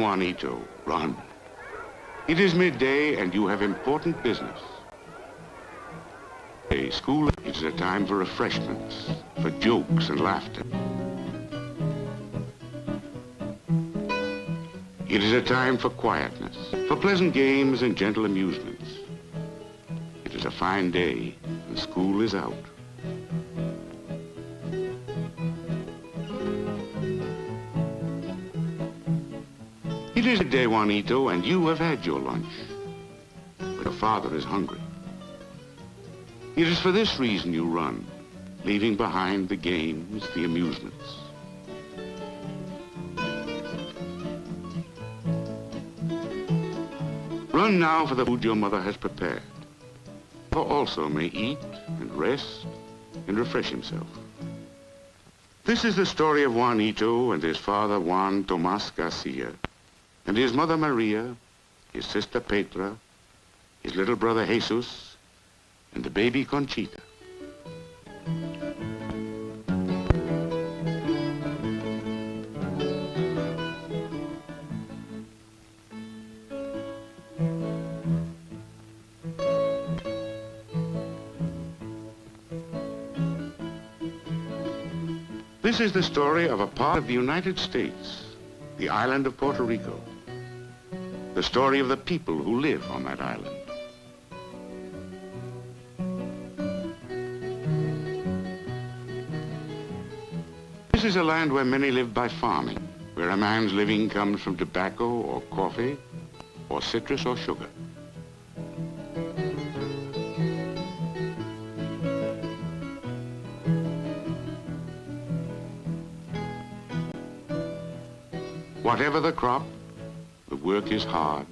Juanito, run. It is midday and you have important business. A school is a time for refreshments, for jokes and laughter. It is a time for quietness, for pleasant games and gentle amusements. It is a fine day and school is out. It is a day, Juanito, and you have had your lunch. But your father is hungry. It is for this reason you run, leaving behind the games, the amusements. Run now for the food your mother has prepared. For also may eat and rest and refresh himself. This is the story of Juanito and his father Juan Tomas Garcia, and his mother Maria, his sister Petra, his little brother Jesus, and the baby Conchita. This is the story of a part of the United States, the island of Puerto Rico. The story of the people who live on that island. This is a land where many live by farming, where a man's living comes from tobacco or coffee or citrus or sugar. Whatever the crop, the work is hard,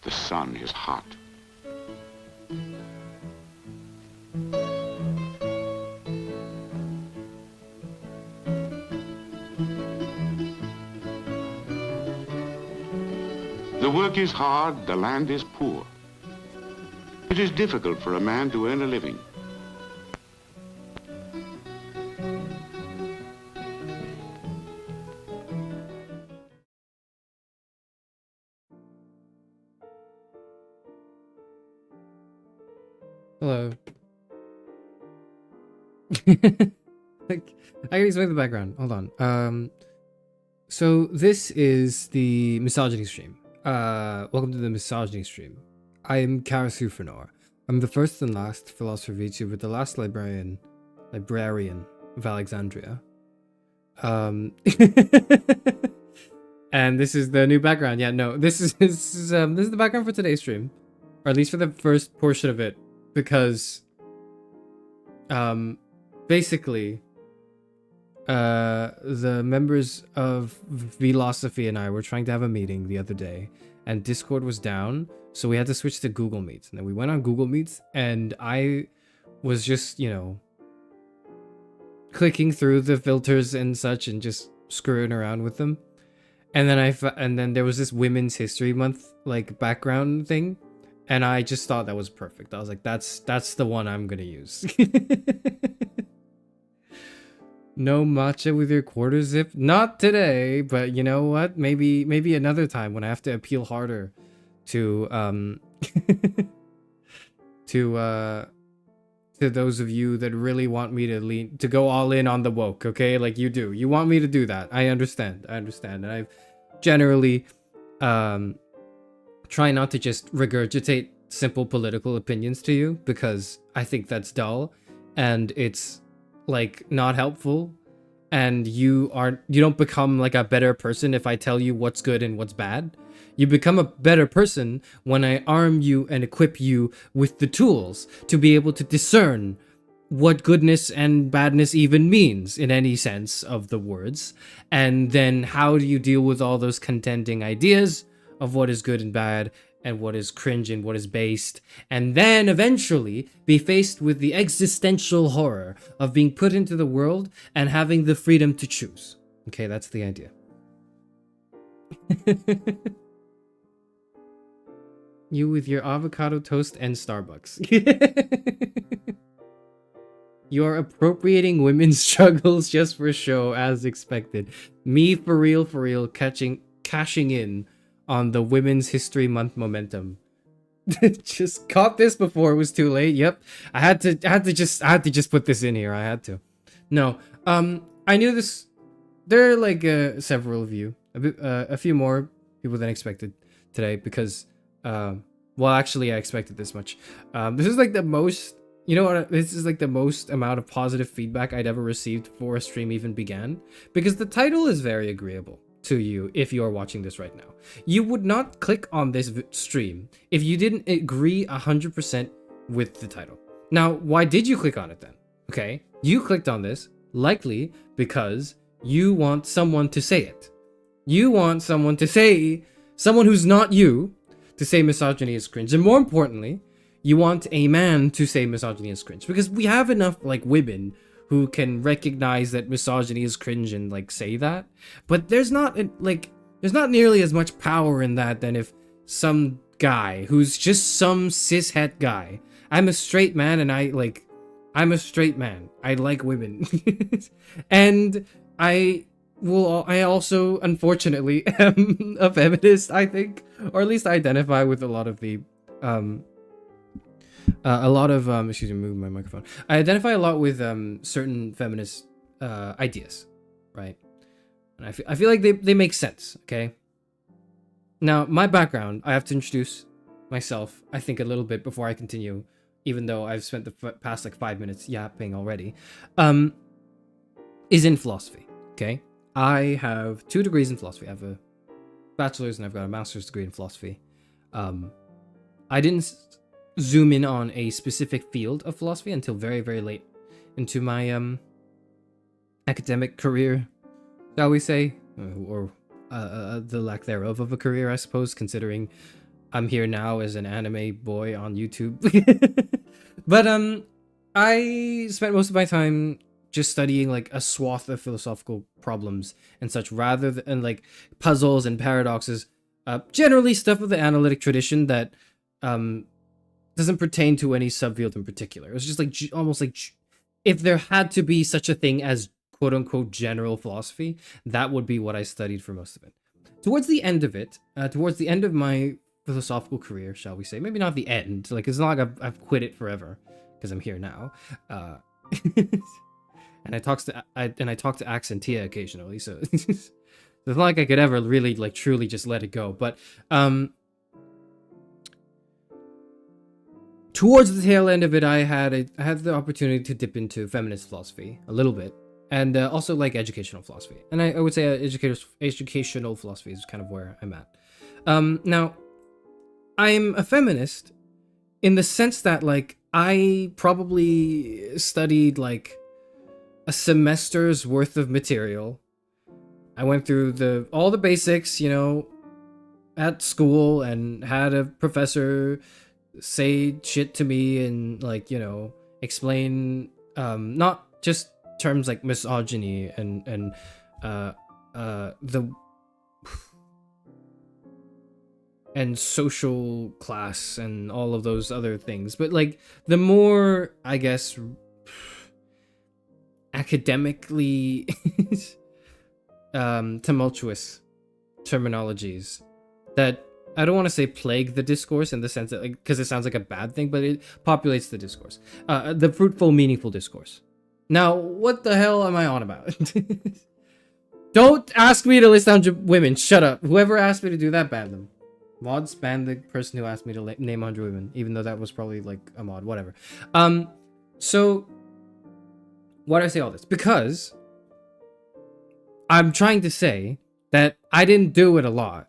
the sun is hot. The work is hard, the land is poor. It is difficult for a man to earn a living. Hello. Like, I can explain the background. Hold on. So this is the misogyny stream. Welcome to the misogyny stream. I am Charis Euphranor. I'm the first and last philosopher VTuber, the last librarian of Alexandria. And this is the new background. Yeah, no, this is the background for today's stream, or at least for the first portion of it, because basically the members of Philosophy and I were trying to have a meeting the other day, and Discord was down, so we had to switch to Google Meets. And then we went on Google Meets, and I was just, you know, clicking through the filters and such and just screwing around with them. And then there was this Women's History Month like background thing, and I just thought that was perfect. I was like, that's the one I'm gonna use. No matcha with your quarter zip? Not today, but you know what? Maybe another time when I have to appeal harder to to those of you that really want me to go all in on the woke, okay? Like you do. You want me to do that. I understand. And I've generally try not to just regurgitate simple political opinions to you, because I think that's dull and it's like not helpful, and you don't become like a better person if I tell you what's good and what's bad. You become a better person when I arm you and equip you with the tools to be able to discern what goodness and badness even means in any sense of the words. And then how do you deal with all those contending ideas of what is good and bad, and what is cringe and what is based, and then eventually be faced with the existential horror of being put into the world and having the freedom to choose. Okay, that's the idea. You with your avocado toast and Starbucks. You're appropriating women's struggles just for show, as expected. Me for real, cashing in on the Women's History Month momentum. Just caught this before it was too late. Yep. I had to just put this in here. I had to. No. I knew this. There are like several of you, a few more people than expected today because well, actually I expected this much. This is like the most, you know what, this is like the most amount of positive feedback I'd ever received before a stream even began, because the title is very agreeable to you if you are watching this right now. You would not click on this stream if you didn't agree 100% with the title. Now, why did you click on it then? Okay, you clicked on this likely because you want someone to say it. You want someone to say, someone who's not you, to say misogyny is cringe. And more importantly, you want a man to say misogyny is cringe. Because we have enough, like, women who can recognize that misogyny is cringe and, like, say that. But there's not, like, there's not nearly as much power in that than if some guy who's just some cishet guy. I'm a straight man and I'm a straight man. I like women. And I also, unfortunately, am a feminist, I think. Or at least I identify with a lot of the, excuse me, moving my microphone. I identify a lot with, certain feminist, ideas, right? And I feel like they make sense, okay? Now, my background, I have to introduce myself, I think, a little bit before I continue, even though I've spent the past, like, 5 minutes yapping already, is in philosophy, okay? I have 2 degrees in philosophy. I have a bachelor's and I've got a master's degree in philosophy. I didn't zoom in on a specific field of philosophy until very, very late into my academic career, shall we say, or the lack thereof of a career, I suppose, considering I'm here now as an anime boy on YouTube. But I spent most of my time just studying like a swath of philosophical problems and such, rather than like puzzles and paradoxes, generally stuff of the analytic tradition that doesn't pertain to any subfield in particular. It was just like almost like if there had to be such a thing as quote unquote general philosophy, that would be what I studied for most of it. Towards the end of it, towards the end of my philosophical career, shall we say, maybe not the end, like it's not like I've quit it forever because I'm here now. And I talk to Axe and Tia occasionally, so it's not like I could ever really like truly just let it go. But towards the tail end of it, I had the opportunity to dip into feminist philosophy a little bit, and also like educational philosophy. And I would say educational philosophy is kind of where I'm at. Now, I'm a feminist in the sense that like I probably studied like a semester's worth of material. I went through all the basics, you know, at school, and had a professor say shit to me and like, you know, explain not just terms like misogyny and the and social class and all of those other things, but like the more, I guess, academically tumultuous terminologies that I don't want to say plague the discourse in the sense that, like, because it sounds like a bad thing, but it populates the discourse, the fruitful, meaningful discourse. Now, what the hell am I on about? Don't ask me to list down women. Shut up. Whoever asked me to do that, ban them. Mods, ban the person who asked me to name 100 women, even though that was probably like a mod, whatever. So why do I say all this? Because I'm trying to say that I didn't do it a lot.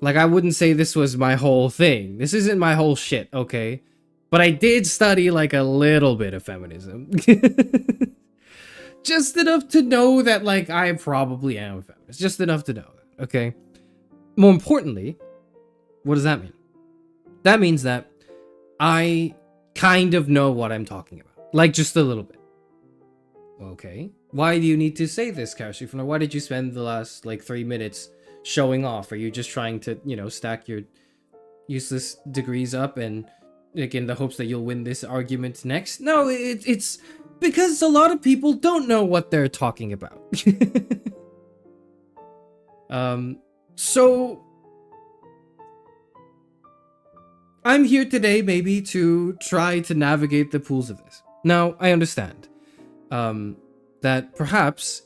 Like, I wouldn't say this was my whole thing. This isn't my whole shit, okay? But I did study like a little bit of feminism. Just enough to know that like I probably am a feminist. Just enough to know that, okay? More importantly, what does that mean? That means that I kind of know what I'm talking about. Like, just a little bit. Okay. Why do you need to say this, Charis Euphranor? Why did you spend the last, like, 3 minutes showing off? Are you just trying to, you know, stack your useless degrees up and, like, in the hopes that you'll win this argument next? No, it's because a lot of people don't know what they're talking about. So I'm here today maybe to try to navigate the pools of this. Now, I understand that perhaps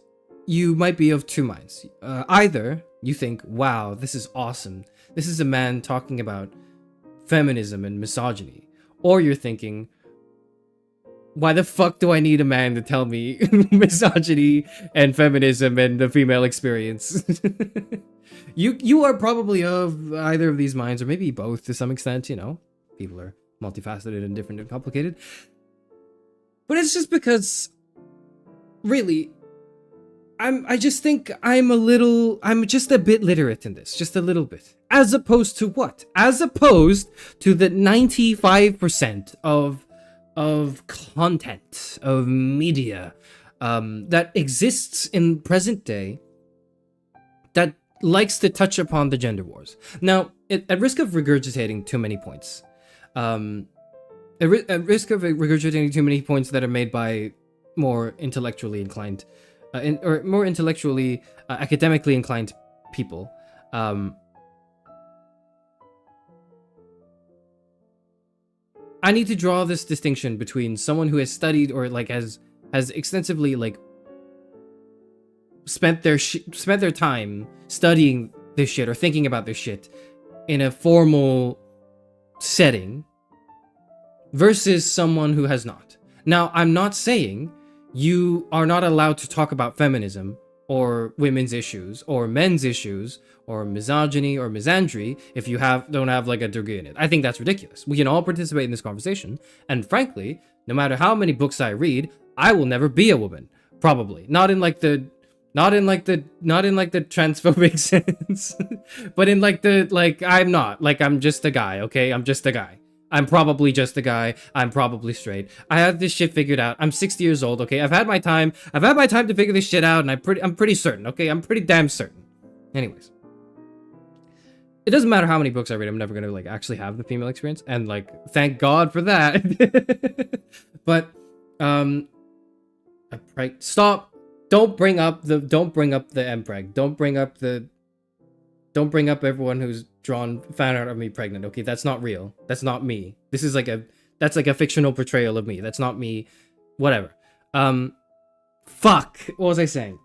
you might be of two minds. Either you think, wow, this is awesome. This is a man talking about feminism and misogyny. Or you're thinking, why the fuck do I need a man to tell me misogyny and feminism and the female experience? You are probably of either of these minds, or maybe both to some extent, you know. People are multifaceted and different and complicated. But it's just because, really, I just think I'm just a bit literate in this, just a little bit. As opposed to what? As opposed to the 95% of content, of media, that exists in present day that likes to touch upon the gender wars. Now, at risk of regurgitating too many points, at risk of regurgitating too many points that are made by more intellectually inclined, or more intellectually, academically inclined people, I need to draw this distinction between someone who has studied or like has extensively like spent their time studying this shit or thinking about this shit in a formal setting versus someone who has not. Now, I'm not saying you are not allowed to talk about feminism or women's issues or men's issues or misogyny or misandry if you don't have like a degree in it. I think that's ridiculous. We can all participate in this conversation, and frankly, no matter how many books I read, I will never be a woman. Probably not in like the transphobic sense, but in like the I'm just a guy. Okay, I'm just a guy. I'm probably just a guy. I'm probably straight. I have this shit figured out. I'm 60 years old. Okay, I've had my time to figure this shit out, and I'm pretty certain. Okay, I'm pretty damn certain. Anyways, it doesn't matter how many books I read. I'm never gonna like actually have the female experience, and like thank God for that. But stop. Don't bring up the mpreg. Don't bring up everyone who's drawn fan art of me pregnant. Okay, that's not real. That's not me. This is like that's like a fictional portrayal of me. That's not me. Whatever. Fuck. What was I saying?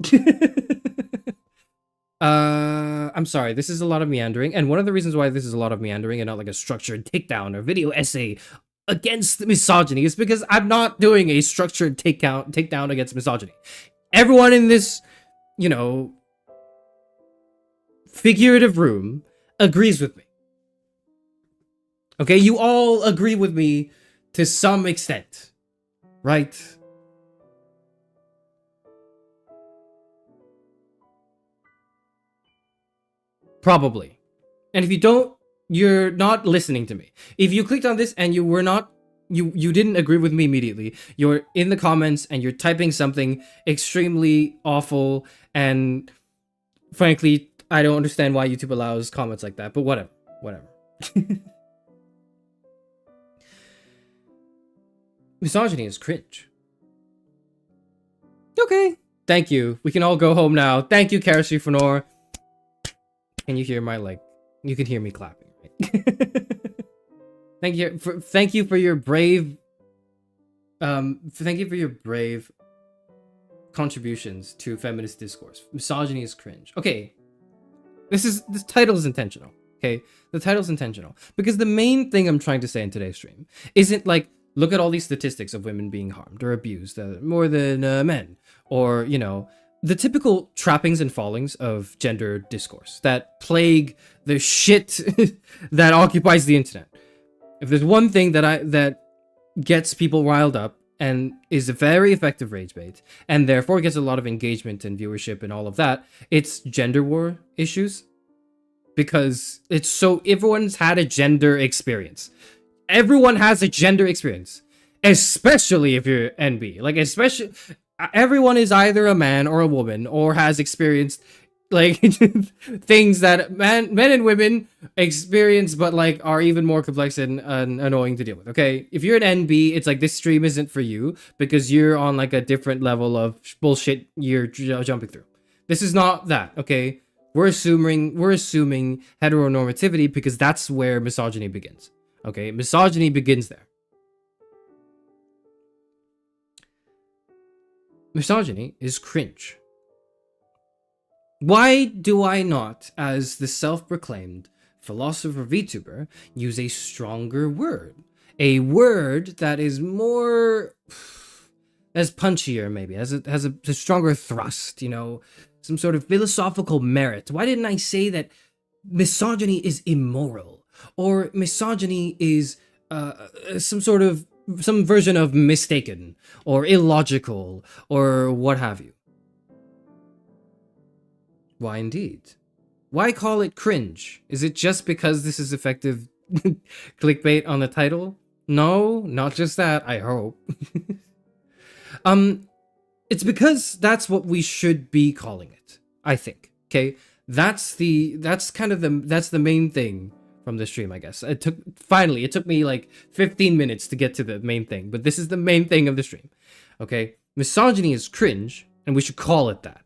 I'm sorry. This is a lot of meandering, and one of the reasons why this is a lot of meandering and not like a structured takedown or video essay against misogyny is because I'm not doing a structured takedown against misogyny. Everyone in this, you know, figurative room agrees with me. Okay, you all agree with me to some extent, right? Probably. And if you don't, you're not listening to me. If you clicked on this and you were not, you didn't agree with me immediately, you're in the comments and you're typing something extremely awful, and frankly, I don't understand why YouTube allows comments like that, but whatever. Misogyny is cringe. Okay. Thank you. We can all go home now. Thank you, Charis Euphranor. Can you hear my, like, you can hear me clapping, right? Thank you for your brave, contributions to feminist discourse. Misogyny is cringe. Okay. This title is intentional. Okay. The title's intentional because the main thing I'm trying to say in today's stream isn't like, look at all these statistics of women being harmed or abused more than men, or, you know, the typical trappings and fallings of gender discourse that plague the shit that occupies the internet. If there's one thing that gets people riled up and is a very effective rage bait, and therefore gets a lot of engagement and viewership and all of that, it's gender war issues. Because it's so, everyone's had a gender experience. Everyone has a gender experience. Especially if you're NB. Like, especially, everyone is either a man or a woman, or has experienced, like, things that men and women experience, but, like, are even more complex and annoying to deal with, okay? If you're an NB, it's like, this stream isn't for you, because you're on, like, a different level of bullshit you're jumping through. This is not that, okay? We're assuming heteronormativity because that's where misogyny begins. Okay, misogyny begins there. Misogyny is cringe. Why do I not, as the self-proclaimed philosopher VTuber, use a stronger word? A word that is more... as punchier, maybe, has a stronger thrust, you know, some sort of philosophical merit. Why didn't I say that misogyny is immoral, or misogyny is some version of mistaken or illogical or what have you? Why indeed? Why call it cringe? Is it just because this is effective clickbait on the title? No, not just that, I hope. It's because that's what we should be calling it, I think. Okay? That's the main thing from the stream, I guess. It took me like 15 minutes to get to the main thing, but this is the main thing of the stream. Okay? Misogyny is cringe, and we should call it that.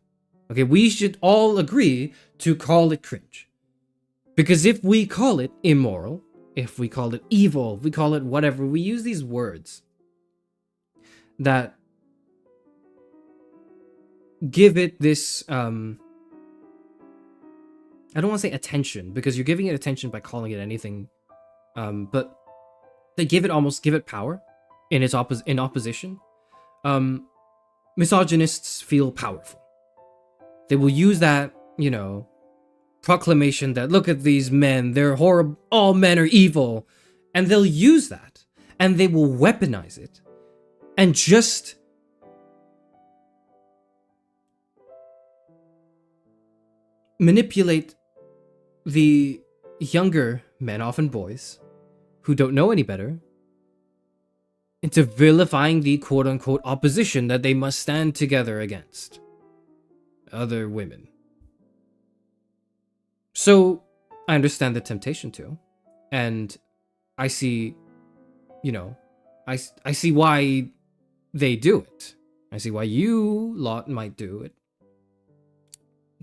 Okay? We should all agree to call it cringe. Because if we call it immoral, if we call it evil, if we call it whatever, we use these words that give it this, I don't want to say attention, because you're giving it attention by calling it anything, but they give it power in its opposition. Misogynists feel powerful. They will use that, you know, proclamation that, look at these men, they're horrible, all men are evil, and they'll use that, and they will weaponize it, and just manipulate the younger men, often boys, who don't know any better, into vilifying the quote-unquote opposition that they must stand together against other women. So, I understand the temptation to, and I see, you know, I see why they do it. I see why you lot might do it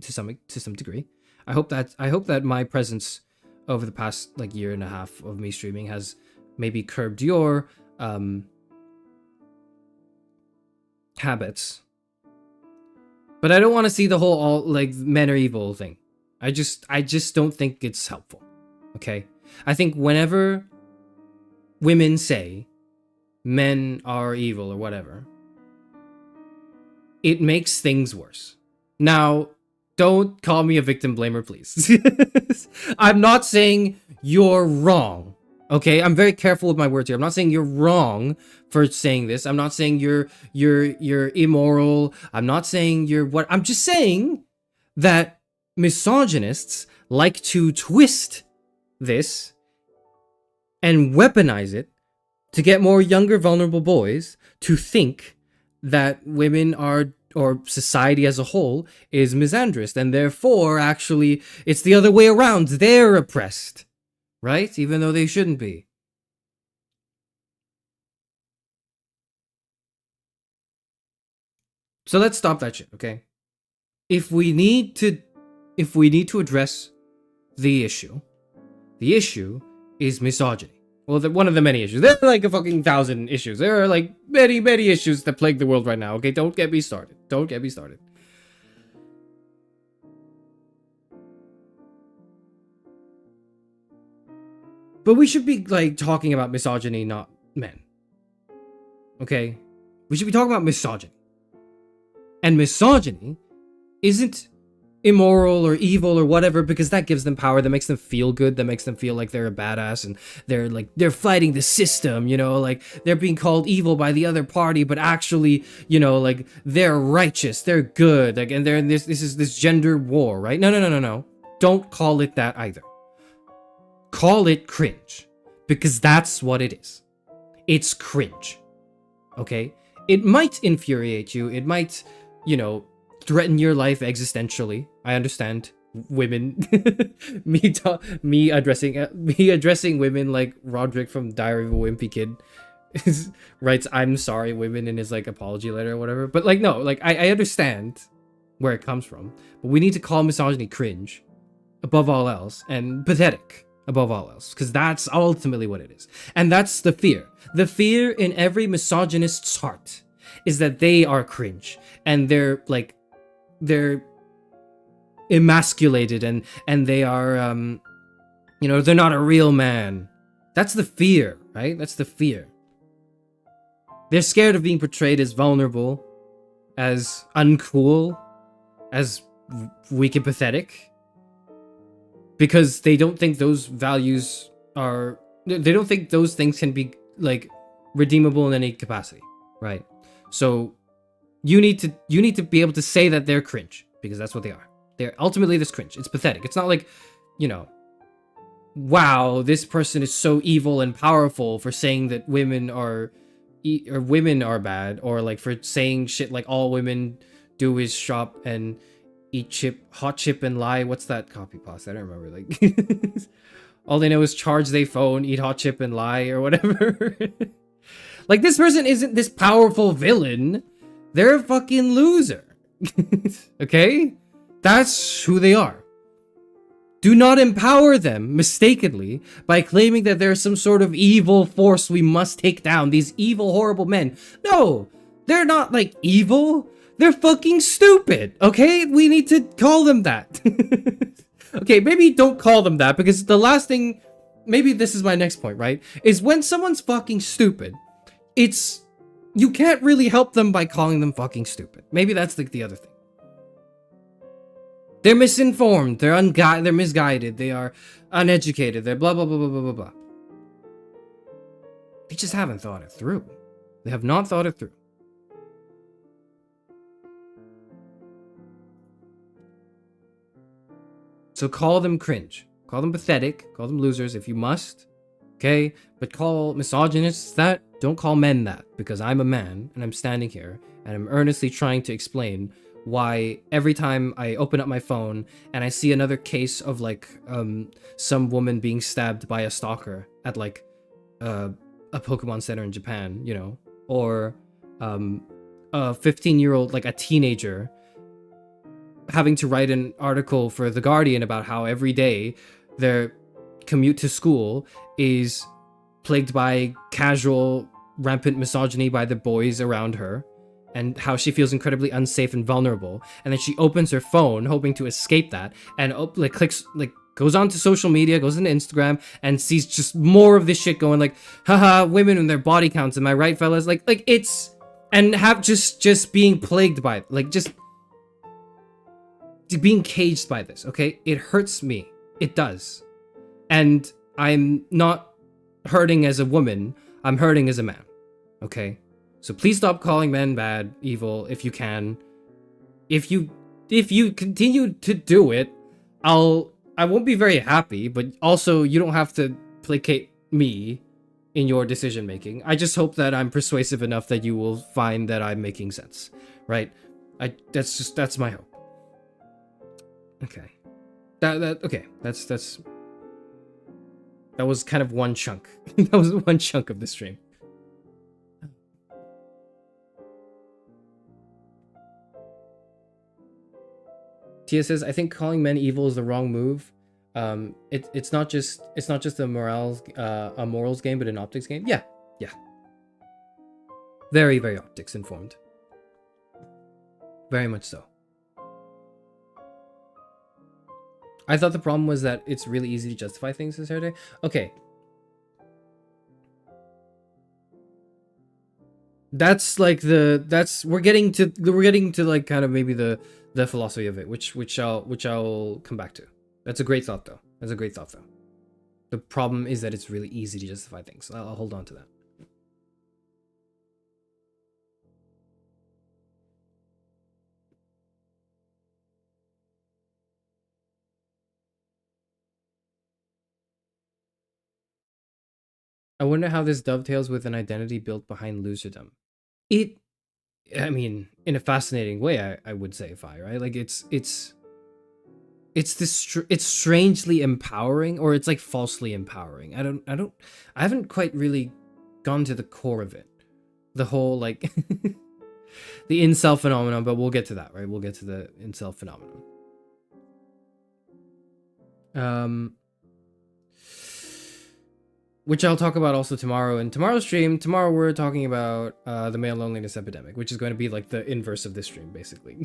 to some degree. I hope that my presence over the past like year and a half of me streaming has maybe curbed your habits. But I don't want to see the whole all like men are evil thing. I just don't think it's helpful. Okay? I think whenever women say men are evil or whatever, it makes things worse. Now, don't call me a victim blamer, please. I'm not saying you're wrong. Okay? I'm very careful with my words here. I'm not saying you're wrong for saying this. I'm not saying you're immoral. I'm not saying you're what. I'm just saying that misogynists like to twist this and weaponize it to get more younger, vulnerable boys to think that women are, or society as a whole, is misandrist, and therefore, actually, it's the other way around. They're oppressed, right? Even though they shouldn't be. So let's stop that shit, okay? If we need to address the issue is misogyny. Well, one of the many issues. There are like a fucking 1,000 issues. There are like many, many issues that plague the world right now. Okay, don't get me started. Don't get me started. But we should be like talking about misogyny, not men. Okay? We should be talking about misogyny. And misogyny isn't immoral or evil or whatever, because that gives them power, that makes them feel good, that makes them feel like they're a badass and they're fighting the system, you know, like they're being called evil by the other party, but actually, you know, like they're righteous, they're good, like, and they're in this gender war, right? No. Don't call it that either. Call it cringe, because that's what it is. It's cringe. Okay? It might infuriate you, it might, you know, threaten your life existentially. I understand women. me addressing women like Roderick from Diary of a Wimpy Kid writes "I'm sorry, women" in his like apology letter or whatever. But like no, like I understand where it comes from. But we need to call misogyny cringe above all else, and pathetic above all else, because that's ultimately what it is. And that's the fear. The fear in every misogynist's heart is that they are cringe and they're emasculated and they are they're not a real man. That's the fear, right? That's the fear. They're scared of being portrayed as vulnerable, as uncool, as weak and pathetic, because they don't think those values are, they don't think those things can be like redeemable in any capacity, right? So you need to be able to say that they're cringe, because that's what they are. They're ultimately this cringe. It's pathetic. It's not like, wow, this person is so evil and powerful for saying that women are bad, or like for saying shit like all women do is shop and eat hot chip and lie. What's that copy pasta? I don't remember. Like all they know is charge their phone, eat hot chip and lie, or whatever. Like, this person isn't this powerful villain. They're a fucking loser. Okay? That's who they are. Do not empower them mistakenly by claiming that they're some sort of evil force we must take down. These evil, horrible men. No, they're not like evil. They're fucking stupid. Okay? We need to call them that. Okay, maybe don't call them that, because the last thing, maybe this is my next point, right? Is when someone's fucking stupid, you can't really help them by calling them fucking stupid. Maybe that's like the other thing. They're misinformed, they're misguided, they are uneducated, they're blah, blah, blah, blah, blah, blah, blah. They just haven't thought it through. They have not thought it through. So call them cringe, call them pathetic, call them losers if you must, okay? But call misogynists that. Don't call men that, because I'm a man and I'm standing here and I'm earnestly trying to explain why every time I open up my phone and I see another case of like some woman being stabbed by a stalker at like a Pokemon center in Japan, or a 15-year-old, like a teenager, having to write an article for The Guardian about how every day their commute to school is plagued by casual, rampant misogyny by the boys around her, and how she feels incredibly unsafe and vulnerable. And then she opens her phone hoping to escape that, and goes onto social media, goes into Instagram, and sees just more of this shit going like, haha, women and their body counts, am I right, fellas? Like it's, and have just being plagued by it, like just being caged by this, okay? It hurts me. It does. And I'm not hurting as a woman, I'm hurting as a man, okay? So please stop calling men bad, evil, if you can. If you continue to do it, I won't be very happy, but also you don't have to placate me in your decision making. I just hope that I'm persuasive enough that you will find that I'm making sense, right? That's my hope. Okay. That was kind of one chunk. That was one chunk of the stream. Tia says, I think calling men evil is the wrong move. It's not just a morals game, but an optics game. Yeah. Very, very optics informed. Very much so. I thought the problem was that it's really easy to justify things this Saturday. Okay. That's like we're getting to like kind of maybe the philosophy of it, which I'll come back to. That's a great thought though. The problem is that it's really easy to justify things. I'll hold on to that. I wonder how this dovetails with an identity built behind loserdom. I mean, in a fascinating way, I would say, right? Like it's strangely empowering, or it's like falsely empowering. I haven't quite really gone to the core of it. The whole like the incel phenomenon, but we'll get to that, right? We'll get to the incel phenomenon. which I'll talk about also tomorrow in tomorrow's stream. Tomorrow we're talking about the male loneliness epidemic, which is going to be like the inverse of this stream, basically.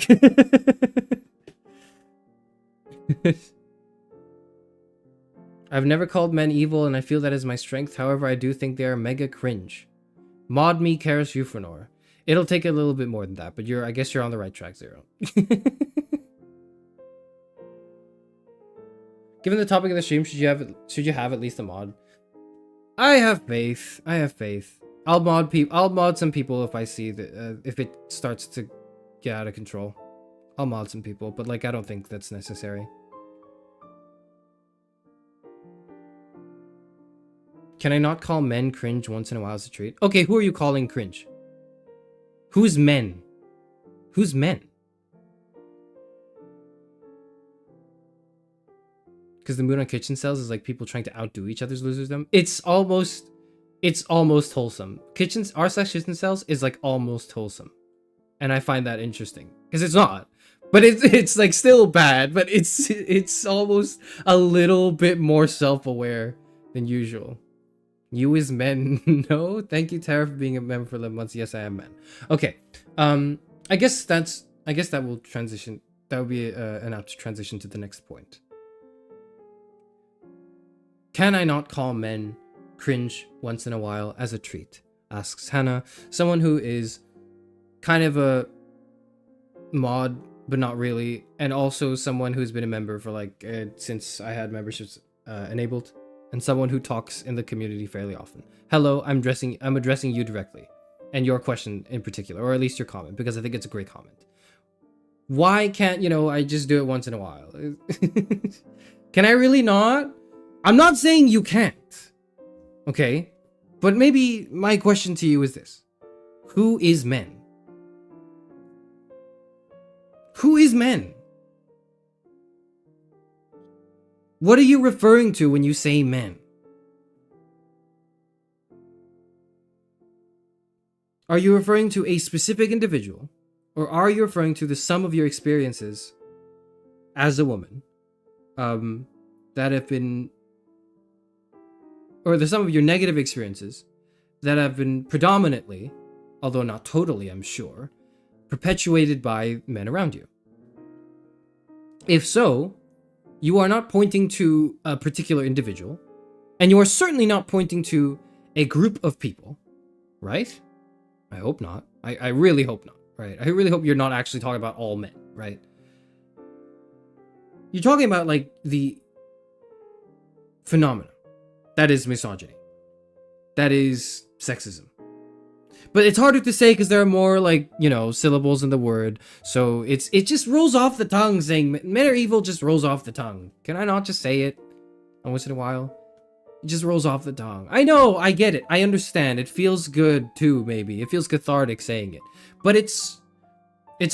I've never called men evil, and I feel that is my strength. However, I do think they are mega cringe. Mod me, Charis Euphranor. It'll take a little bit more than that, but I guess you're on the right track, Zero. Given the topic of the stream, should you have at least a mod? I have faith. I have faith. I'll mod some people if I see that if it starts to get out of control. I'll mod some people, but like I don't think that's necessary. Can I not call men cringe once in a while as a treat? Okay, who are you calling cringe? Who's men? Who's men? Because the mood on kitchen cells is like people trying to outdo each other's loserdom. It's almost wholesome. R/kitchen cells is like almost wholesome, and I find that interesting because it's not, but it's like still bad, but it's almost a little bit more self-aware than usual. You is men. No, thank you, Tara, for being a member for 11 months. Yes, I am men. Okay, I guess that will transition. That would be an apt transition to the next point. Can I not call men cringe once in a while as a treat? Asks Hannah, someone who is kind of a mod, but not really, and also someone who's been a member for like since I had memberships enabled, and someone who talks in the community fairly often. Hello, I'm addressing you directly, and your question in particular, or at least your comment, because I think it's a great comment. Why can't I just do it once in a while? Can I really not? I'm not saying you can't, okay? But maybe my question to you is this. Who is men? Who is men? What are you referring to when you say men? Are you referring to a specific individual? Or are you referring to the sum of your experiences as a woman that have been... or the sum of your negative experiences that have been predominantly, although not totally, I'm sure, perpetuated by men around you? If so, you are not pointing to a particular individual, and you are certainly not pointing to a group of people, right? I hope not. I really hope not, right? I really hope you're not actually talking about all men, right? You're talking about, like, the phenomena. That is misogyny. That is sexism. But it's harder to say because there are more, like, syllables in the word. So it just rolls off the tongue saying men are evil, just rolls off the tongue. Can I not just say it once in a while? It just rolls off the tongue. I know, I get it. I understand. It feels good too, maybe. It feels cathartic saying it. But it's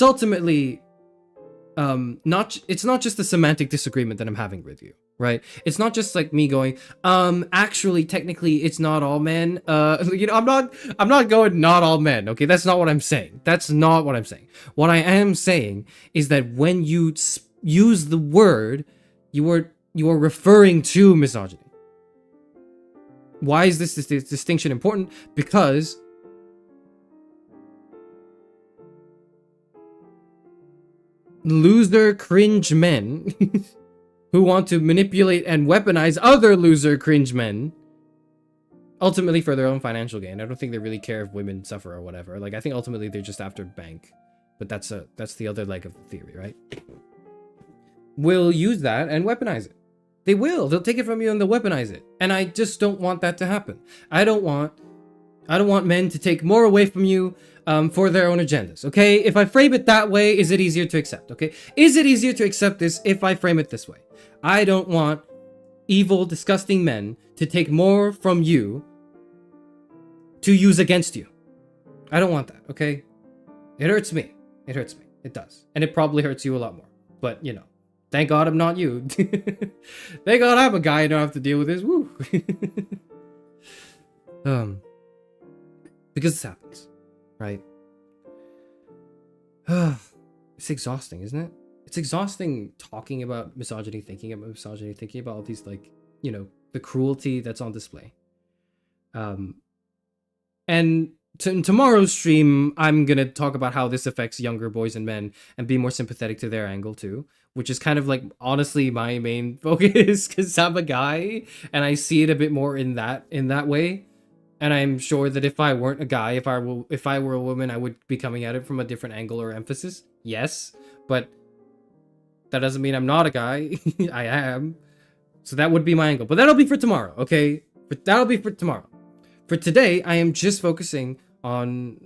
ultimately it's not just a semantic disagreement that I'm having with you. Right? It's not just like me going, actually, technically, it's not all men. I'm not going not all men. Okay, that's not what I'm saying. That's not what I'm saying. What I am saying is that when you use the word, you are referring to misogyny. Why is this distinction important? Because loser cringe men who want to manipulate and weaponize other loser cringe men, ultimately for their own financial gain. I don't think they really care if women suffer or whatever. Like, I think ultimately they're just after bank. But that's the other leg of the theory, right? Will use that and weaponize it. They will. They'll take it from you and they'll weaponize it. And I just don't want that to happen. I don't want men to take more away from you for their own agendas, okay? If I frame it that way, is it easier to accept, okay? Is it easier to accept this if I frame it this way? I don't want evil, disgusting men to take more from you to use against you. I don't want that, okay? It hurts me. It hurts me. It does. And it probably hurts you a lot more. But, thank God I'm not you. Thank God I'm a guy and don't have to deal with this. Woo. Because this happens, right? It's exhausting, isn't it? It's exhausting talking about misogyny, thinking about misogyny, thinking about all these, like, the cruelty that's on display. And in tomorrow's stream, I'm gonna talk about how this affects younger boys and men and be more sympathetic to their angle too, which is kind of like honestly my main focus because I'm a guy and I see it a bit more in that way. And I'm sure that if I weren't a guy, if I were a woman, I would be coming at it from a different angle or emphasis. Yes, but that doesn't mean I'm not a guy. I am. So that would be my angle. But that'll be for tomorrow, okay? But that'll be for tomorrow. For today, I am just focusing on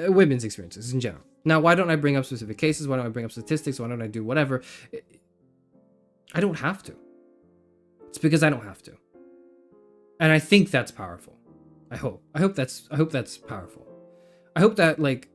women's experiences in general. Now, why don't I bring up specific cases? Why don't I bring up statistics? Why don't I do whatever? I don't have to. It's because I don't have to. And I think that's powerful. I hope that's powerful. I hope that like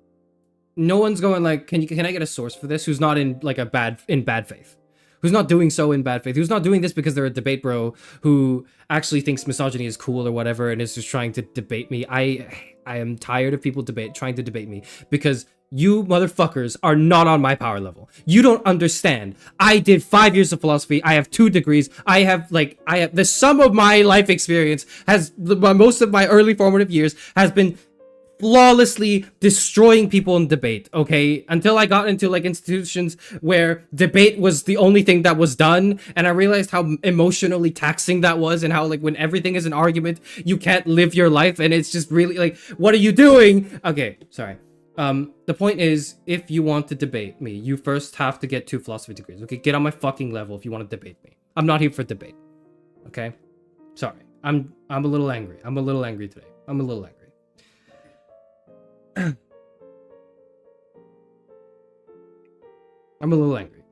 no one's going like, can I get a source for this who's not in like bad faith? Who's not doing so in bad faith, who's not doing this because they're a debate bro who actually thinks misogyny is cool or whatever and is just trying to debate me. I am tired of people trying to debate me because you motherfuckers are not on my power level. You don't understand. I did 5 years of philosophy. I have 2 degrees. I have the sum of my life experience most of my early formative years has been flawlessly destroying people in debate, okay? Until I got into like institutions where debate was the only thing that was done, and I realized how emotionally taxing that was, and how like when everything is an argument, you can't live your life, and it's just really like, what are you doing? Okay, sorry. The point is, if you want to debate me, you first have to get 2 philosophy degrees, okay? Get on my fucking level if you want to debate me. I'm not here for debate, okay? Sorry. I'm a little angry. I'm a little angry today. I'm a little angry. I'm a little angry.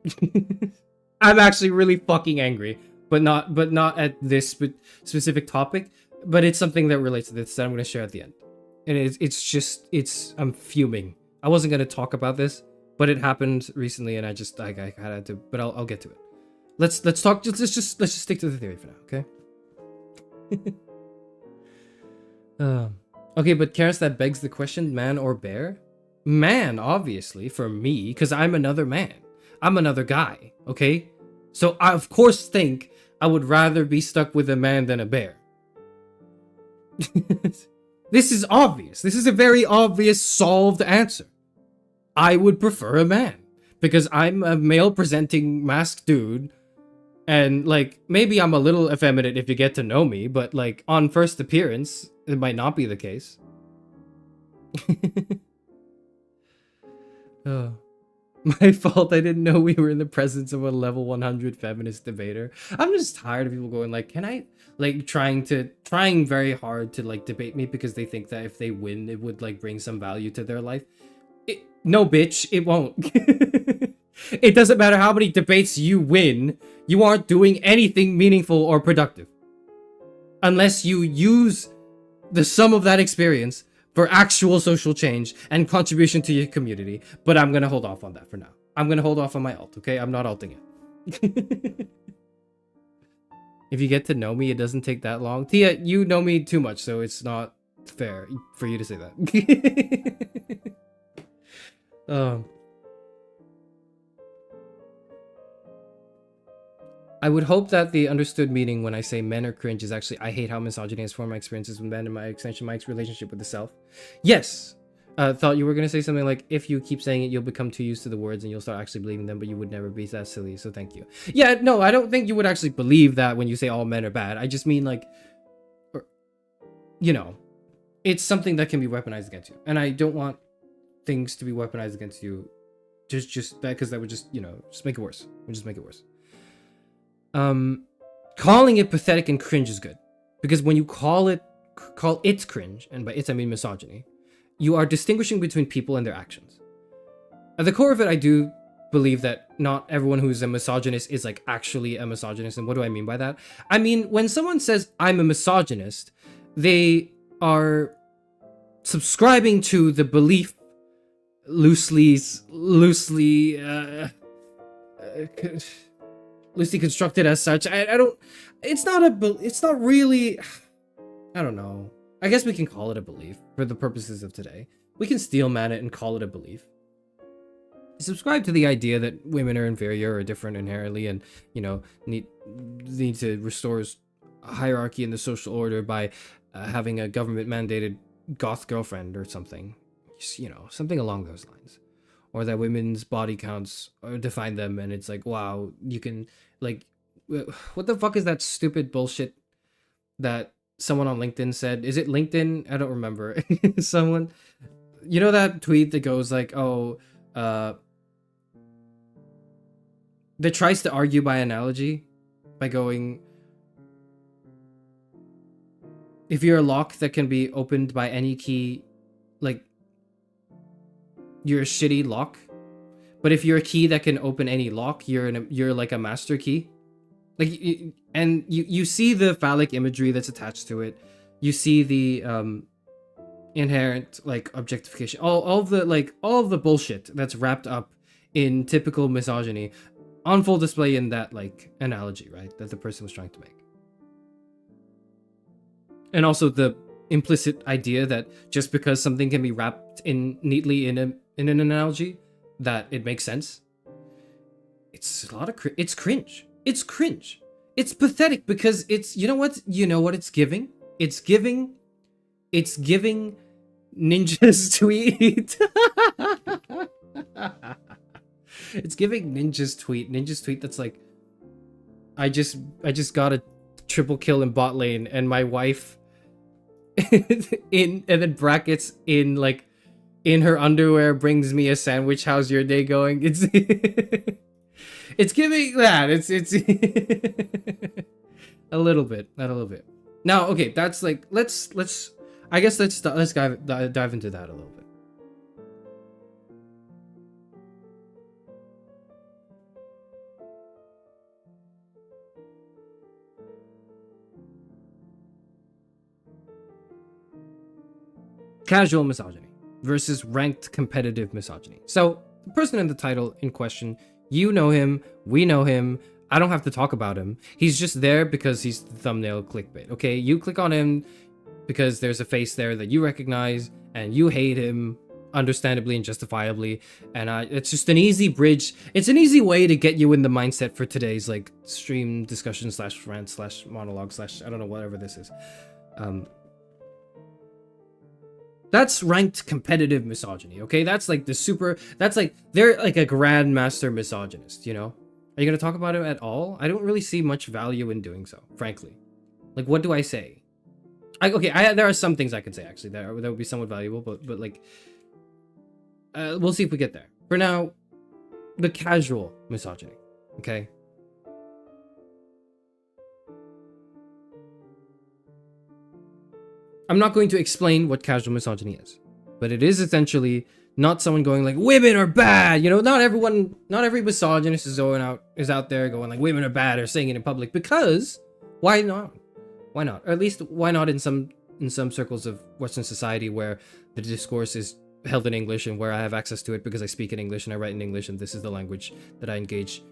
I'm actually really fucking angry, but not at this specific topic, but it's something that relates to this that I'm going to share at the end. And I'm fuming. I wasn't going to talk about this, but it happened recently and I had to, but I'll get to it. Let's just stick to the theory for now, okay? Okay, but Charis, that begs the question, man or bear? Man, obviously, for me, because I'm another man. I'm another guy, okay? So I, of course, think I would rather be stuck with a man than a bear. This is obvious. This is a very obvious, solved answer. I would prefer a man. Because I'm a male-presenting masked dude. And, like, maybe I'm a little effeminate if you get to know me, but, like, on first appearance, it might not be the case. Oh, my fault. I didn't know we were in the presence of a level 100 feminist debater. I'm just tired of people going, like, can I, like, trying very hard to, like, debate me because they think that if they win, it would, like, bring some value to their life. No, bitch, it won't. It doesn't matter how many debates you win, you aren't doing anything meaningful or productive. Unless you use the sum of that experience for actual social change and contribution to your community. But I'm gonna hold off on that for now. I'm gonna hold off on my alt, okay? I'm not alting it. If you get to know me, it doesn't take that long. Tia, you know me too much, so it's not fair for you to say that. I would hope that the understood meaning when I say men are cringe is actually I hate how misogyny has formed my experiences with men and my extension, my relationship with the self. Yes! Thought you were going to say something like, if you keep saying it, you'll become too used to the words and you'll start actually believing them, but you would never be that silly, so thank you. Yeah, no, I don't think you would actually believe that when you say all men are bad. I just mean like, you know, it's something that can be weaponized against you. And I don't want things to be weaponized against you just that, because that would just, you know, just make it worse. It would just make it worse. Calling it pathetic and cringe is good, because when you call it cringe, and by it I mean misogyny, you are distinguishing between people and their actions. At the core of it, I do believe that not everyone who's a misogynist is like actually a misogynist. And what do I mean by that? I mean, when someone says I'm a misogynist, they are subscribing to the belief loosely constructed as such. I don't, it's not really, I don't know. I guess we can call it a belief for the purposes of today. We can steel man it and call it a belief. Subscribe to the idea that women are inferior or different inherently, and, you know, need to restore hierarchy in the social order by having a government mandated goth girlfriend or something, you know, something along those lines, or that women's body counts define them, and it's like, wow, you can like, what the fuck is that stupid bullshit that someone on LinkedIn said? Is it LinkedIn? I don't remember. Someone, you know, that tweet that goes like, oh, that tries to argue by analogy by going, if you're a lock that can be opened by any key, like, you're a shitty lock. But if you're a key that can open any lock, you're like a master key. Like, and you see the phallic imagery that's attached to it. You see the inherent like objectification, all of the bullshit that's wrapped up in typical misogyny on full display in that like analogy, right? That the person was trying to make. And also the implicit idea that just because something can be wrapped in neatly in an analogy, that it makes sense. It's a lot of it's cringe. It's cringe. It's pathetic because it's, you know what it's giving? It's giving Ninja's tweet. It's giving Ninja's tweet that's like, I just got a triple kill in bot lane and my wife in, and then brackets in like, in her underwear brings me a sandwich. How's your day going? It's it's giving that. It's a little bit, not a little bit. Now, okay, that's like, let's I guess let's dive into that a little bit. Casual misogyny versus ranked competitive misogyny. So, the person in the title in question, you know him, we know him, I don't have to talk about him. He's just there because he's the thumbnail clickbait, okay? You click on him because there's a face there that you recognize, and you hate him, understandably and justifiably, and it's just an easy bridge. It's an easy way to get you in the mindset for today's, like, stream discussion / rant / monologue / I don't know, whatever this is. That's ranked competitive misogyny, okay? That's like that's like, they're like a grandmaster misogynist, you know? Are you gonna talk about it at all? I don't really see much value in doing so, frankly. Like, what do I say? There are some things I can say, actually, that would be somewhat valuable, but like, we'll see if we get there. For now, the casual misogyny, okay? I'm not going to explain what casual misogyny is, but it is essentially not someone going like, women are bad, you know? Not every misogynist is out there going like, women are bad, or saying it in public, because why not? Why not? Or at least why not in some circles of Western society where the discourse is held in English and where I have access to it because I speak in English and I write in English and this is the language that I engage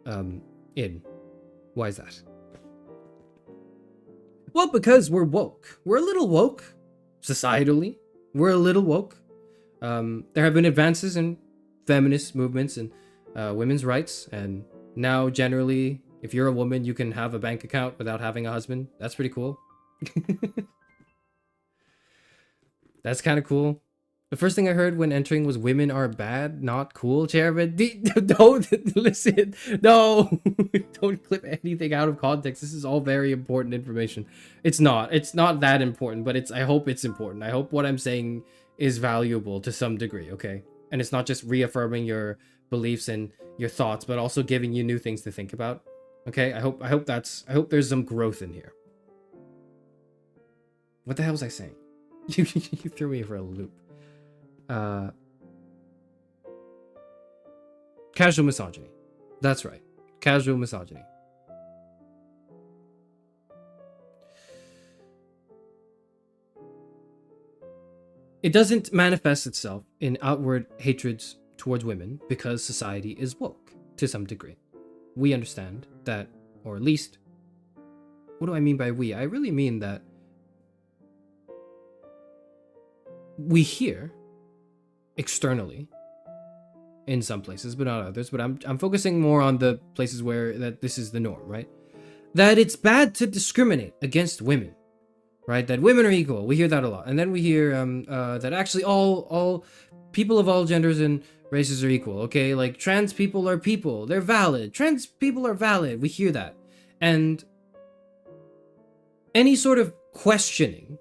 in. Why is that? Well, because we're woke. We're a little woke. Societally, we're a little woke. There have been advances in feminist movements and women's rights, and now generally, if you're a woman, you can have a bank account without having a husband. That's pretty cool. That's kind of cool. The first thing I heard when entering was women are bad, not cool, Chairman. Don't listen. No, don't clip anything out of context. This is all very important information. It's not that important, but I hope it's important. I hope what I'm saying is valuable to some degree, okay? And it's not just reaffirming your beliefs and your thoughts, but also giving you new things to think about. Okay? I hope there's some growth in here. What the hell was I saying? You threw me for a loop. Casual misogyny. That's right. Casual misogyny. It doesn't manifest itself in outward hatreds towards women because society is woke to some degree. We understand that, or at least, what do I mean by we? I really mean that we hear externally in some places, but not others, but I'm focusing more on the places where that this is the norm, right? That it's bad to discriminate against women right? That women are equal. We hear that a lot. And then we hear that actually all people of all genders and races are equal, okay? Like trans people are people. They're valid. Trans people are valid. We hear that. And any sort of questioning,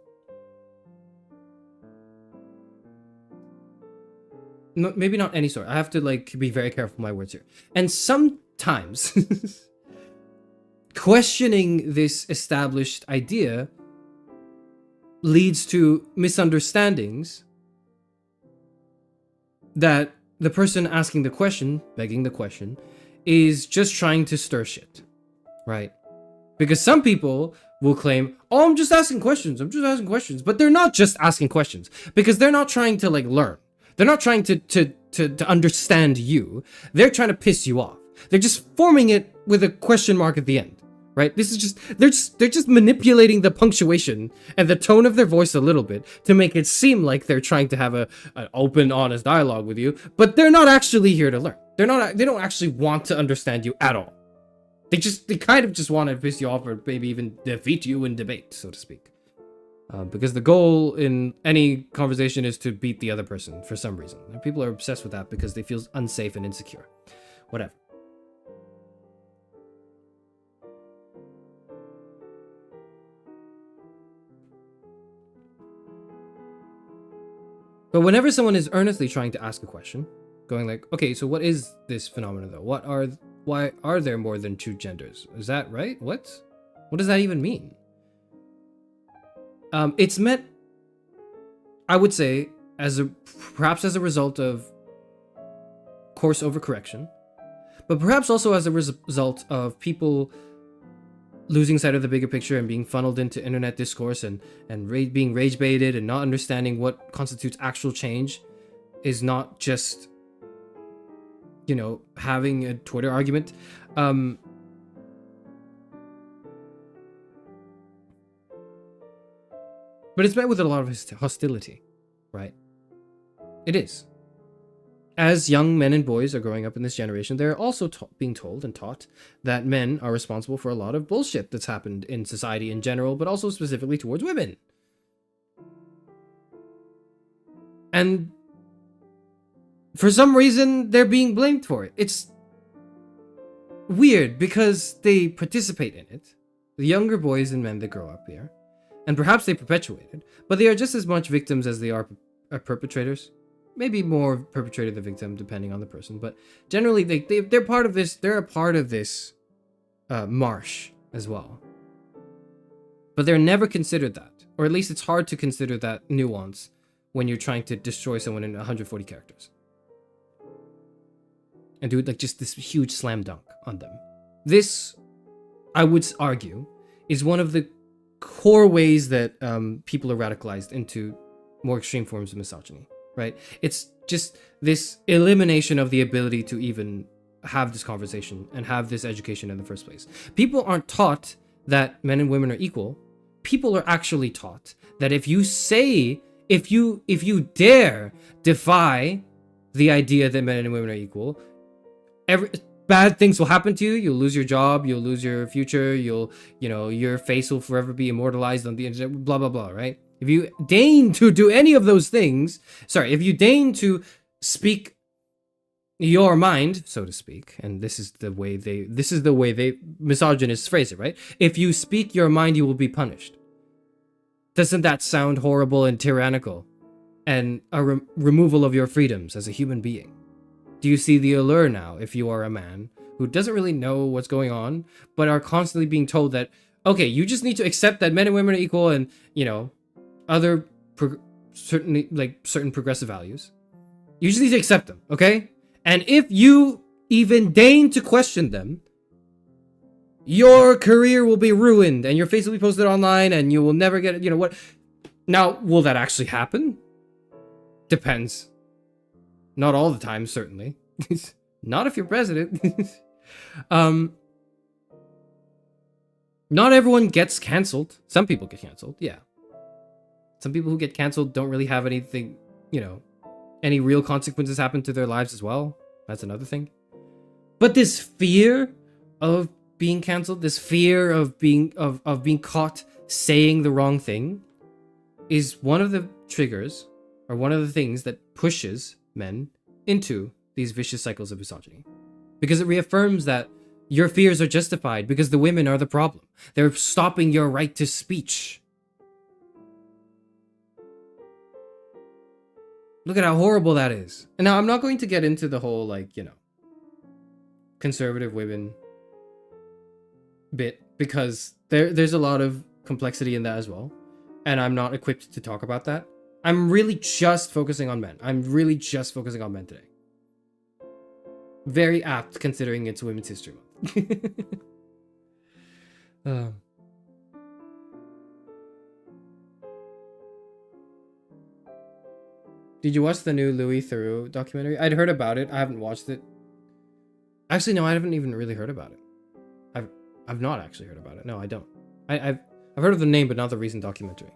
no, maybe not any sort. I have to like be very careful with my words here. And sometimes questioning this established idea leads to misunderstandings that the person asking the question, begging the question, is just trying to stir shit, right? Because some people will claim, oh, I'm just asking questions. I'm just asking questions. But they're not just asking questions because they're not trying to like learn. They're not trying to understand you. They're trying to piss you off. They're just forming it with a question mark at the end, right? This is just they're just manipulating the punctuation and the tone of their voice a little bit to make it seem like they're trying to have an open, honest dialogue with you, but they're not actually here to learn. They don't actually want to understand you at all. They kind of just want to piss you off or maybe even defeat you in debate, so to speak. Because the goal in any conversation is to beat the other person for some reason. And people are obsessed with that because they feel unsafe and insecure. Whatever. But whenever someone is earnestly trying to ask a question, going like, okay, so what is this phenomenon though? Why are there more than two genders? Is that right? What does that even mean? It's meant, I would say, perhaps as a result of course overcorrection, but perhaps also as a result of people losing sight of the bigger picture and being funneled into internet discourse and being rage baited and not understanding what constitutes actual change is not just, you know, having a Twitter argument. But it's met with a lot of hostility, right? It is. As young men and boys are growing up in this generation, they're also being told and taught that men are responsible for a lot of bullshit that's happened in society in general, but also specifically towards women. And for some reason, they're being blamed for it. It's weird because they participate in it. The younger boys and men that grow up here. And perhaps they perpetuate it, but they are just as much victims as they are perpetrators. Maybe more perpetrator than victim, depending on the person. But generally, they're part of this. They're a part of this marsh as well. But they're never considered that, or at least it's hard to consider that nuance when you're trying to destroy someone in 140 characters and do it like just this huge slam dunk on them. This, I would argue, is one of the core ways that people are radicalized into more extreme forms of misogyny, right? It's just this elimination of the ability to even have this conversation and have this education in the first place. People aren't taught that men and women are equal. People are actually taught that if you dare defy the idea that men and women are equal, bad things will happen to you. You'll lose your job. You'll lose your future. Your face will forever be immortalized on the internet, blah, blah, blah, right? If you deign to do any of those things, if you deign to speak your mind, so to speak, and this is the way they misogynists phrase it, right? If you speak your mind, you will be punished. Doesn't that sound horrible and tyrannical? And a removal of your freedoms as a human being? Do you see the allure now if you are a man who doesn't really know what's going on, but are constantly being told that, okay, you just need to accept that men and women are equal and, other certain progressive values. You just need to accept them, okay? And if you even deign to question them, your career will be ruined and your face will be posted online and you will never get, what? Now, will that actually happen? Depends. Not all the time, certainly. Not if you're president. Not everyone gets canceled. Some people get canceled, yeah. Some people who get canceled don't really have anything, any real consequences happen to their lives as well. That's another thing. But this fear of being canceled, this fear of being caught saying the wrong thing is one of the triggers or one of the things that pushes men into these vicious cycles of misogyny. Because it reaffirms that your fears are justified because the women are the problem. They're stopping your right to speech. Look at how horrible that is. And now I'm not going to get into the whole, like, you know, conservative women bit, because there's a lot of complexity in that as well. And I'm not equipped to talk about that. I'm really just focusing on men. I'm really just focusing on men today. Very apt considering it's Women's History Month. Did you watch the new Louis Theroux documentary? I'd heard about it. I haven't watched it. Actually, no, I haven't even really heard about it. I've not actually heard about it. No, I don't. I've heard of the name, but not the recent documentary.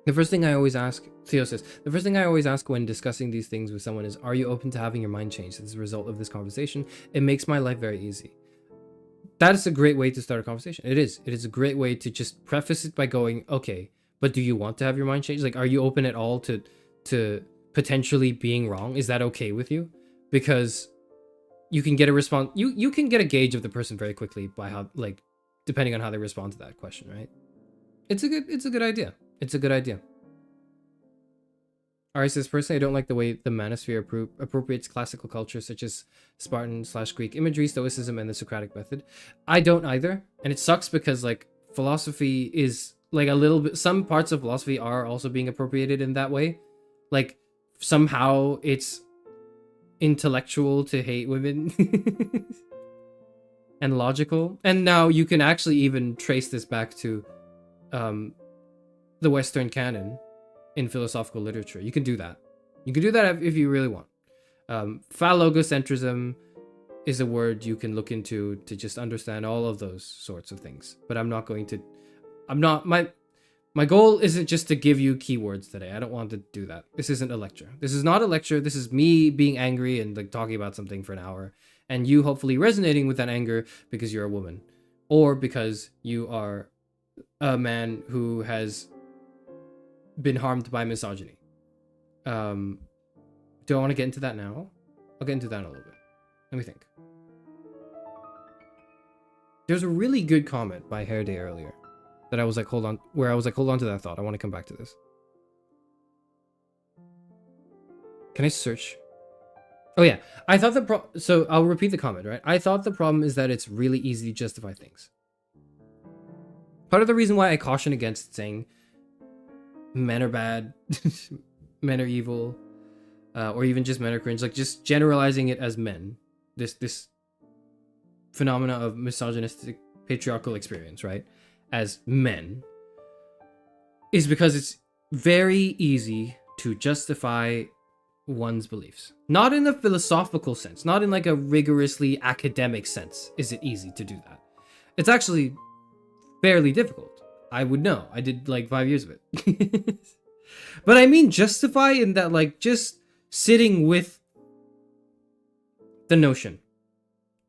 The first thing I always ask, Theo says, the first thing I always ask when discussing these things with someone is, are you open to having your mind changed as a result of this conversation? It makes my life very easy. That is a great way to start a conversation. It is. It is a great way to just preface it by going, okay, but do you want to have your mind changed? Like, are you open at all to potentially being wrong? Is that okay with you? Because you can get a response. You can get a gauge of the person very quickly by how, like, depending on how they respond to that question, right? It's a good idea. It's a good idea. Ari says, personally, I don't like the way the manosphere appropriates classical culture such as Spartan/Greek imagery, Stoicism, and the Socratic method. I don't either. And it sucks because, like, philosophy is, like, a little bit... Some parts of philosophy are also being appropriated in that way. Like, somehow it's intellectual to hate women. And logical. And now you can actually even trace this back to... the Western canon in philosophical literature. You can do that. You can do that if you really want. Phallogocentrism is a word you can look into to just understand all of those sorts of things. But I'm not going to... My goal isn't just to give you keywords today. I don't want to do that. This isn't a lecture. This is not a lecture. This is me being angry and, like, talking about something for an hour. And you hopefully resonating with that anger because you're a woman. Or because you are a man who has been harmed by misogyny. Do I want to get into that now? I'll get into that in a little bit. Let me think. There's a really good comment by Hairday earlier that I was like, hold on, to that thought. I want to come back to this. Can I search? Oh yeah, I thought so I'll repeat the comment, right? I thought the problem is that it's really easy to justify things. Part of the reason why I caution against saying men are bad, men are evil, or even just men are cringe, like just generalizing it as men, this phenomena of misogynistic patriarchal experience, right, as men, is because it's very easy to justify one's beliefs. Not in a philosophical sense, not in like a rigorously academic sense is it easy to do that. It's actually fairly difficult. I would know. I did like 5 years of it. But I mean justify in that, like, just sitting with the notion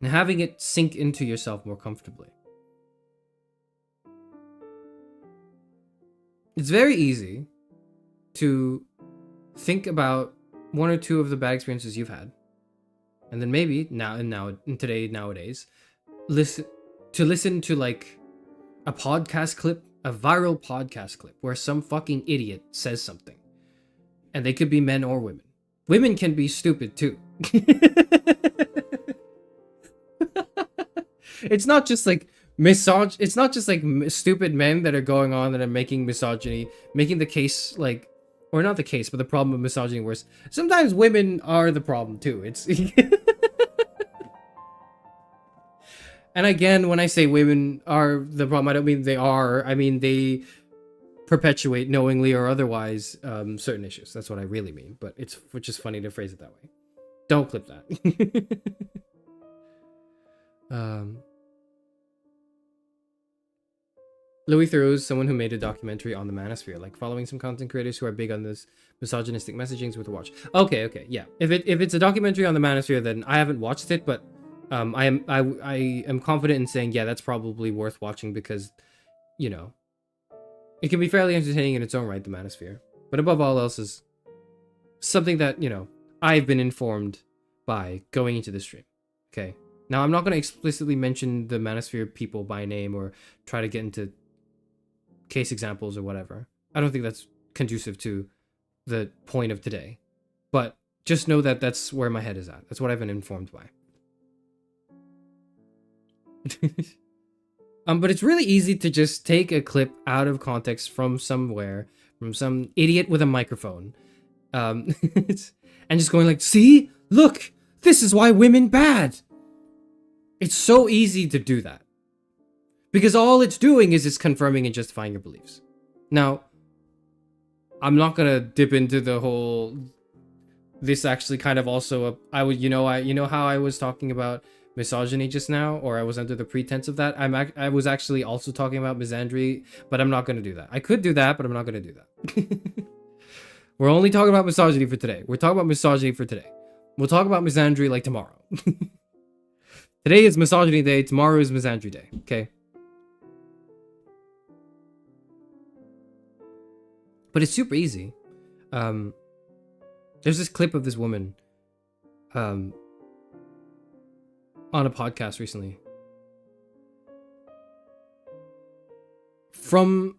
and having it sink into yourself more comfortably. It's very easy to think about one or two of the bad experiences you've had, and then maybe nowadays listen to like a podcast clip, a viral podcast clip where some fucking idiot says something, and they could be men or women. Women can be stupid too. It's not just like it's not just like stupid men that are going on that are making misogyny, making the case like, or not the case, but the problem of misogyny worse. Sometimes women are the problem too. It's and again, when I say women are the problem, I don't mean they are. I mean they perpetuate knowingly or otherwise certain issues. That's what I really mean. But it's just funny to phrase it that way. Don't clip that. Louis Theroux is someone who made a documentary on the manosphere, like following some content creators who are big on this misogynistic messagings with a watch. Okay, yeah. If it's a documentary on the manosphere, then I haven't watched it, but I am confident in saying, yeah, that's probably worth watching because, you know, it can be fairly entertaining in its own right, the manosphere. But above all else is something that, you know, I've been informed by going into the stream. Okay. Now, I'm not going to explicitly mention the manosphere people by name or try to get into case examples or whatever. I don't think that's conducive to the point of today. But just know that that's where my head is at. That's what I've been informed by. But it's really easy to just take a clip out of context from somewhere, from some idiot with a microphone, and just going like, see, look, this is why women bad. It's so easy to do that. Because all it's doing is it's confirming and justifying your beliefs. Now, I'm not gonna dip into the whole. This actually kind of also you know how I was talking about misogyny just now, or I was under the pretense of that. I was actually also talking about misandry, but I'm not gonna do that. I could do that, but I'm not gonna do that. We're only talking about misogyny for today. We're talking about misogyny for today. We'll talk about misandry like tomorrow. Today is misogyny day. Tomorrow is misandry day. Okay. But it's super easy. There's this clip of this woman on a podcast recently. From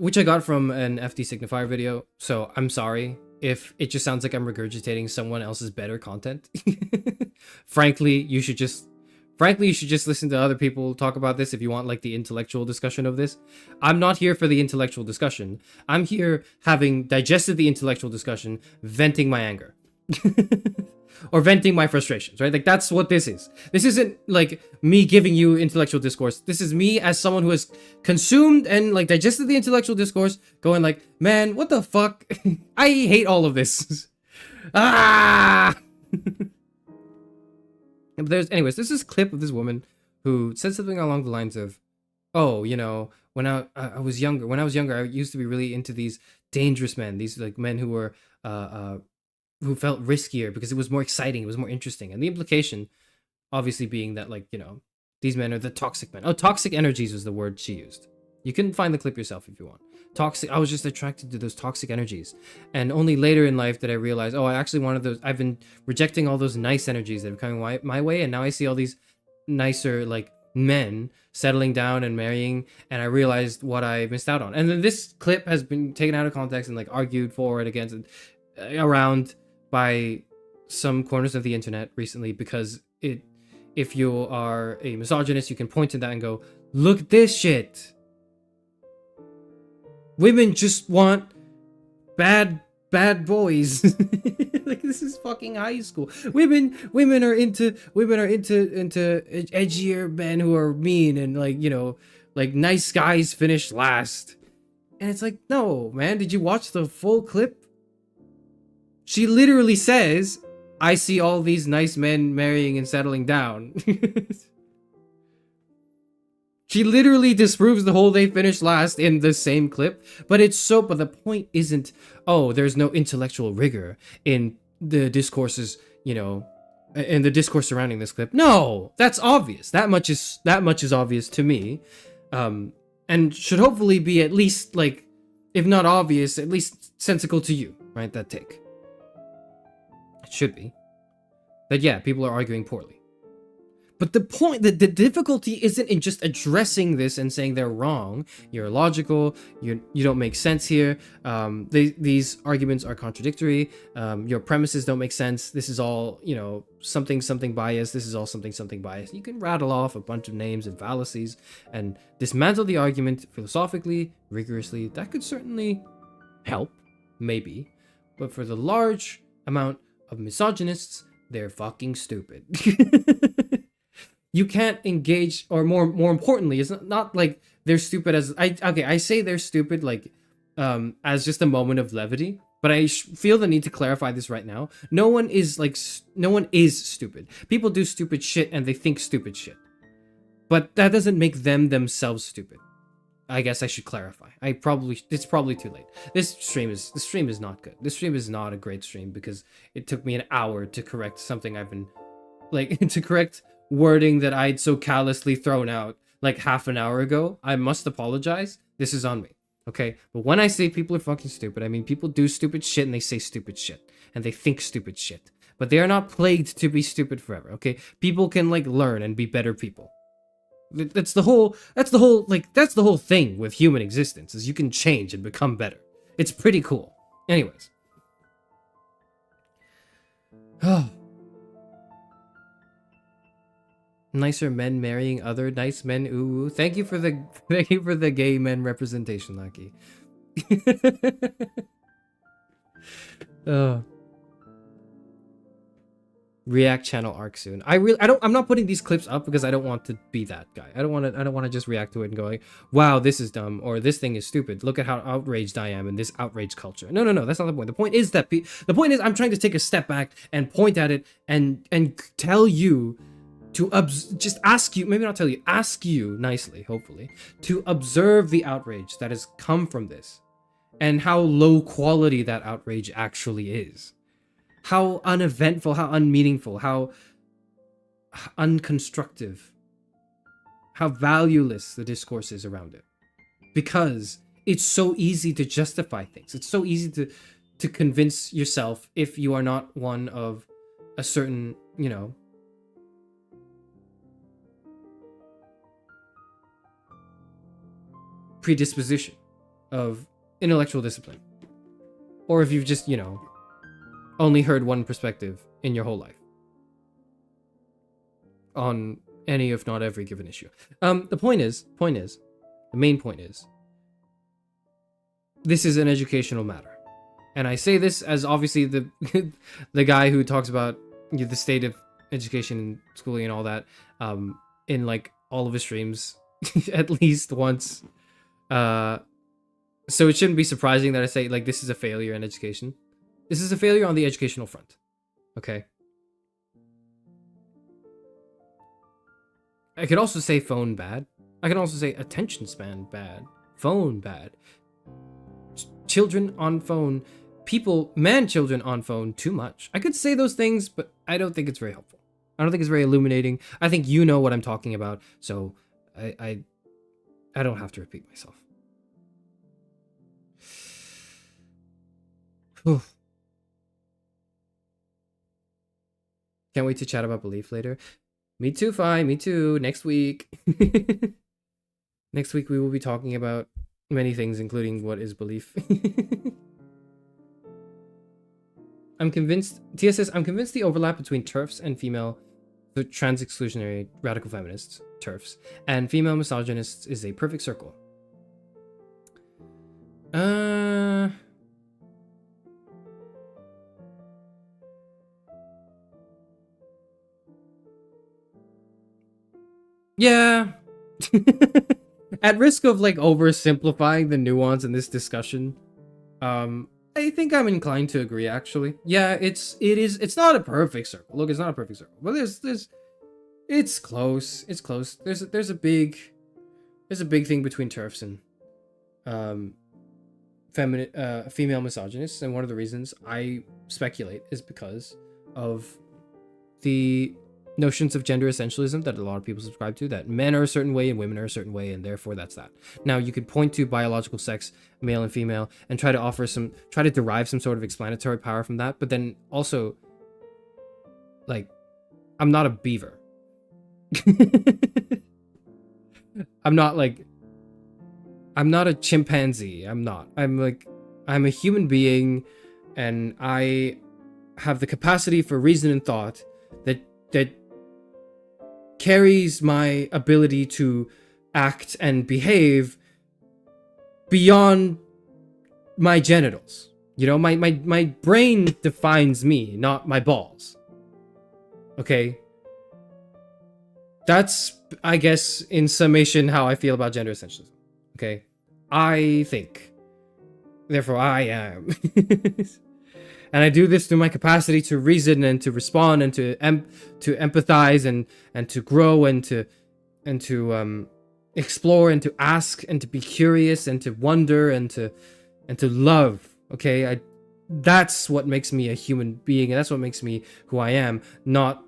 which I got from an FD Signifier video. So I'm sorry if it just sounds like I'm regurgitating someone else's better content. Frankly, you should just listen to other people talk about this if you want like the intellectual discussion of this. I'm not here for the intellectual discussion. I'm here having digested the intellectual discussion, venting my anger. Or venting my frustrations, right? Like that's what this is. This isn't like me giving you intellectual discourse. This is me as someone who has consumed and like digested the intellectual discourse going like, man, what the fuck? I hate all of this. Ah! Anyways, there's this clip of this woman who said something along the lines of, oh, you know, when I was younger, I used to be really into these dangerous men, these like men who were, who felt riskier because it was more exciting, it was more interesting. And the implication obviously being that like, you know, these men are the toxic men. Oh, toxic energies was the word she used. You can find the clip yourself if you want. Toxic, I was just attracted to those toxic energies. And only later in life did I realize, oh, I actually wanted those. I've been rejecting all those nice energies that are coming my way. And now I see all these nicer like men settling down and marrying. And I realized what I missed out on. And then this clip has been taken out of context and like argued for and against and around by some corners of the internet recently because if you are a misogynist, you can point to that and go, look at this shit. Women just want bad boys. Like this is fucking high school. Women are into edgier men who are mean and like, you know, like nice guys finish last. And it's like, no, man, did you watch the full clip? She literally says, I see all these nice men marrying and settling down. She literally disproves the whole they finished last in the same clip. But the point isn't, oh, there's no intellectual rigor in the discourses, you know, in the discourse surrounding this clip. No, that's obvious. That much is obvious to me. And should hopefully be at least like, if not obvious, at least sensical to you, right? That take. It should be. That yeah, people are arguing poorly. But the point, the difficulty isn't in just addressing this and saying they're wrong. You're illogical. You don't make sense here. These arguments are contradictory. Your premises don't make sense. This is all, you know, something bias. This is all something bias. You can rattle off a bunch of names and fallacies and dismantle the argument philosophically, rigorously. That could certainly help, maybe. But for the large amount of misogynists, they're fucking stupid. You can't engage, or more importantly, it's not like they're stupid as I say they're stupid like as just a moment of levity, but I feel the need to clarify this right now. No one is stupid. People do stupid shit and they think stupid shit, but that doesn't make them themselves stupid. I guess I should clarify. It's probably too late. This stream is not good. This stream is not a great stream because it took me an hour to correct something I've been like to correct wording that I'd so callously thrown out like half an hour ago. I must apologize. This is on me. Okay? But when I say people are fucking stupid, I mean people do stupid shit and they say stupid shit and they think stupid shit. But they are not plagued to be stupid forever, okay? People can like learn and be better people. That's the whole thing with human existence, is you can change and become better. It's pretty cool. Anyways. Nicer men marrying other nice men. Ooh, thank you for the gay men representation, Lucky. React channel arc soon. I'm not putting these clips up because I don't want to be that guy. I don't want to just react to it and go like, wow, this is dumb, or this thing is stupid. Look at how outraged I am in this outrage culture. No, that's not the point. The point is that I'm trying to take a step back and point at it and tell you to ask you nicely, hopefully, to observe the outrage that has come from this and how low quality that outrage actually is. How uneventful, how unmeaningful, how unconstructive, how valueless the discourse is around it. Because it's so easy to justify things. It's so easy to convince yourself, if you are not one of a certain, predisposition of intellectual discipline. Or if you've just, only heard one perspective in your whole life on any, if not every, given issue. The main point is, this is an educational matter. And I say this as obviously the the guy who talks about the state of education and schooling and all that in like all of his streams at least once. So it shouldn't be surprising that I say like this is a failure in education. This is a failure on the educational front. Okay. I could also say phone bad. I can also say attention span bad. Phone bad. Children on phone. Children on phone too much. I could say those things, but I don't think it's very helpful. I don't think it's very illuminating. I think you know what I'm talking about, so I don't have to repeat myself. Whew. Can't wait to chat about belief later. Me too, Fi. Me too. Next week. Next week we will be talking about many things, including what is belief. I'm convinced the overlap between TERFs and female trans exclusionary radical feminists, TERFs, and female misogynists is a perfect circle. Yeah. At risk of like oversimplifying the nuance in this discussion, I think I'm inclined to agree actually. Yeah, it's not a perfect circle. Look, it's not a perfect circle. But it's close. It's close. There's a big thing between TERFs and female misogynists, and one of the reasons I speculate is because of the notions of gender essentialism that a lot of people subscribe to, that men are a certain way and women are a certain way, and therefore that's that. Now you could point to biological sex, male and female, and try to derive some sort of explanatory power from that, but then also, like, I'm not a beaver. I'm not a chimpanzee. I'm a human being, and I have the capacity for reason and thought that carries my ability to act and behave beyond my genitals. My brain defines me, not my balls. Okay? That's, I guess, in summation, how I feel about gender essentialism. Okay? I think. Therefore, I am. And I do this through my capacity to reason and to respond and to empathize and to grow and to explore and to ask and to be curious and to wonder and to love. Okay, that's what makes me a human being, and that's what makes me who I am, not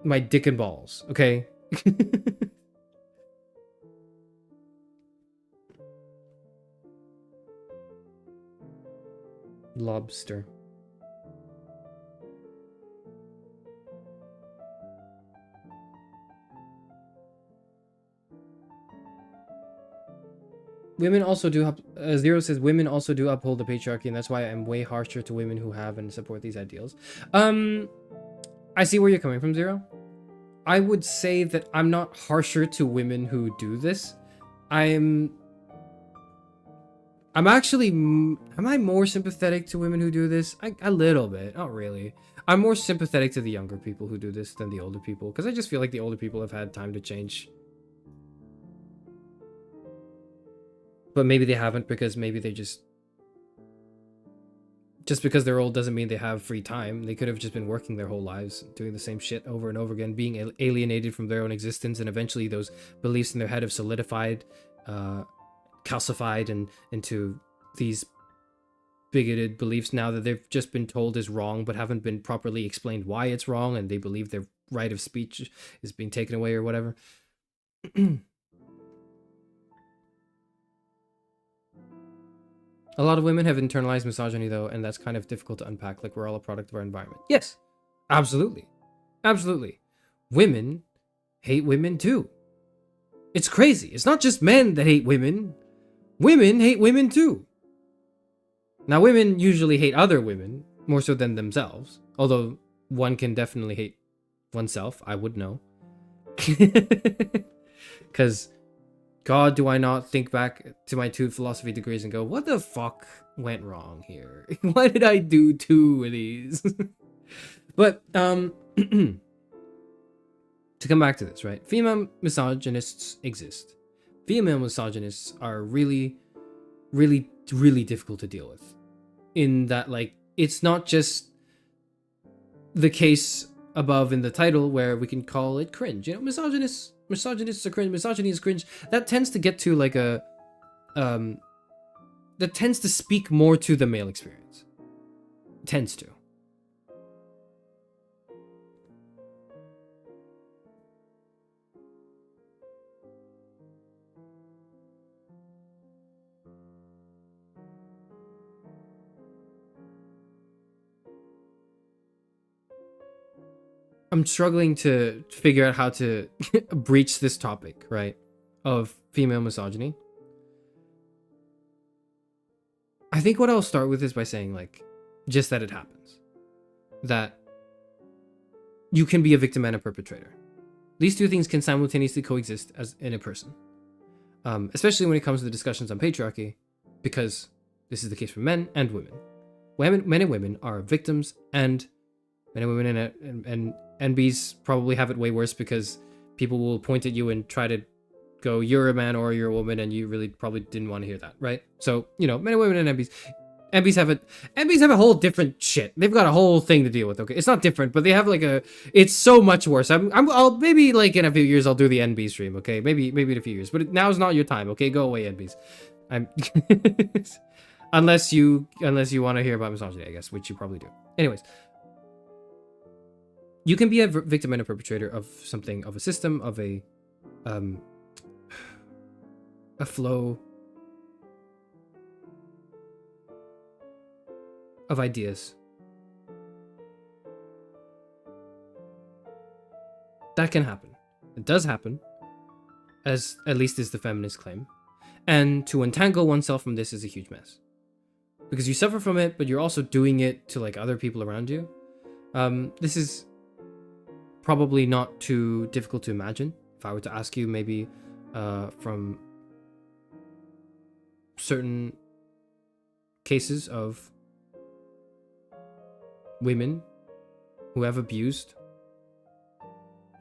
my dick and balls. Okay. Lobster. Women also do Zero says women also do uphold the patriarchy, and that's why I'm way harsher to women who have and support these ideals. I see where you're coming from, Zero. I would say that I'm not harsher to women who do this. I'm actually, am I more sympathetic to women who do this? A little bit, not really. I'm more sympathetic to the younger people who do this than the older people, because I just feel like the older people have had time to change. But maybe they haven't, because maybe they just because they're old doesn't mean they have free time. They could have just been working their whole lives, doing the same shit over and over again, being alienated from their own existence, and eventually those beliefs in their head have solidified, calcified, and into these bigoted beliefs now that they've just been told is wrong, but haven't been properly explained why it's wrong, and they believe their right of speech is being taken away or whatever. A lot of women have internalized misogyny, though, and that's kind of difficult to unpack. Like, we're all a product of our environment. Yes, absolutely. Absolutely. Women hate women, too. It's crazy. It's not just men that hate women. Women hate women, too. Now, women usually hate other women, more so than themselves. Although, one can definitely hate oneself. I would know. Because... God, do I not think back to my 2 philosophy degrees and go, what the fuck went wrong here? Why did I do 2 of these? But, to come back to this, right? Female misogynists exist. Female misogynists are really, really, really difficult to deal with. In that, like, it's not just the case above in the title where we can call it cringe. You know, misogynists are cringe, misogyny is cringe. That tends to get to like a that tends to speak more to the male experience. Tends to. I'm struggling to figure out how to breach this topic, right? Of female misogyny. I think what I'll start with is by saying, like, just that it happens. That you can be a victim and a perpetrator. These 2 things can simultaneously coexist as in a person. Especially when it comes to the discussions on patriarchy, because this is the case for men and women. Men and women are victims, and men and women and NBs probably have it way worse, because people will point at you and try to go, you're a man or you're a woman, and you really probably didn't want to hear that, right? So, you know, men and women and NBs. NBs have a whole different shit. They've got a whole thing to deal with, okay? It's not different, but they have like it's so much worse. I'll maybe like in a few years I'll do the NB stream, okay? Maybe in a few years. But now's not your time, okay? Go away, NBs. unless you want to hear about misogyny, I guess, which you probably do. Anyways, you can be a victim and a perpetrator of something, of a system, of a flow of ideas. That can happen. It does happen, as at least is the feminist claim. And to untangle oneself from this is a huge mess. Because you suffer from it, but you're also doing it to like other people around you. This is probably not too difficult to imagine. If I were to ask you, maybe from certain cases of women who have abused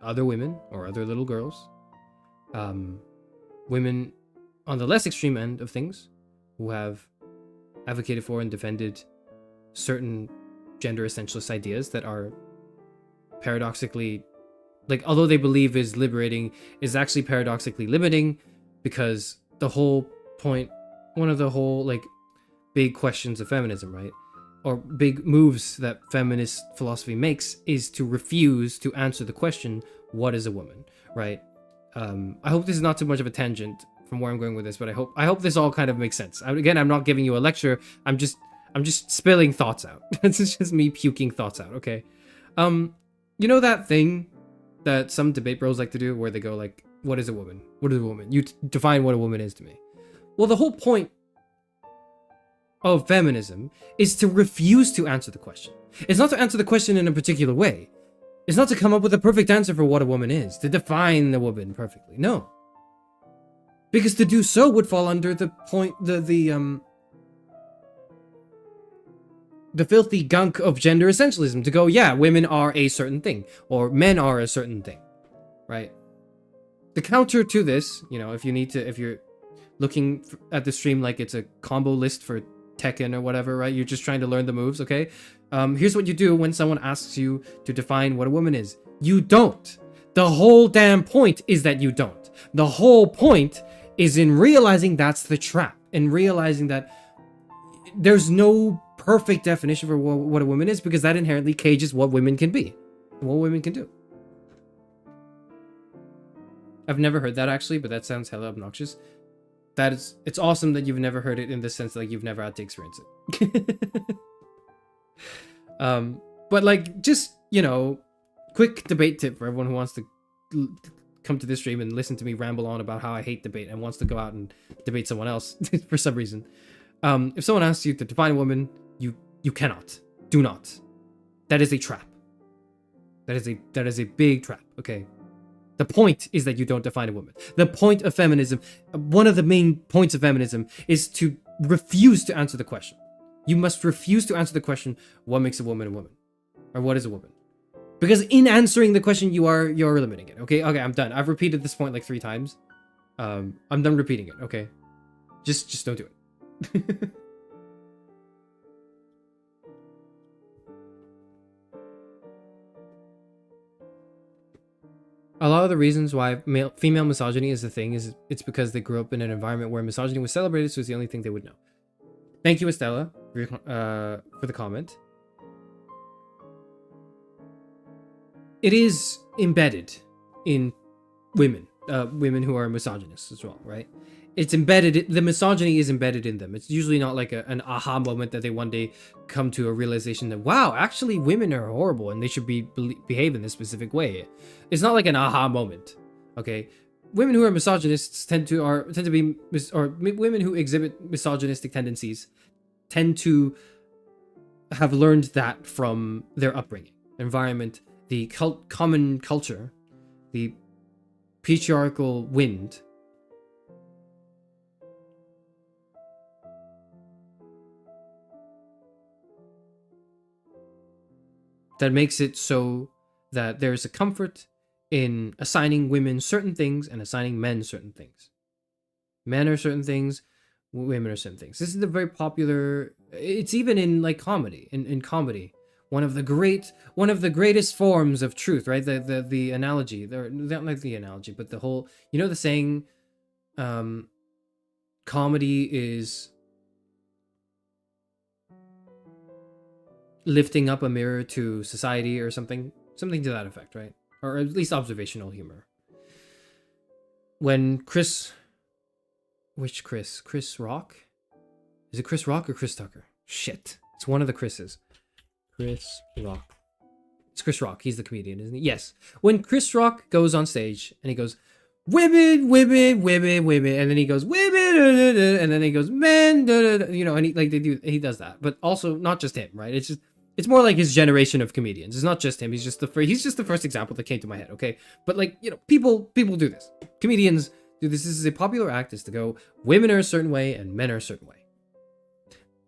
other women or other little girls, women on the less extreme end of things who have advocated for and defended certain gender essentialist ideas that are paradoxically like, although they believe is liberating, is actually paradoxically limiting, because the whole point, one of the whole like big questions of feminism, right, or big moves that feminist philosophy makes, is to refuse to answer the question, what is a woman, right? I hope this is not too much of a tangent from where I'm going with this, but I hope this all kind of makes sense. Again, I'm not giving you a lecture. I'm just spilling thoughts out. This is just me puking thoughts out. Okay. You know that thing that some debate bros like to do, where they go like, "What is a woman? What is a woman? You define what a woman is to me." Well, the whole point of feminism is to refuse to answer the question. It's not to answer the question in a particular way. It's not to come up with a perfect answer for what a woman is, to define the woman perfectly. No. Because to do so would fall under the point, the filthy gunk of gender essentialism, to go, yeah, women are a certain thing, or men are a certain thing, right? The counter to this, you know, if you're looking at the stream like it's a combo list for Tekken or whatever, right? You're just trying to learn the moves, okay? Here's what you do when someone asks you to define what a woman is. You don't. The whole damn point is that you don't. The whole point is in realizing that's the trap, and realizing that there's no perfect definition for what a woman is, because that inherently cages what women can be, what women can do. I've never heard that actually, but that sounds hella obnoxious. It's awesome that you've never heard it, in the sense that, like, you've never had to experience it. But like, just, you know, quick debate tip for everyone who wants to come to this stream and listen to me ramble on about how I hate debate and wants to go out and debate someone else for some reason. If someone asks you to define a woman, you cannot. Do not. That is a trap. That is a big trap, okay? The point is that you don't define a woman. The point of feminism, one of the main points of feminism, is to refuse to answer the question. You must refuse to answer the question, what makes a woman a woman? Or what is a woman? Because in answering the question, you're limiting it, okay? Okay, I'm done. I've repeated this point like 3 times. I'm done repeating it, okay? Just don't do it. A lot of the reasons why female misogyny is a thing is it's because they grew up in an environment where misogyny was celebrated, so it's the only thing they would know. Thank you, Estella, for the comment. It is embedded in women who are misogynists as well, right? It's embedded, the misogyny is embedded in them. It's usually not like an aha moment that they one day come to a realization that, wow, actually women are horrible and they should behave in this specific way. It's not like an aha moment, okay? Women who are misogynists tend to be, women who exhibit misogynistic tendencies tend to have learned that from their upbringing, environment, the common culture, the patriarchal wind. That makes it so that there's a comfort in assigning women certain things and assigning men certain things. Men are certain things, women are certain things. This is a very popular, it's even in like comedy, in comedy. One of the greatest forms of truth, right? The analogy, not like the analogy, but the whole, you know, the saying, comedy is lifting up a mirror to society, or something to that effect, right? Or at least observational humor. When Chris Rock? Is it Chris Rock or Chris Tucker? Shit. It's one of the Chris's. Chris Rock. It's Chris Rock. He's the comedian, isn't he? Yes. When Chris Rock goes on stage and he goes, women, women, women, women, and then he goes, women, and then he goes, men, you know, and he does that. But also not just him, right? It's more like his generation of comedians. It's not just him. He's just the first example that came to my head, okay? But like, you know, people do this. Comedians do this. This is a popular act, is to go, women are a certain way and men are a certain way.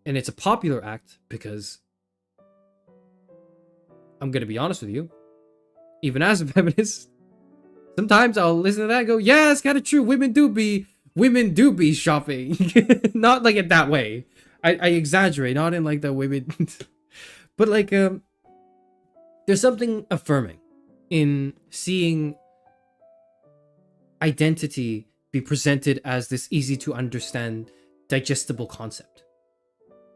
And it's a popular act because, I'm going to be honest with you, even as a feminist, sometimes I'll listen to that and go, yeah, it's kind of true. Women do be shopping. Not like it that way. I exaggerate, not in like the women. But like, there's something affirming in seeing identity be presented as this easy to understand, digestible concept.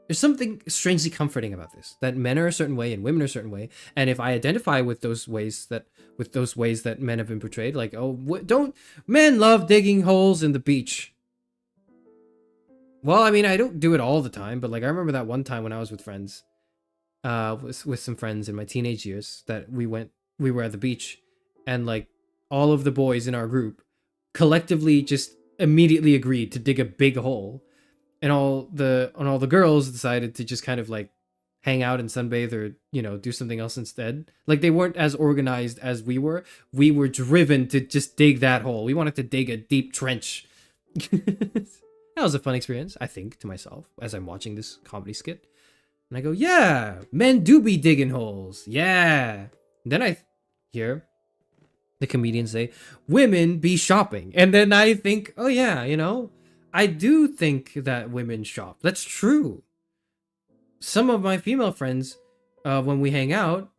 There's something strangely comforting about this, that men are a certain way and women are a certain way, and if I identify with those ways that men have been portrayed, like, oh, don't men love digging holes in the beach? Well, I mean, I don't do it all the time, but like I remember that one time when I was with friends, with some friends in my teenage years, that we were at the beach, and like all of the boys in our group collectively just immediately agreed to dig a big hole, and all the girls decided to just kind of like hang out and sunbathe, or do something else instead. Like, they weren't as organized as we were. We were driven to just dig that hole. We wanted to dig a deep trench. That was a fun experience, I think, to myself, as I'm watching this comedy skit. And I go, yeah, men do be digging holes. Yeah. And then I hear the comedian say, women be shopping. And then I think, oh yeah, I do think that women shop. That's true. Some of my female friends, when we hang out,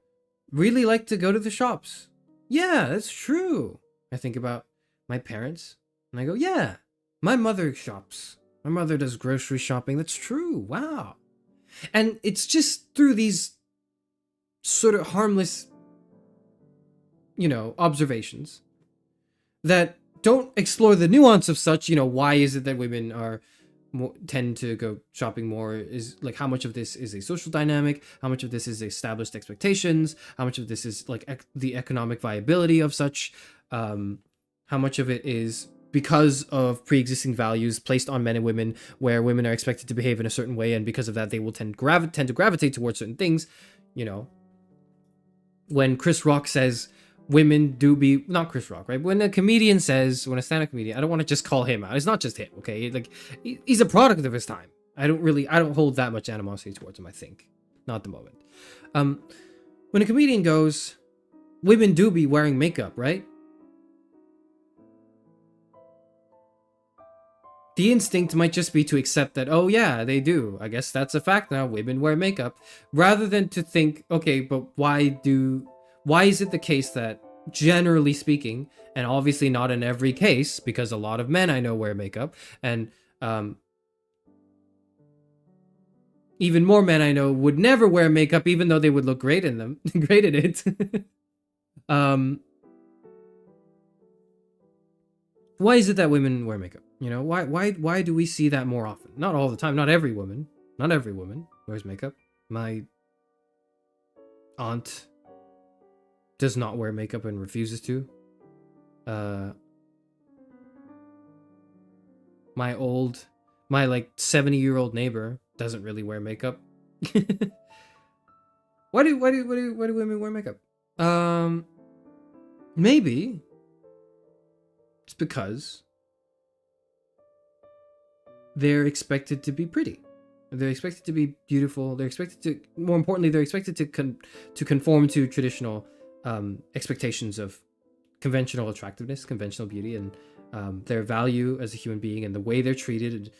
really like to go to the shops. Yeah, that's true. I think about my parents, and I go, yeah, my mother shops. My mother does grocery shopping. That's true. Wow. And it's just through these sort of harmless, observations that don't explore the nuance of such, why is it that women tend to go shopping more? Is like, how much of this is a social dynamic, how much of this is established expectations, how much of this is like the economic viability of such, how much of it is because of pre-existing values placed on men and women, where women are expected to behave in a certain way, and because of that they will tend to gravitate towards certain things. When Chris Rock says women do be, not Chris Rock, right? When a stand-up comedian, I don't want to just call him out. It's not just him, okay? Like, he's a product of his time. I don't hold that much animosity towards him, I think. Not at the moment. When a comedian goes, women do be wearing makeup, right? The instinct might just be to accept that, oh yeah, they do. I guess that's a fact now. Women wear makeup. Rather than to think, okay, but why is it the case that, generally speaking, and obviously not in every case, because a lot of men I know wear makeup, and even more men I know would never wear makeup, even though they would look great in them, great at it. Why is it that women wear makeup? Why do we see that more often? Not all the time. Not every woman wears makeup. My aunt does not wear makeup and refuses to. My like 70-year-old neighbor doesn't really wear makeup. Why do women wear makeup? Maybe it's because they're expected to be pretty. They're expected to be beautiful. They're expected to, more importantly, they're expected to conform to traditional expectations of conventional attractiveness, conventional beauty, and their value as a human being, and the way they're treated.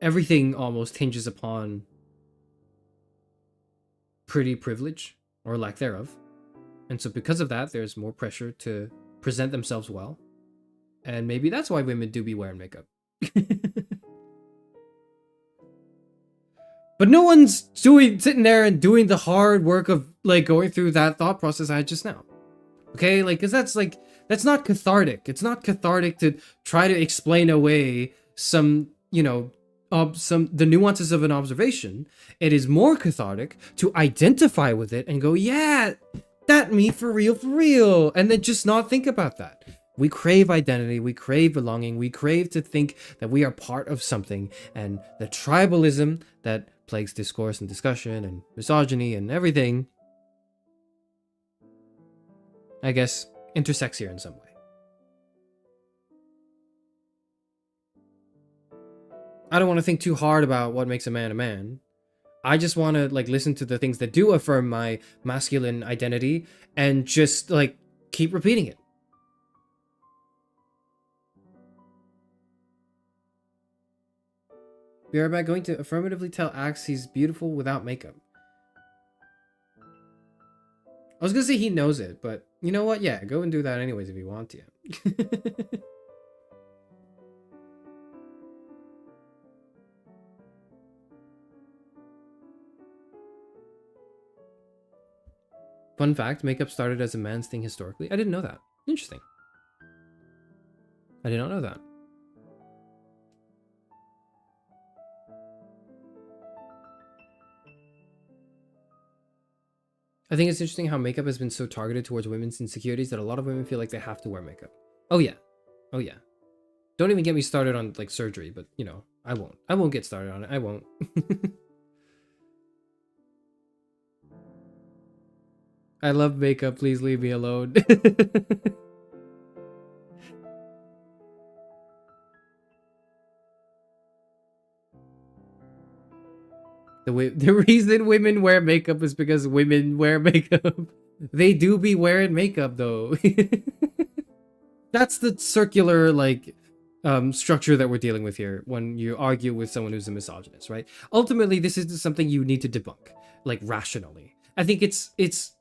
Everything almost hinges upon pretty privilege, or lack thereof. And so because of that, there's more pressure to present themselves well. And maybe that's why women do be wearing makeup. But no one's sitting there and doing the hard work of like going through that thought process I had just now. Okay, like, because that's not cathartic. It's not cathartic to try to explain away some the nuances of an observation. It is more cathartic to identify with it and go, yeah, that me for real, and then just not think about that. We crave identity, we crave belonging, we crave to think that we are part of something, and the tribalism that plagues discourse and discussion and misogyny and everything, I guess, intersects here in some way. I don't want to think too hard about what makes a man a man. I just want to like listen to the things that do affirm my masculine identity and just like keep repeating it. We are about going to affirmatively tell Axe he's beautiful without makeup. I was gonna say he knows it, but you know what? Yeah, go and do that anyways if you want to. Fun fact, makeup started as a man's thing historically. I didn't know that. Interesting. I did not know that. I think it's interesting how makeup has been so targeted towards women's insecurities that a lot of women feel like they have to wear makeup. Oh yeah. Oh yeah. Don't even get me started on like surgery, but you know, I won't. I won't get started on it. I won't. I love makeup. Please leave me alone. The reason women wear makeup is because women wear makeup. They do be wearing makeup though. That's the circular like structure that we're dealing with here when you argue with someone who's a misogynist, right? Ultimately, this is something you need to debunk, like rationally. I think it's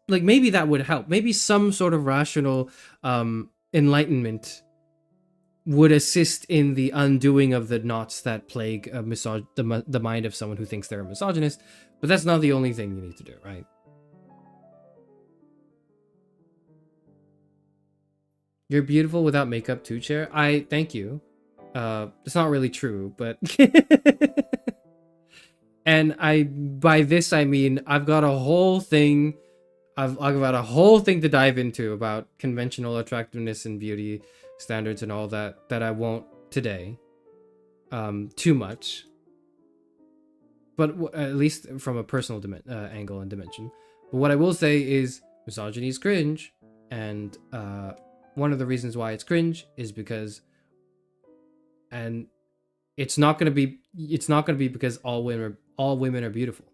like maybe that would help. Maybe some sort of rational enlightenment would assist in the undoing of the knots that plague the mind of someone who thinks they're a misogynist. But that's not the only thing you need to do, right? You're beautiful without makeup too, Chair. I thank you. It's not really true, but and by this I mean I've got a whole thing. I've got a whole thing to dive into about conventional attractiveness and beauty standards and all that I won't today. Too much. But at least from a personal angle and dimension. But what I will say is misogyny is cringe, and one of the reasons why it's cringe is because, and it's not gonna be because all women are beautiful.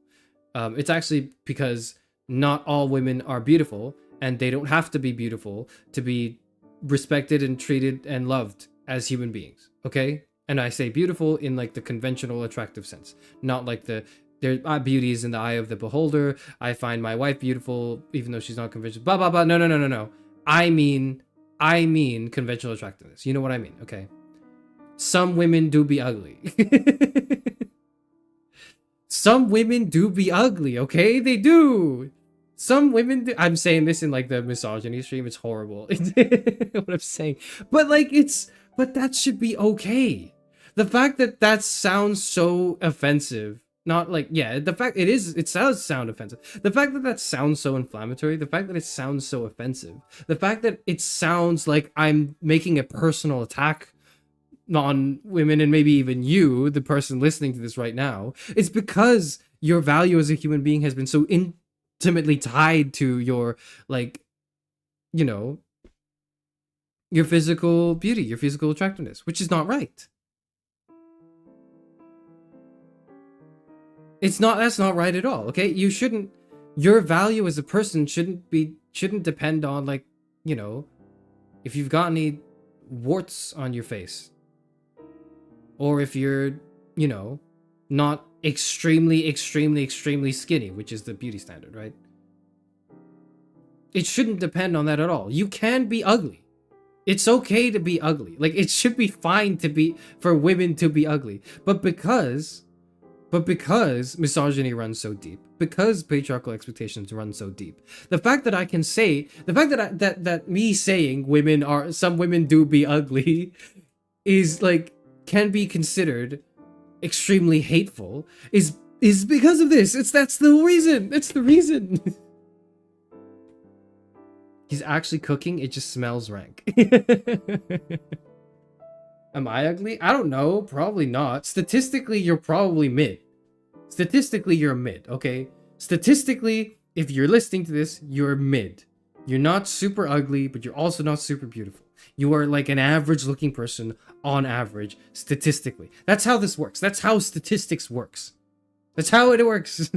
It's actually because not all women are beautiful, and they don't have to be beautiful to be respected and treated and loved as human beings. Okay, and I say beautiful in like the conventional attractive sense, not like beauty is in the eye of the beholder. I find my wife beautiful even though she's not conventional. Blah blah blah. No. I mean conventional attractiveness. You know what I mean? Okay. Some women do be ugly. Some women do be ugly, okay? They do. Some women do. I'm saying this in like the misogyny stream. It's horrible. What I'm saying. But like but that should be okay. The fact that sounds so offensive. Not like, yeah, the fact it does sound offensive. The fact that sounds so inflammatory, the fact that it sounds so offensive, the fact that it sounds like I'm making a personal attack on women and maybe even you, the person listening to this right now, it's because your value as a human being has been so intimately tied to your, like, you know, your physical beauty, your physical attractiveness, which is not right. That's not right at all, okay? Your value as a person shouldn't depend on, like, you know, if you've got any warts on your face. Or if you're, you know, not extremely skinny, which is the beauty standard, right? It shouldn't depend on that at all. You can be ugly. It's okay to be ugly. Like, it should be fine for women to be ugly. But because misogyny runs so deep, because patriarchal expectations run so deep, the fact that I can say, the fact that me saying some women do be ugly is like, can be considered extremely hateful is because of this. That's the reason. It's the reason. He's actually cooking. It just smells rank. Am I ugly? I don't know. Probably not. Statistically, you're probably mid. Statistically, you're mid, okay? Statistically, if you're listening to this, you're mid. You're not super ugly, but you're also not super beautiful. You are like an average looking person on average, statistically. That's how this works. That's how statistics works. That's how it works.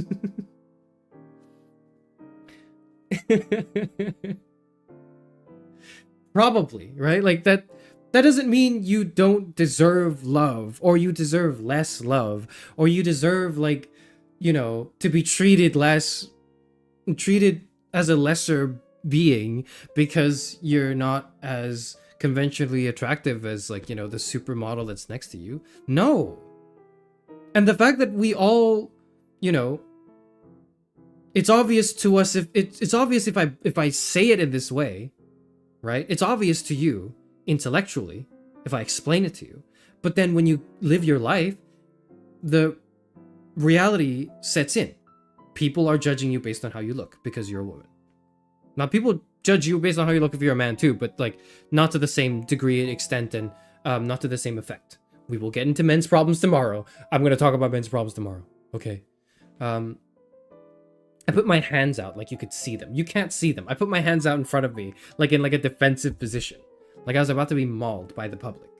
Probably, right? Like that doesn't mean you don't deserve love, or you deserve less love, or you deserve, like, you know, to be treated as a lesser being because you're not as conventionally attractive as, like, you know, the supermodel that's next to you. No. And the fact that we all, you know, it's obvious to us if it's obvious if I say it in this way, right? It's obvious to you intellectually if I explain it to you. But then when you live your life, the reality sets in. People are judging you based on how you look because you're a woman. Now, people judge you based on how you look if you're a man too, but like not to the same degree and extent, and not to the same effect. We will get into men's problems tomorrow. I'm going to talk about men's problems tomorrow. Okay. I put my hands out like you could see them. You can't see them. I put my hands out in front of me, like in like a defensive position. Like I was about to be mauled by the public.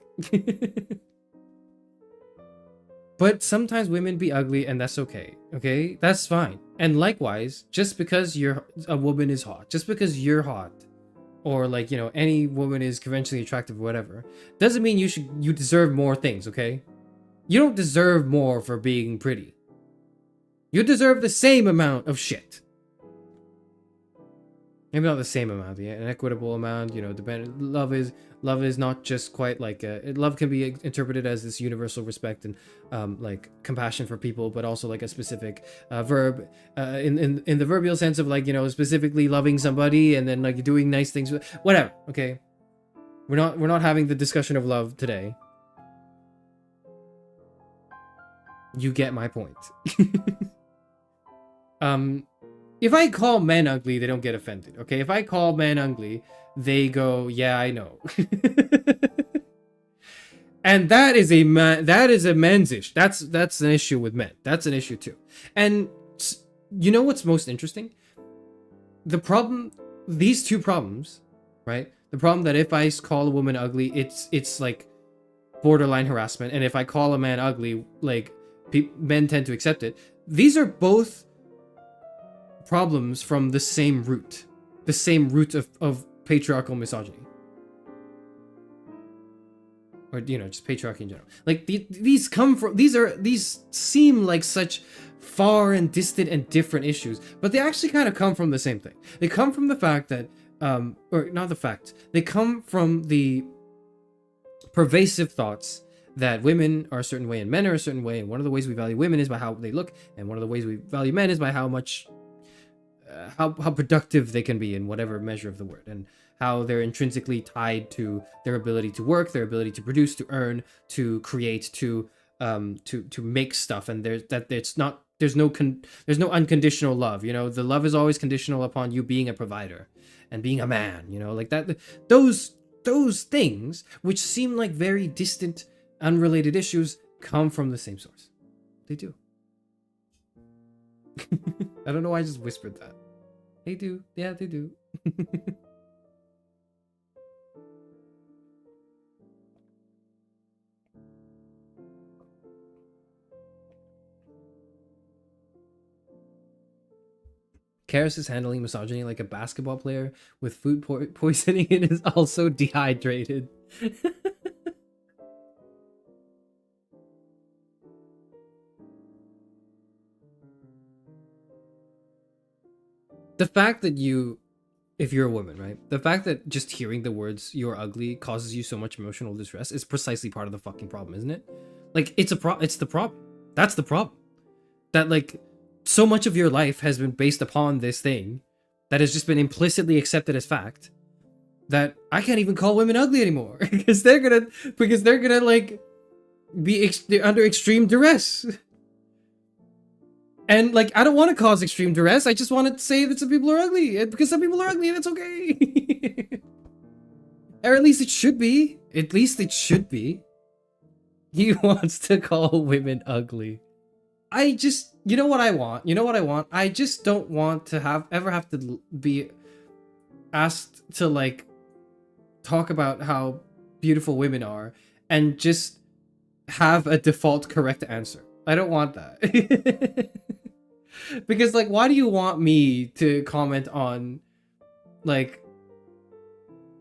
But sometimes women be ugly, and that's okay. Okay? That's fine. And likewise, just because a woman is hot, just because you're hot, or like, you know, any woman is conventionally attractive or whatever, doesn't mean you deserve more things, okay? You don't deserve more for being pretty. You deserve the same amount of shit. Maybe not the same amount, an equitable amount, you know, love is not just quite like love can be interpreted as this universal respect and like compassion for people, but also like a specific verb in the verbial sense of, like, you know, specifically loving somebody and then like doing nice things, whatever. Okay, we're not having the discussion of love today. You get my point. If I call men ugly, they don't get offended, okay? If I call men ugly, they go, yeah, I know. And that is a men's issue. That's an issue with men. That's an issue too. And you know what's most interesting? These two problems, right? The problem that if I call a woman ugly, it's like borderline harassment, and if I call a man ugly, like men tend to accept it. These are both problems from the same root of patriarchal misogyny, or, you know, just patriarchy in general. Like these seem like such far and distant and different issues, but they actually kind of come from the same thing. They come from the fact that they come from the pervasive thoughts that women are a certain way and men are a certain way, and one of the ways we value women is by how they look, and one of the ways we value men is by how much how productive they can be in whatever measure of the word, and how they're intrinsically tied to their ability to work, their ability to produce, to earn, to create, to make stuff. And there's no unconditional love. You know, the love is always conditional upon you being a provider and being a man. You know, like that. Those things, which seem like very distant, unrelated issues, come from the same source. They do. I don't know why I just whispered that. They do. Yeah, they do. Charis is handling misogyny like a basketball player with food poisoning and is also dehydrated. The fact that if you're a woman, right? The fact that just hearing the words "you're ugly" causes you so much emotional distress is precisely part of the fucking problem, isn't it? Like, it's the problem. That's the problem. That, like, so much of your life has been based upon this thing that has just been implicitly accepted as fact, that I can't even call women ugly anymore because they're gonna like be under extreme duress. And, like, I don't want to cause extreme duress. I just want to say that some people are ugly, because some people are ugly and it's okay. Or at least it should be. At least it should be. He wants to call women ugly. You know what I want? I just don't want to ever have to be asked to, like, talk about how beautiful women are and just have a default correct answer. I don't want that. Because, like, why do you want me to comment on, like,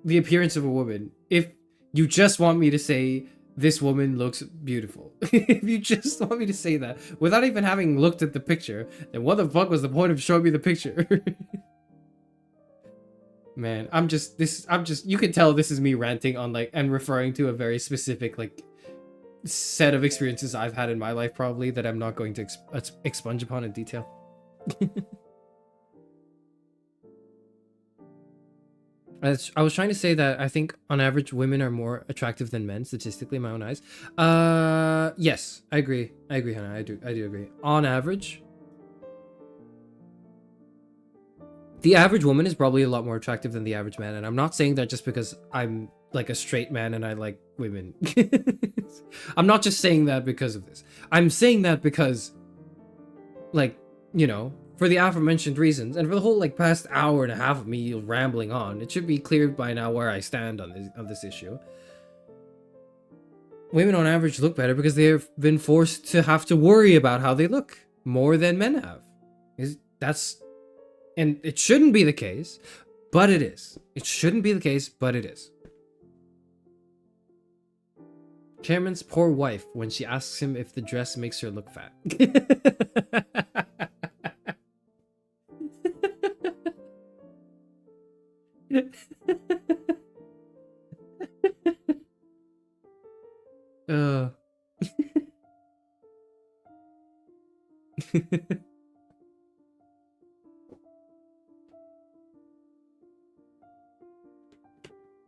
the appearance of a woman if you just want me to say this woman looks beautiful? If you just want me to say that without even having looked at the picture, then what the fuck was the point of showing me the picture? Man, you can tell this is me ranting on like and referring to a very specific like set of experiences I've had in my life probably that I'm not going to expunge upon in detail. I was trying to say that I think on average women are more attractive than men statistically in my own eyes. Yes, I agree, Hannah. I do agree. On average, the average woman is probably a lot more attractive than the average man, and I'm not saying that just because I'm like a straight man and I like women. I'm not just saying that because of this. I'm saying that because, like, you know, for the aforementioned reasons, and for the whole like past hour and a half of me rambling on, it should be clear by now where I stand on this issue. Women on average look better because they've been forced to have to worry about how they look more than men have. And it shouldn't be the case, but it is. It shouldn't be the case, but it is. Chairman's poor wife when she asks him if the dress makes her look fat.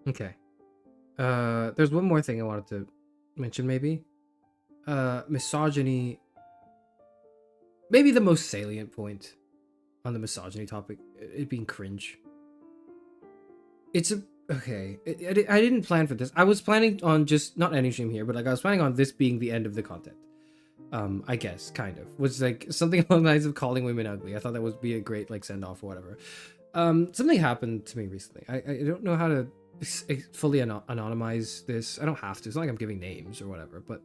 Okay. There's one more thing I wanted to mention, maybe. Misogyny. Maybe the most salient point on the misogyny topic, it being cringe. It's a... Okay. I didn't plan for this. I was planning on just... Not any stream here, but like I was planning on this being the end of the content. I guess, kind of. Was like something along the lines of calling women ugly. I thought that would be a great like send-off or whatever. Something happened to me recently. I don't know how to fully anonymize this. I don't have to. It's not like I'm giving names or whatever, but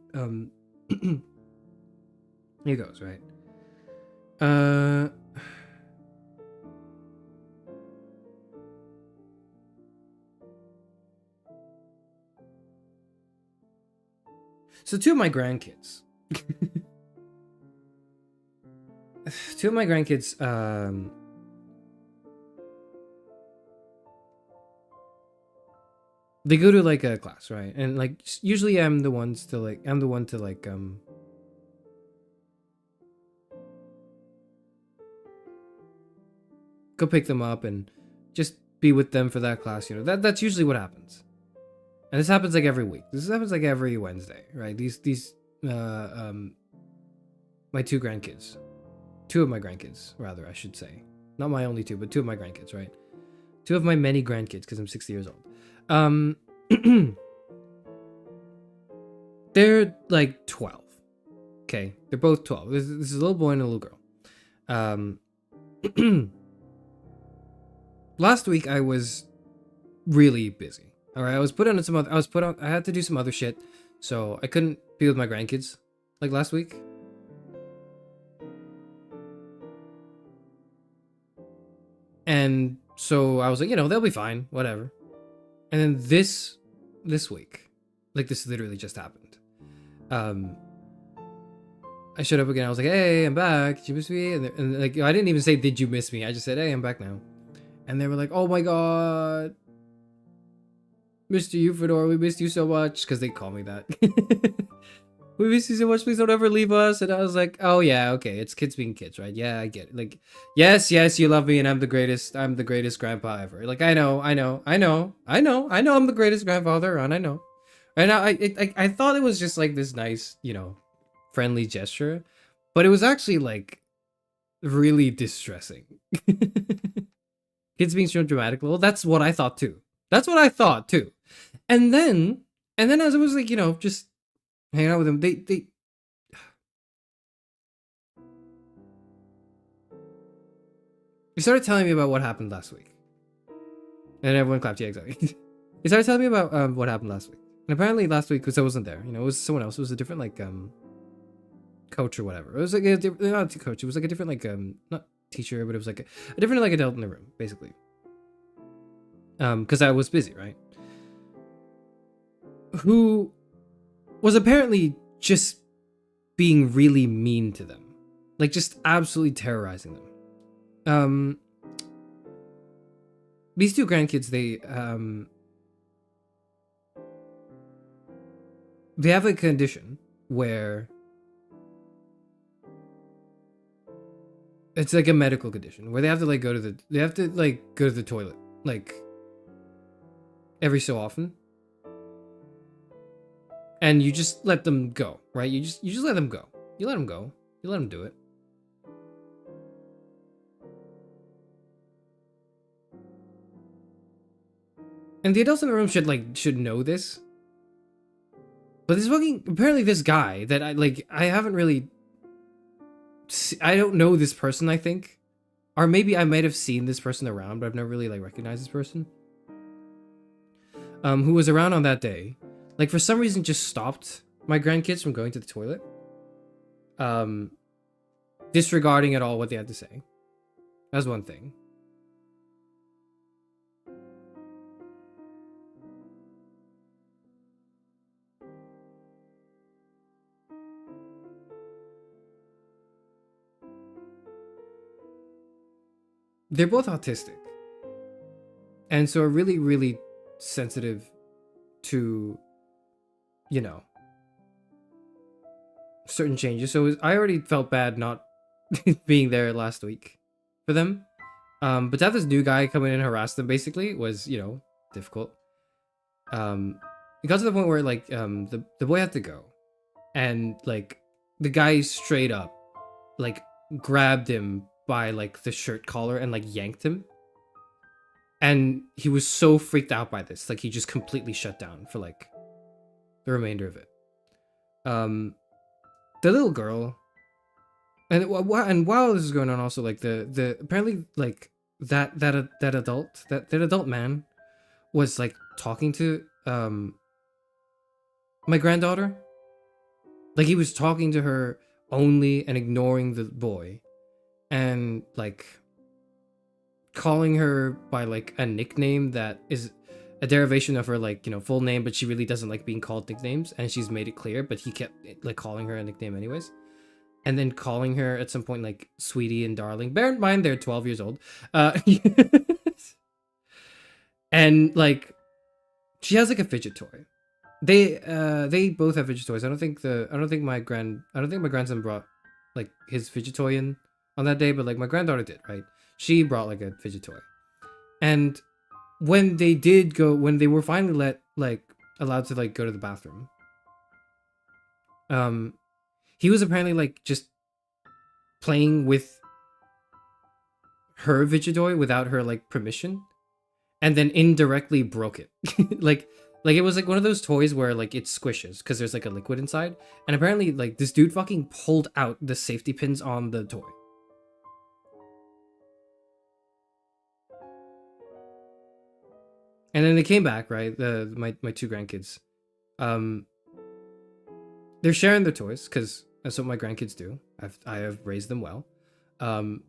here goes, right? So two of my grandkids they go to like a class, right? And like usually I'm the one to go pick them up and just be with them for that class, you know. That's usually what happens. And this happens like every week. This happens like every Wednesday, right? My two grandkids. Two of my grandkids, rather, I should say. Not my only two, but two of my grandkids, right? Two of my many grandkids, because I'm 60 years old. They're like 12. Okay, they're both 12. This is a little boy and a little girl. Last week I was really busy. All right, I had to do some other shit, so I couldn't be with my grandkids like last week. And so I was like, you know, they'll be fine, whatever. And then this week, like this literally just happened. I showed up again. I was like, hey, I'm back. Did you miss me? And like, I didn't even say, did you miss me? I just said, hey, I'm back now. And they were like, oh my God, Mr. Euphranor, we missed you so much. Because they call me that. We miss you so much. Please don't ever leave us. And I was like, oh yeah, okay. It's kids being kids, right? Yeah, I get it. Like, yes, you love me and I'm the greatest grandpa ever. Like, I know I'm the greatest grandfather around. I know. And I thought it was just like this nice, you know, friendly gesture, but it was actually like really distressing. Kids being so dramatic. Well, that's what I thought too. And then as I was like, you know, just hanging out with them, they started telling me about what happened last week. And everyone clapped. Yeah, exactly. They started telling me about what happened last week. And apparently last week, because I wasn't there, you know, it was someone else. It was a different like coach or whatever. It was like not a coach. It was like a different like not teacher, but it was like a different like adult in the room, basically. Because I was busy, right? Who was apparently just being really mean to them, like just absolutely terrorizing them. these two grandkids, they have a condition where it's like a medical condition where they have to like go to the toilet like every so often, and you just let them go, right? You just let them go. You let them go. You let them do it. And the adults in the room should know this. But apparently this guy that I haven't really, I don't know this person, I think. Or maybe I might have seen this person around, but I've never really like recognized this person. Who was around on that day. Like for some reason just stopped my grandkids from going to the toilet. Disregarding at all what they had to say. That's one thing. They're both autistic. And so are really, really sensitive to, you know, certain changes. So I already felt bad not being there last week for them. But to have this new guy come in and harass them basically was, you know, difficult. It got to the point where like the boy had to go. And like the guy straight up like grabbed him by like the shirt collar and like yanked him. And he was so freaked out by this, like he just completely shut down for like the remainder of it. The little girl, and while this is going on, also like the apparently like that adult man was like talking to my granddaughter. Like he was talking to her only and ignoring the boy, and like calling her by like a nickname that is a derivation of her like, you know, full name, but she really doesn't like being called nicknames, and she's made it clear, but he kept like calling her a nickname anyways. And then calling her at some point like sweetie and darling. Bear in mind they're 12 years old. And like she has like a fidget toy. They both have fidget toys. I don't think my grandson brought like his fidget toy in on that day, but like my granddaughter did, right? She brought like a fidget toy. And when they were finally allowed to like go to the bathroom, he was apparently like just playing with her fidget toy without her like permission, and then indirectly broke it. like it was like one of those toys where like it squishes because there's like a liquid inside, and apparently like this dude fucking pulled out the safety pins on the toy. And then they came back, right? My two grandkids, they're sharing their toys because that's what my grandkids do. I have raised them well. My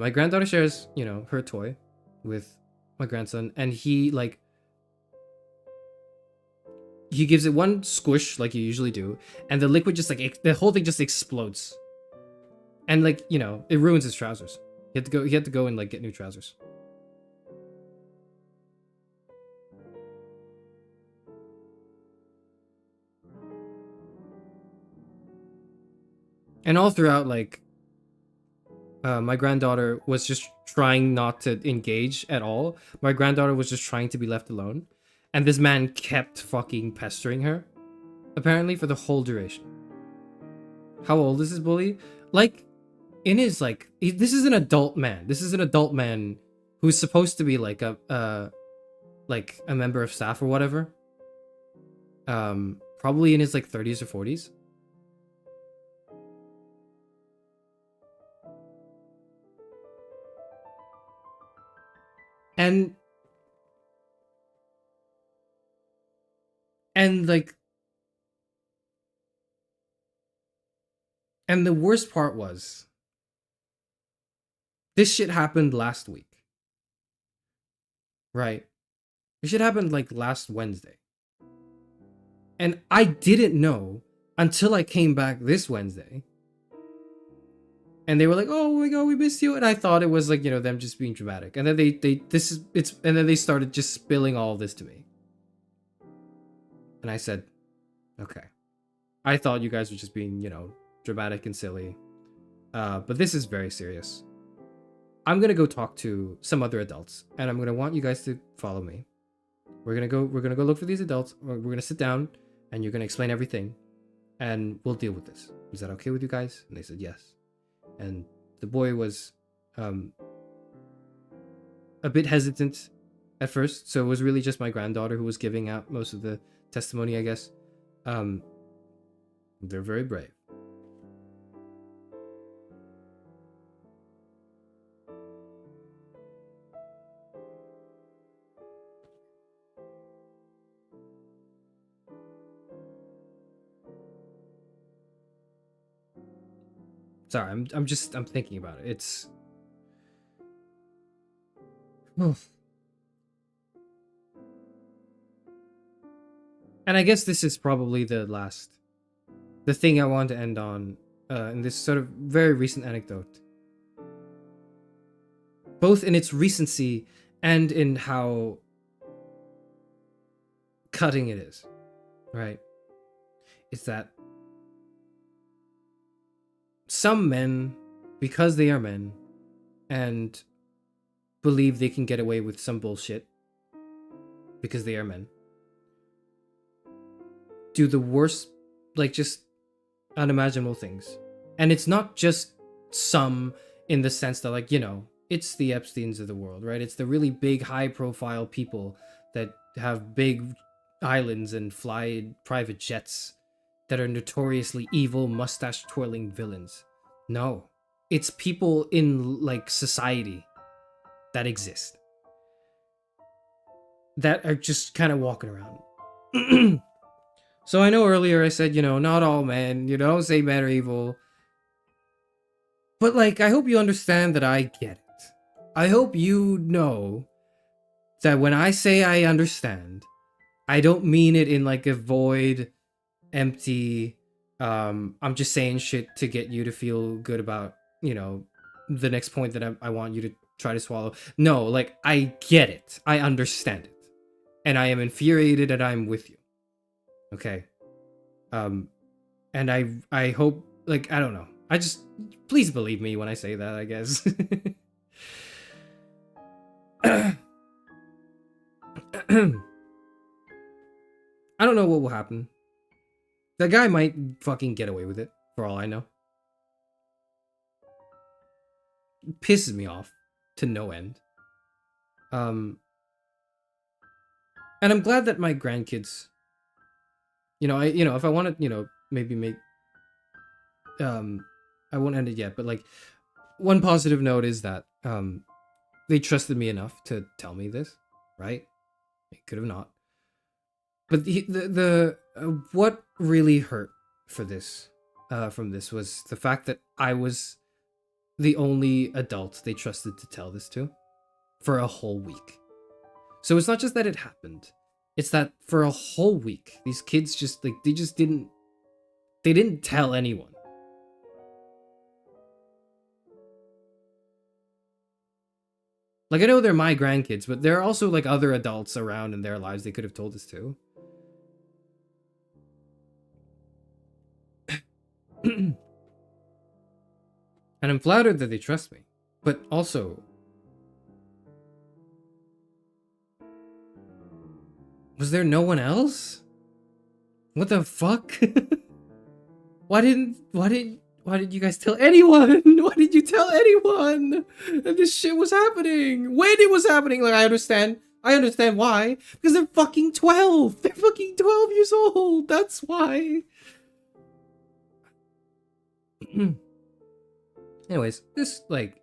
granddaughter shares, you know, her toy with my grandson, and he gives it one squish like you usually do, and the liquid just like the whole thing just explodes, and like, you know, it ruins his trousers. He had to go and like get new trousers. And all throughout, like, my granddaughter was just trying not to engage at all. My granddaughter was just trying to be left alone. And this man kept fucking pestering her, apparently, for the whole duration. How old is this bully? Like, in his, like, this is an adult man. This is an adult man who's supposed to be, like, a member of staff or whatever. Probably in his, like, 30s or 40s. And like, and the worst part was, this shit happened last week. Right? This shit happened like last Wednesday. And I didn't know until I came back this Wednesday. And they were like, "Oh my god, we missed you." And I thought it was like, them just being dramatic. And then they started just spilling all of this to me. And I said, "Okay. I thought you guys were just being, dramatic and silly. But this is very serious. I'm going to go talk to some other adults, and I'm going to want you guys to follow me. We're going to go look for these adults. We're going to sit down, and you're going to explain everything, and we'll deal with this. Is that okay with you guys?" And they said yes. And the boy was a bit hesitant at first, so it was really just my granddaughter who was giving out most of the testimony, I guess. They're very brave. Sorry, I'm thinking about it. It's and I guess this is probably the thing I want to end on, in this sort of very recent anecdote. Both in its recency and in how cutting it is, right? It's that some men, because they are men, and believe they can get away with some bullshit because they are men, do the worst, like, just unimaginable things. And it's not just some in the sense that, like, it's the Epsteins of the world, right? It's the really big, high-profile people that have big islands and fly private jets that are notoriously evil, mustache-twirling villains. No. It's people in, like, society that exist. That are just kind of walking around. So I know earlier I said, not all men, say men are evil. But, like, I hope you understand that I get it. I hope you know that when I say I understand, I don't mean it in, like, a void, empty, I'm just saying shit to get you to feel good about, the next point that I want you to try to swallow. No, like, I get it. I understand it. And I am infuriated and I'm with you. Okay. And I hope, like, I don't know. Please believe me when I say that, I guess. I don't know what will happen. The guy might fucking get away with it, for all I know. It pisses me off to no end. And I'm glad that my grandkids, if I want to, maybe make, I won't end it yet, but, like, one positive note is that, they trusted me enough to tell me this, right? They could have not. But the what really hurt for this, from this, was the fact that I was the only adult they trusted to tell this to for a whole week. So it's not just that it happened. It's that for a whole week, these kids just, like, they didn't tell anyone. Like, I know they're my grandkids, but there are also, like, other adults around in their lives they could have told us to. And I'm flattered that they trust me. But also, was there no one else? What the fuck? Why didn't you guys tell anyone? Why did you tell anyone that this shit was happening? When it was happening? Like, I understand why. Because they're fucking 12. They're fucking 12 years old. That's why. Anyways, this, like,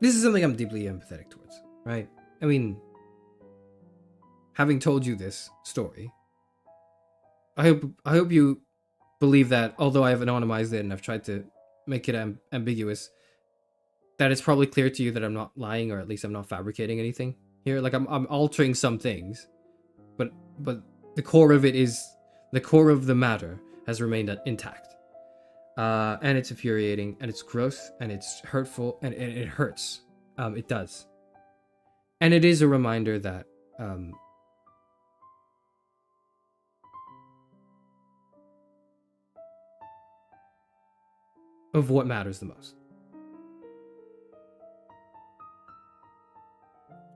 this is something I'm deeply empathetic towards, right? I mean, having told you this story, I hope you believe that, although I have anonymized it and I've tried to make it ambiguous, that it's probably clear to you that I'm not lying, or at least I'm not fabricating anything here. Like, I'm altering some things, but the core of it is The core of the matter has remained intact. And it's infuriating, and it's gross, and it's hurtful, and it hurts. It does. And it is a reminder that of what matters the most.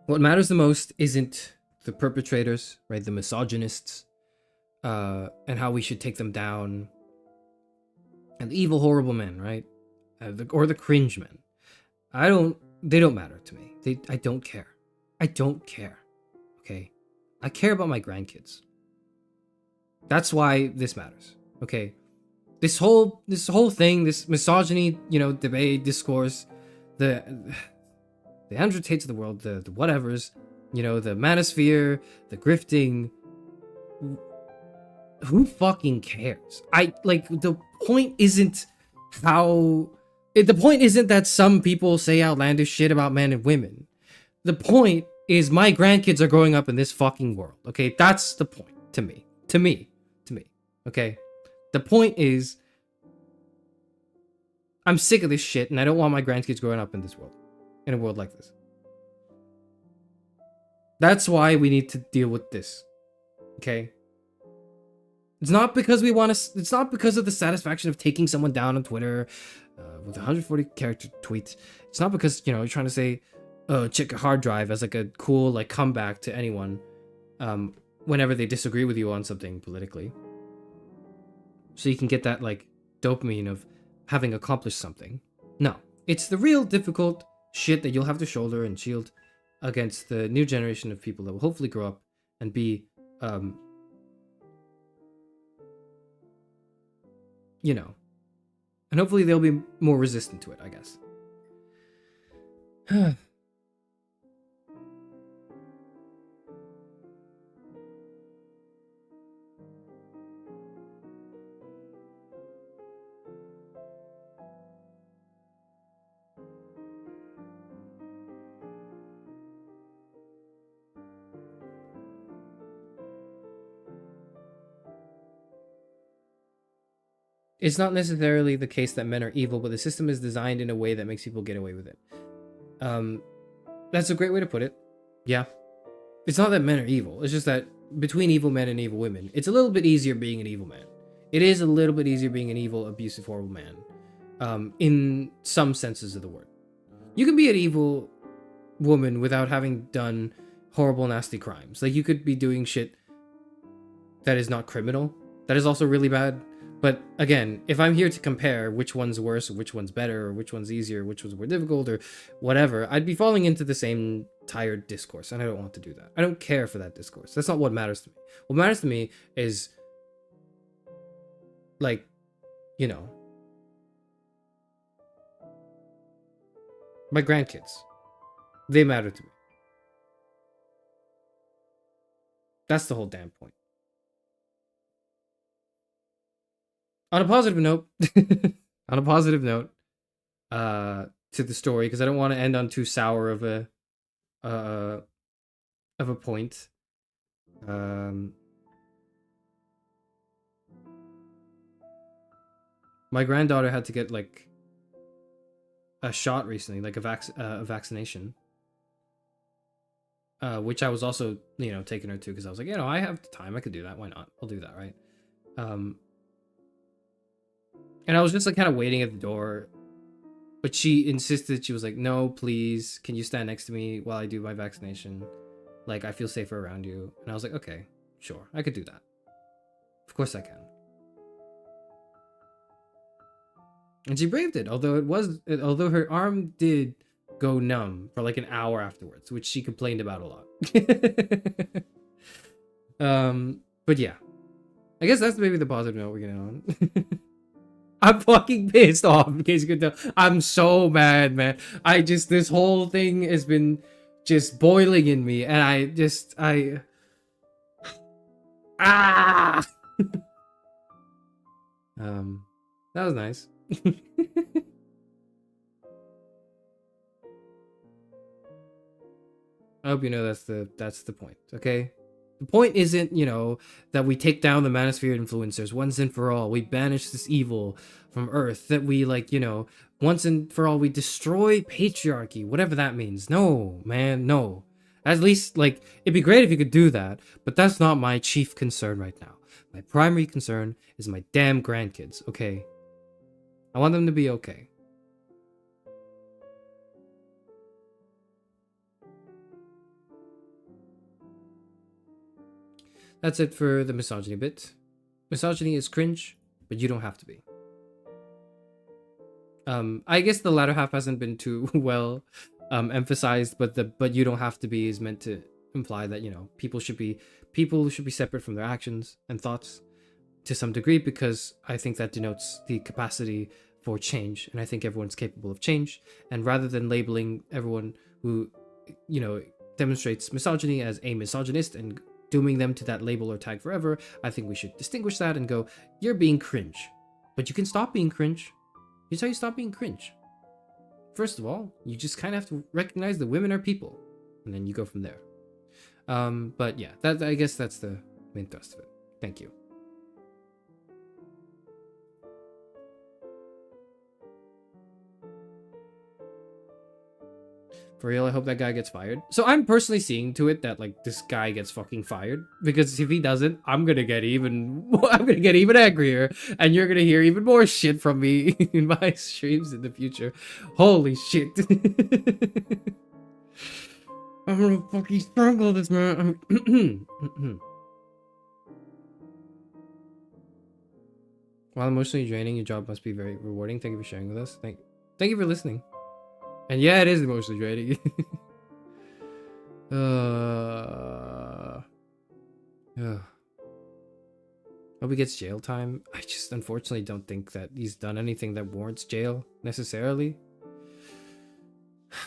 What matters the most isn't the perpetrators, right? The misogynists, and how we should take them down, and the evil, horrible men, right? Or the cringe men. They don't matter to me. I don't care. I don't care. Okay? I care about my grandkids. That's why this matters. Okay? This whole thing, this misogyny, debate, discourse, the Andrew Tates of the world, the whatevers, the manosphere, the grifting. Who fucking cares? The point isn't the point isn't that some people say outlandish shit about men and women. The point is my grandkids are growing up in this fucking world. Okay? That's the point to me. To me. Okay? The point is I'm sick of this shit and I don't want my grandkids growing up in this world. In a world like this. That's why we need to deal with this. Okay? It's not because we want to. It's not because of the satisfaction of taking someone down on Twitter with 140 character tweets. It's not because you're trying to say, "Oh, check a hard drive" as like a cool comeback to anyone, whenever they disagree with you on something politically. So you can get that dopamine of having accomplished something. No, it's the real difficult shit that you'll have to shoulder and shield against the new generation of people that will hopefully grow up and be and hopefully they'll be more resistant to it, I guess. It's not necessarily the case that men are evil, but the system is designed in a way that makes people get away with it. That's a great way to put it. Yeah. It's not that men are evil. It's just that between evil men and evil women, it's a little bit easier being an evil man. It is a little bit easier being an evil, abusive, horrible man. In some senses of the word. You can be an evil woman without having done horrible, nasty crimes. You could be doing shit that is not criminal. That is also really bad. But again, if I'm here to compare which one's worse, or which one's better, or which one's easier, which one's more difficult, or whatever, I'd be falling into the same tired discourse, and I don't want to do that. I don't care for that discourse. That's not what matters to me. What matters to me is, my grandkids. They matter to me. That's the whole damn point. On a positive note, to the story, because I don't want to end on too sour of a point. My granddaughter had to get a shot recently, a vaccination, which I was also taking her to because I was like, I have the time, I could do that. Why not? I'll do that, right? And I was just kind of waiting at the door, but she insisted. She was like, "No, please, can you stand next to me while I do my vaccination? I feel safer around you." And I was like, "Okay, sure, I could do that. Of course I can." And she braved it, although her arm did go numb for an hour afterwards, which she complained about a lot. But yeah, I guess that's maybe the positive note we're getting on. I'm fucking pissed off, in case you could tell. I'm so mad, man. This whole thing has been just boiling in me, and ah! That was nice. I hope you know that's the point, okay? The point isn't, that we take down the manosphere influencers once and for all. We banish this evil from Earth. That we, once and for all, we destroy patriarchy, whatever that means. No, man, no. At least, it'd be great if you could do that, but that's not my chief concern right now. My primary concern is my damn grandkids, okay? I want them to be okay. That's it for the misogyny bit. Misogyny is cringe, but you don't have to be. I guess the latter half hasn't been too well emphasized, but you don't have to be is meant to imply that, people should be separate from their actions and thoughts to some degree, because I think that denotes the capacity for change, and I think everyone's capable of change. And rather than labeling everyone who, demonstrates misogyny as a misogynist and dooming them to that label or tag forever, I think we should distinguish that and go, you're being cringe. But you can stop being cringe. Here's how you stop being cringe. First of all, you just kind of have to recognize that women are people, and then you go from there. But yeah, I guess that's the main thrust of it. Thank you. For real, I hope that guy gets fired. So I'm personally seeing to it that this guy gets fucking fired, because if he doesn't, I'm gonna get even angrier, and you're gonna hear even more shit from me in my streams in the future. Holy shit. I'm gonna fucking struggle this, man. While emotionally draining, your job must be very rewarding. Thank you for sharing with us. Thank you for listening. And yeah, it is emotionally draining. Hope he gets jail time. I just unfortunately don't think that he's done anything that warrants jail necessarily.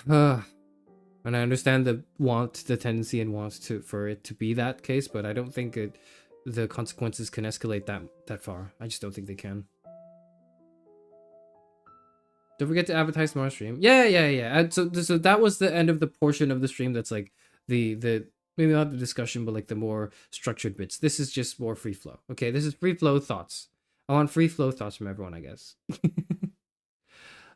And I understand the tendency and want for it to be that case, but I don't think the consequences can escalate that far. I just don't think they can. Don't forget to advertise tomorrow's stream. Yeah. And so that was the end of the portion of the stream that's the maybe not the discussion, but the more structured bits. This is just more free flow. Okay, this is free flow thoughts. I want free flow thoughts from everyone, I guess.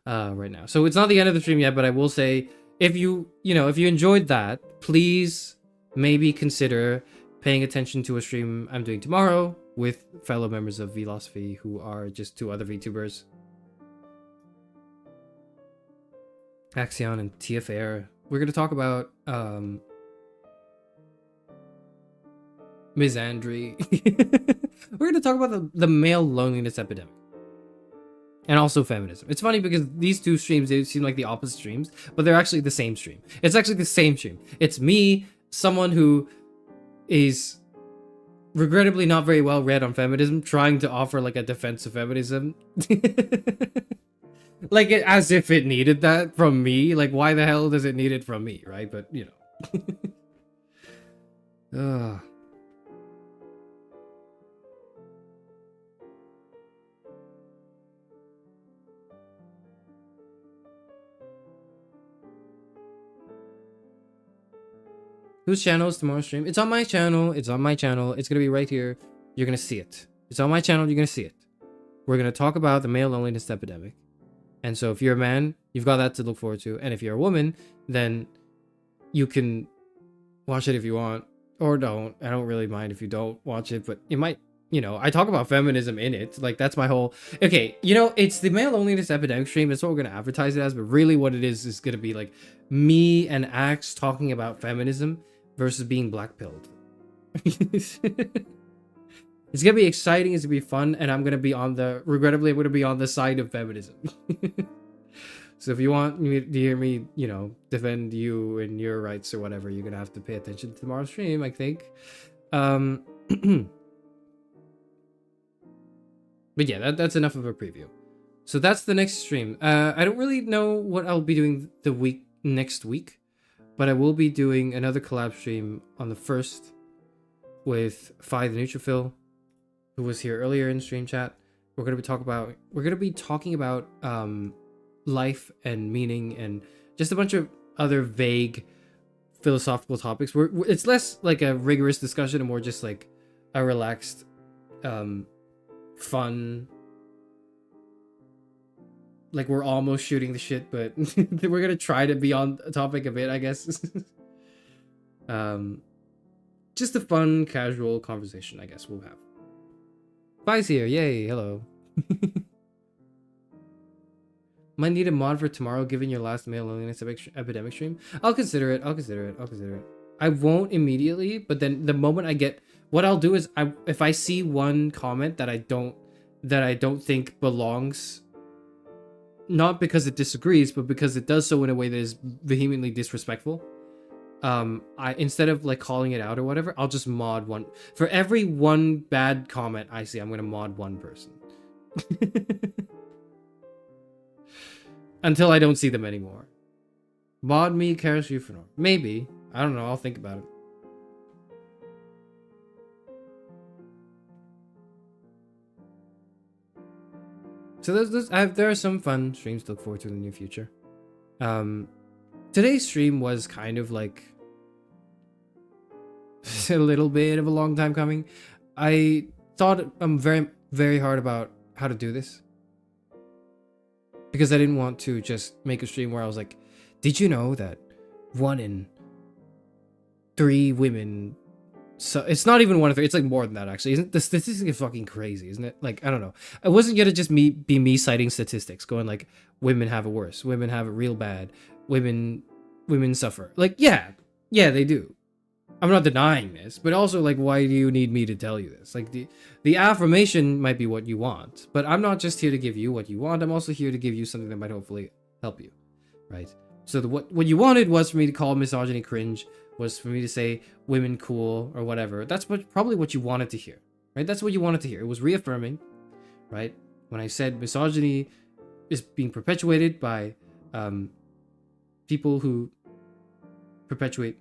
Right now. So it's not the end of the stream yet, but I will say, if you enjoyed that, please maybe consider paying attention to a stream I'm doing tomorrow with fellow members of Velocity, who are just two other VTubers. Axion and TFR. We're going to talk about misandry. We're going to talk about the male loneliness epidemic. And also feminism. It's funny because these two streams, they seem like the opposite streams, but they're actually the same stream. It's actually the same stream. It's me, someone who is regrettably not very well read on feminism, trying to offer a defense of feminism. As if it needed that from me. Why the hell does it need it from me, right? But, Whose channel is tomorrow's stream? It's on my channel. It's on my channel. It's going to be right here. You're going to see it. It's on my channel. You're going to see it. We're going to talk about the male loneliness epidemic. And so if you're a man, you've got that to look forward to. And if you're a woman, then you can watch it if you want, or don't. I don't really mind if you don't watch it, but you might, I talk about feminism in it. That's my whole, okay, it's the male loneliness epidemic stream. That's what we're going to advertise it as. But really what it is going to be me and Axe talking about feminism versus being black-pilled. It's gonna be exciting, it's gonna be fun, and I'm gonna be regrettably, I'm gonna be on the side of feminism. So if you want me to hear me, defend you and your rights or whatever, you're gonna have to pay attention to tomorrow's stream, I think. But yeah, that's enough of a preview. So that's the next stream. I don't really know what I'll be doing next week, but I will be doing another collab stream on the 1st with Phi the Neutrophil, who was here earlier in stream chat. We're gonna be talking about life and meaning and just a bunch of other vague philosophical topics. It's less like a rigorous discussion and more just like a relaxed, fun. Like we're almost shooting the shit, but we're gonna try to be on topic a bit, I guess. Just a fun, casual conversation, I guess we'll have. Bye's here, yay, hello. Might need a mod for tomorrow, given your last male loneliness epidemic stream. I'll consider it. I won't immediately, but then the moment I get, what I'll do is, if I see one comment that I don't think belongs, not because it disagrees, but because it does so in a way that is vehemently disrespectful, I, instead of like calling it out or whatever, I'll just mod one. For every one bad comment I see, I'm gonna mod one person. Until I don't see them anymore. Mod me, Charis Euphranor. Maybe. I don't know, I'll think about it. So there are some fun streams to look forward to in the near future. Today's stream was kind of like a little bit of a long time coming. I thought very, very hard about how to do this, because I didn't want to just make a stream where I was like, did you know that 1 in 3 women, so it's not even 1 in 3, it's like more than that actually. Isn't the statistic is fucking crazy, isn't it? Like, I don't know. It wasn't gonna just be me citing statistics, going like, women have it worse, women have it real bad, women suffer. Like, yeah, they do. I'm not denying this, but also like, why do you need me to tell you this? Like the affirmation might be what you want, but I'm not just here to give you what you want. I'm also here to give you something that might hopefully help you, right? So what you wanted was for me to call misogyny cringe, was for me to say women cool or whatever. That's probably what you wanted to hear, right? That's what you wanted to hear. It was reaffirming, right? When I said misogyny is being perpetuated by people who perpetuate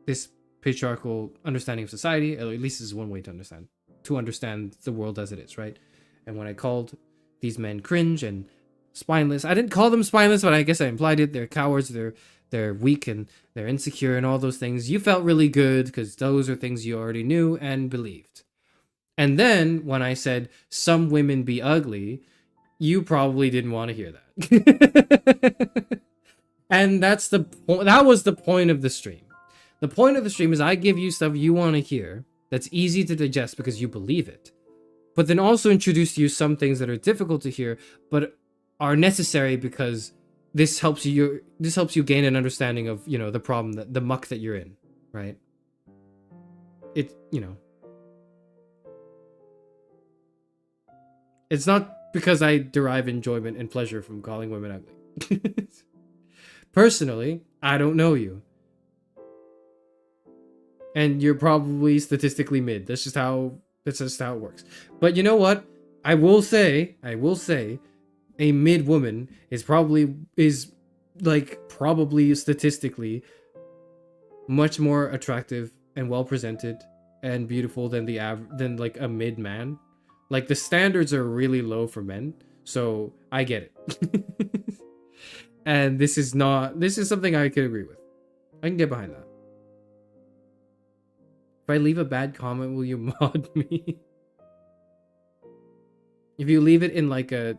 this patriarchal understanding of society, or at least this is one way to understand the world as it is, right? And when I called these men cringe and spineless, I didn't call them spineless, but I guess I implied it. They're cowards, they're weak, and they're insecure, and all those things. You felt really good because those are things you already knew and believed. And then when I said some women be ugly, you probably didn't want to hear that. And that was the point of the stream. The point of the stream is I give you stuff you want to hear that's easy to digest because you believe it, but then also introduce to you some things that are difficult to hear but are necessary because this helps you gain an understanding of, you know, the problem, that the muck that you're in, right? It, you know, it's not because I derive enjoyment and pleasure from calling women ugly. Personally, I don't know you. And you're probably statistically mid. That's just how it works. But you know what? I will say, a mid woman is probably statistically much more attractive and well presented and beautiful than than like a mid man. Like the standards are really low for men, so I get it. And this is something I could agree with. I can get behind that. If I leave a bad comment, will you mod me? If you leave it in like a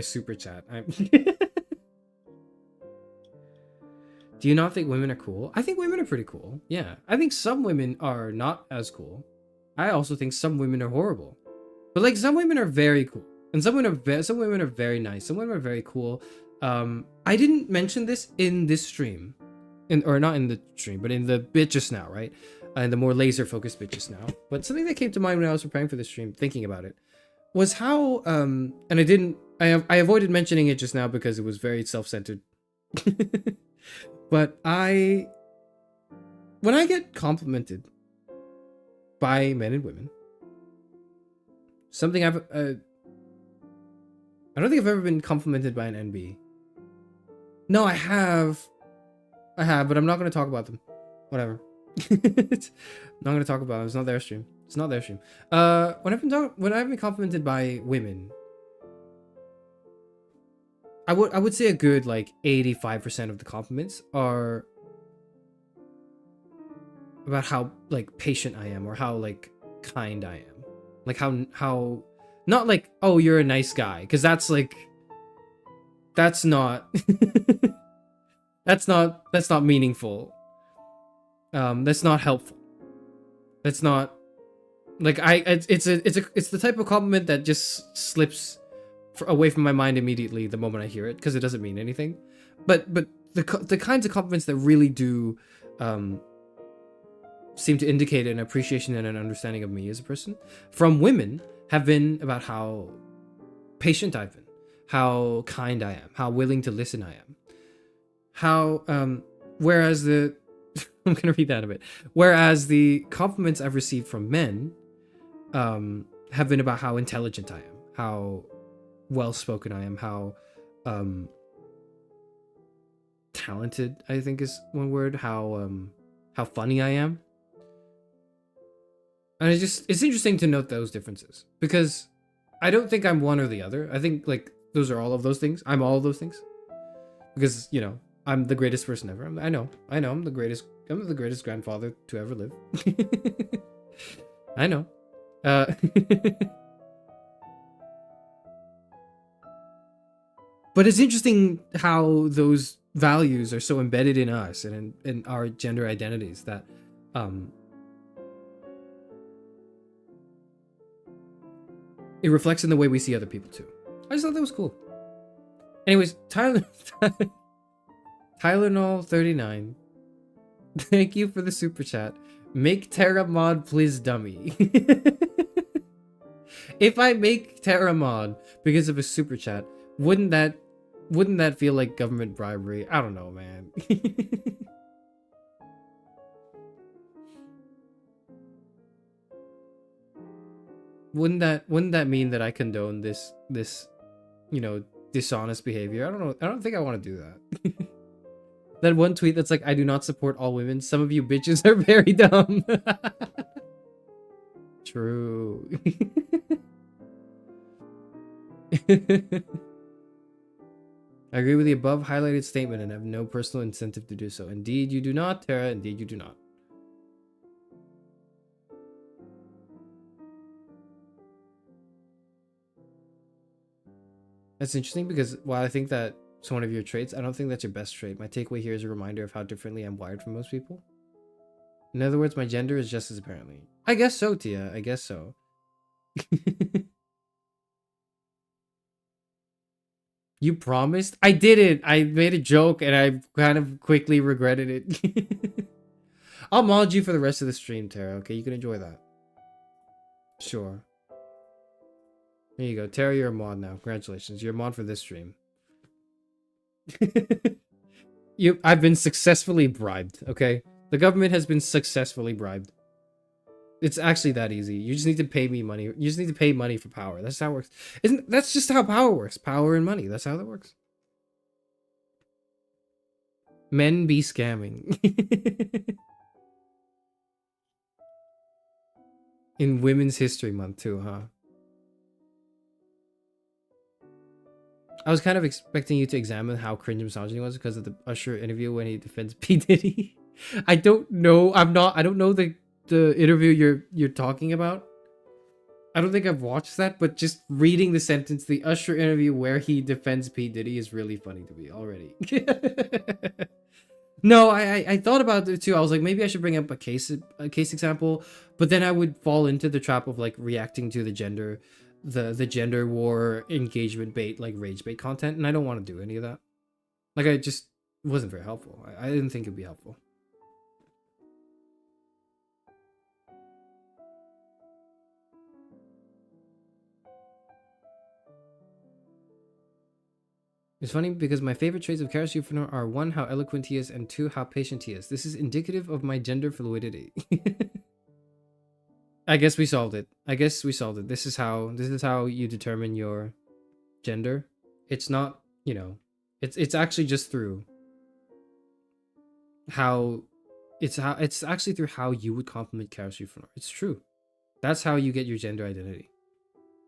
super chat, Do you not think women are cool? I think women are pretty cool. Yeah. I think some women are not as cool. I also think some women are horrible. But like some women are very cool. And some women are very nice. Some women are very cool. I didn't mention this in this stream. Or not in the stream, but in the bit just now, right? And the more laser focused bit just now. But something that came to mind when I was preparing for this stream, thinking about it, was how and I avoided mentioning it just now because it was very self-centered. But when I get complimented by men and women, something I don't think I've ever been complimented by an NB. No, I have, but I'm not going to talk about them. Whatever. I'm not going to talk about it. It's not their stream. When I've been complimented by women, I would say a good like 85% of the compliments are about how like patient I am or how like kind I am. Like how not like, oh, you're a nice guy, because that's like that's not that's not meaningful. That's not helpful. That's not like it's the type of compliment that just slips away from my mind immediately the moment I hear it, because it doesn't mean anything. But the kinds of compliments that really do seem to indicate an appreciation and an understanding of me as a person from women have been about how patient I've been, how kind I am, how willing to listen I am, how whereas the I'm gonna read that a bit. Whereas the compliments I've received from men have been about how intelligent I am, how well spoken I am, how talented, I think is one word, how funny I am. And it's interesting to note those differences, because I don't think I'm one or the other. I think like those are all of those things. I'm all of those things. Because, you know, I'm the greatest person ever. I know I'm the greatest grandfather to ever live. I know. But it's interesting how those values are so embedded in us and in our gender identities that it reflects in the way we see other people too. I just thought that was cool. Anyways, Tylenol39. Thank you for the super chat. Make Terra mod please, dummy. If I make Terra mod because of a super chat, wouldn't that feel like government bribery? I don't know, man. Wouldn't that mean that I condone this you know, dishonest behavior? I don't know. I don't think I want to do that. That one tweet that's like, I do not support all women. Some of you bitches are very dumb. True. I agree with the above highlighted statement and have no personal incentive to do so. Indeed, you do not, Tara. Indeed, you do not. That's interesting because while I think that it's one of your traits, I don't think that's your best trait. My takeaway here is a reminder of how differently I'm wired from most people. In other words, my gender is just as apparently. I guess so, Tia. I guess so. You promised? I didn't. I made a joke and I kind of quickly regretted it. I'll mod you for the rest of the stream, Tara. Okay, you can enjoy that. Sure. There you go. Tara, you're a mod now. Congratulations. You're a mod for this stream. I've been successfully bribed, okay? The government has been successfully bribed. It's actually that easy. You just need to pay me money. You just need to pay money for power. That's how it works. That's just how power works. Power and money. That's how that works. Men be scamming. In Women's History Month too, huh? I was kind of expecting you to examine how cringe misogyny was because of the Usher interview when he defends P. Diddy. I don't know. I don't know the interview you're talking about. I don't think I've watched that, but just reading the sentence, the Usher interview where he defends P. Diddy is really funny to me already. No, I thought about it too. I was like, maybe I should bring up a case example, but then I would fall into the trap of like reacting to the gender war engagement bait, like rage bait content, and I don't want to do any of that. Like, I just wasn't very helpful. I didn't think it'd be helpful. It's funny because my favorite traits of Charis Euphranor are 1, how eloquent he is, and 2, how patient he is. This is indicative of my gender fluidity. I guess we solved it. This is how you determine your gender. It's not, you know, it's actually just through how it's actually through how you would compliment Charis Euphranor. It's true. That's how you get your gender identity.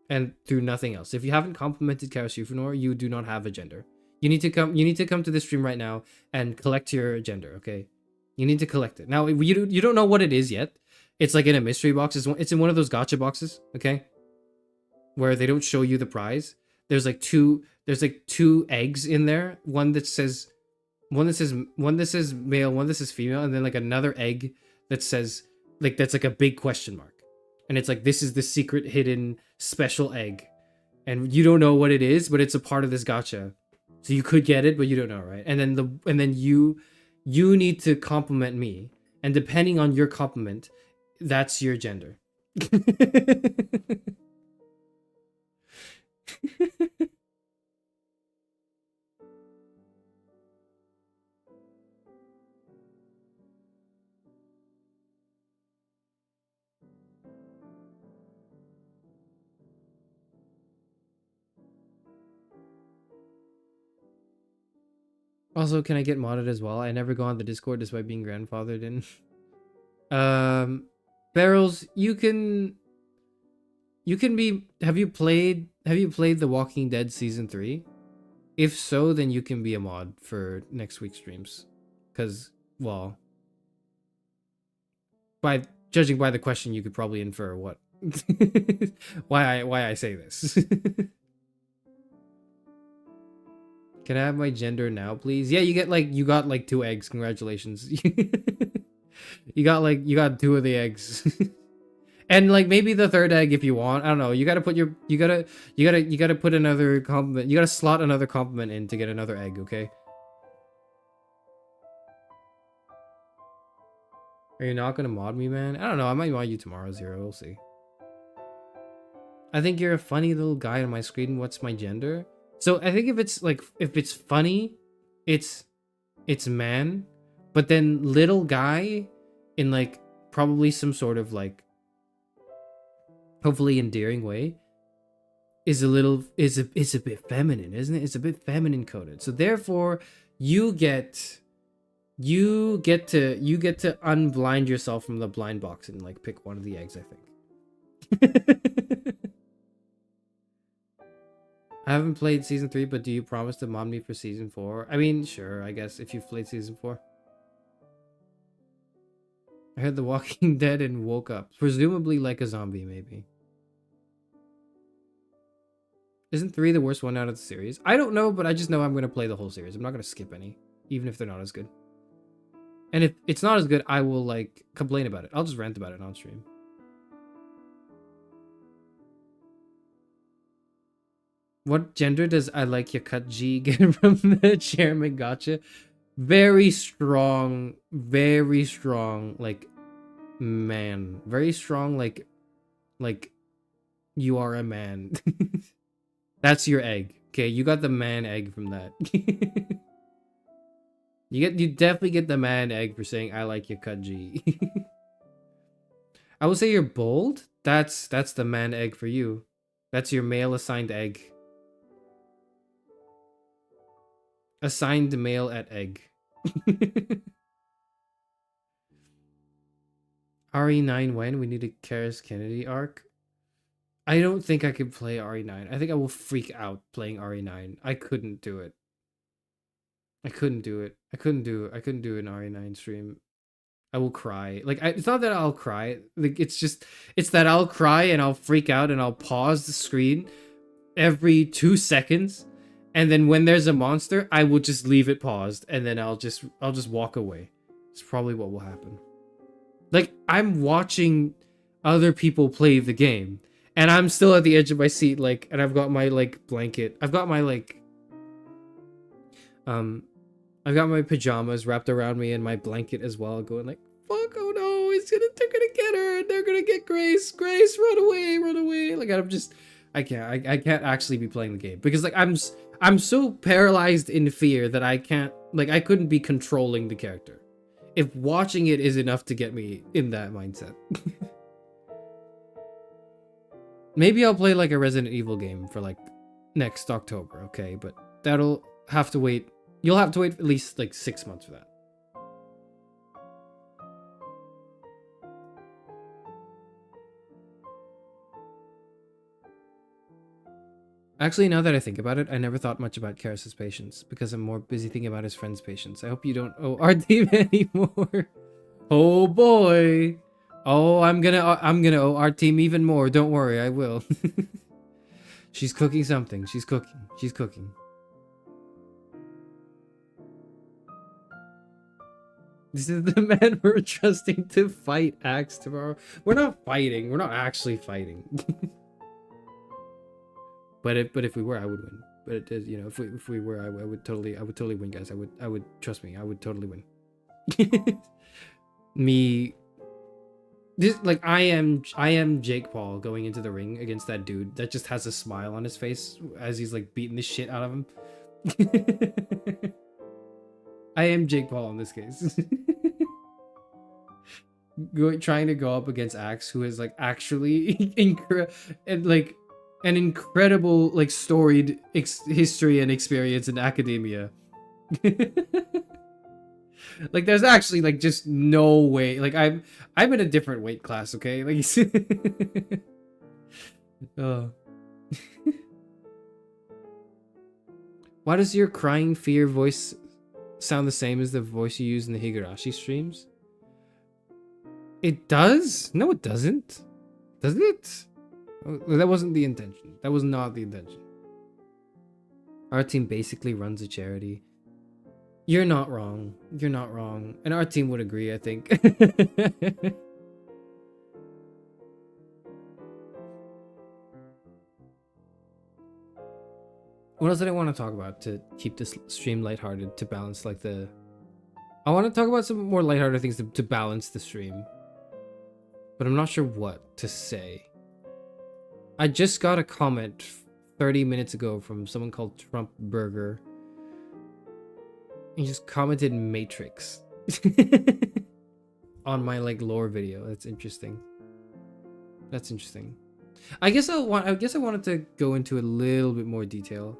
And through nothing else. If you haven't complimented Charis Euphranor, you do not have a gender. You need to come to the stream right now and collect your gender, okay? You need to collect it. Now, you don't know what it is yet. It's like in a mystery box. It's in one of those gotcha boxes, okay? Where they don't show you the prize. There's like two eggs in there. One that says male, one that says female, and then like another egg that says like that's like a big question mark. And it's like this is the secret hidden special egg. And you don't know what it is, but it's a part of this gotcha. So you could get it, but you don't know, right? And then you need to compliment me. And depending on your compliment, that's your gender. Also, can I get modded as well? I never go on the Discord despite being grandfathered in. Barrels, you can be. Have you played The Walking Dead season 3? If so, then you can be a mod for next week's streams. Cause, well, by judging by the question, you could probably infer what why I say this. Can I have my gender now, please? Yeah, you got like 2 eggs. Congratulations. you got 2 of the eggs. And like maybe the 3rd egg if you want. I don't know. You gotta put another compliment. You gotta slot another compliment in to get another egg, okay? Are you not gonna mod me, man? I don't know. I might mod you tomorrow, Zero. We'll see. I think you're a funny little guy on my screen. What's my gender? So I think if it's funny, it's man, but then little guy in like probably some sort of like hopefully endearing way is a bit feminine, isn't it? It's a bit feminine coded. So therefore you get to unblind yourself from the blind box and like pick one of the eggs, I think. I haven't played season 3, but do you promise to mod me for season 4? I mean, sure, I guess, if you've played season 4. I heard The Walking Dead and woke up. Presumably like a zombie, maybe. Isn't 3 the worst one out of the series? I don't know, but I just know I'm going to play the whole series. I'm not going to skip any, even if they're not as good. And if it's not as good, I will, like, complain about it. I'll just rant about it on stream. What gender does I like your cut G get from the chairman gotcha? Very strong, like, man. Very strong, like you are a man. That's your egg. Okay, you got the man egg from that. You definitely get the man egg for saying I like your cut G. I would say you're bold. That's the man egg for you. That's your male assigned egg. Assigned male at egg. RE9 when? We need a Charis Kennedy arc. I don't think I could play RE9. I think I will freak out playing RE9. I couldn't do it. I couldn't do it. I couldn't do an RE9 stream. I will cry. Like, it's not that I'll cry. Like, it's that I'll cry and I'll freak out and I'll pause the screen every 2 seconds. And then when there's a monster, I will just leave it paused and then I'll just walk away. It's probably what will happen. Like, I'm watching other people play the game and I'm still at the edge of my seat, like, and I've got my, like, blanket. I've got my, like, I've got my pajamas wrapped around me and my blanket as well, going like, fuck, oh no, they're gonna get her and they're gonna get Grace, run away. Like, I can't actually be playing the game because, like, I'm so paralyzed in fear that I can't, like, I couldn't be controlling the character. If watching it is enough to get me in that mindset. Maybe I'll play, like, a Resident Evil game for, like, next October, okay? But that'll have to wait. You'll have to wait at least, like, 6 months for that. Actually, now that I think about it, I never thought much about Charis's patience because I'm more busy thinking about his friend's patience. I hope you don't owe our team anymore. Oh boy. Oh, I'm gonna owe our team even more. Don't worry, I will. She's cooking something. She's cooking. She's cooking. This is the man we're trusting to fight Axe tomorrow. We're not fighting. We're not actually fighting. But if we were, I would win. But it is, you know, if we were, I would totally win, guys. I would trust me. I would totally win. Me, this like I am Jake Paul going into the ring against that dude that just has a smile on his face as he's like beating the shit out of him. I am Jake Paul in this case. Trying to go up against Axe, who is like actually and like an incredible like storied history and experience in academia. Like there's actually like just no way. Like I'm in a different weight class, okay? Like oh. Why does your crying fear voice sound the same as the voice you use in the Higurashi streams? It does? No, it doesn't. Does it? Oh, that wasn't the intention. That was not the intention. Our team basically runs a charity. You're not wrong. You're not wrong. And our team would agree, I think. What else did I want to talk about to keep this stream lighthearted, to balance like the... I want to talk about some more lighthearted things to balance the stream. But I'm not sure what to say. I just got a comment 30 minutes ago from someone called Trump Burger. He just commented Matrix on my like lore video. That's interesting. That's interesting. I guess I wanted to go into a little bit more detail.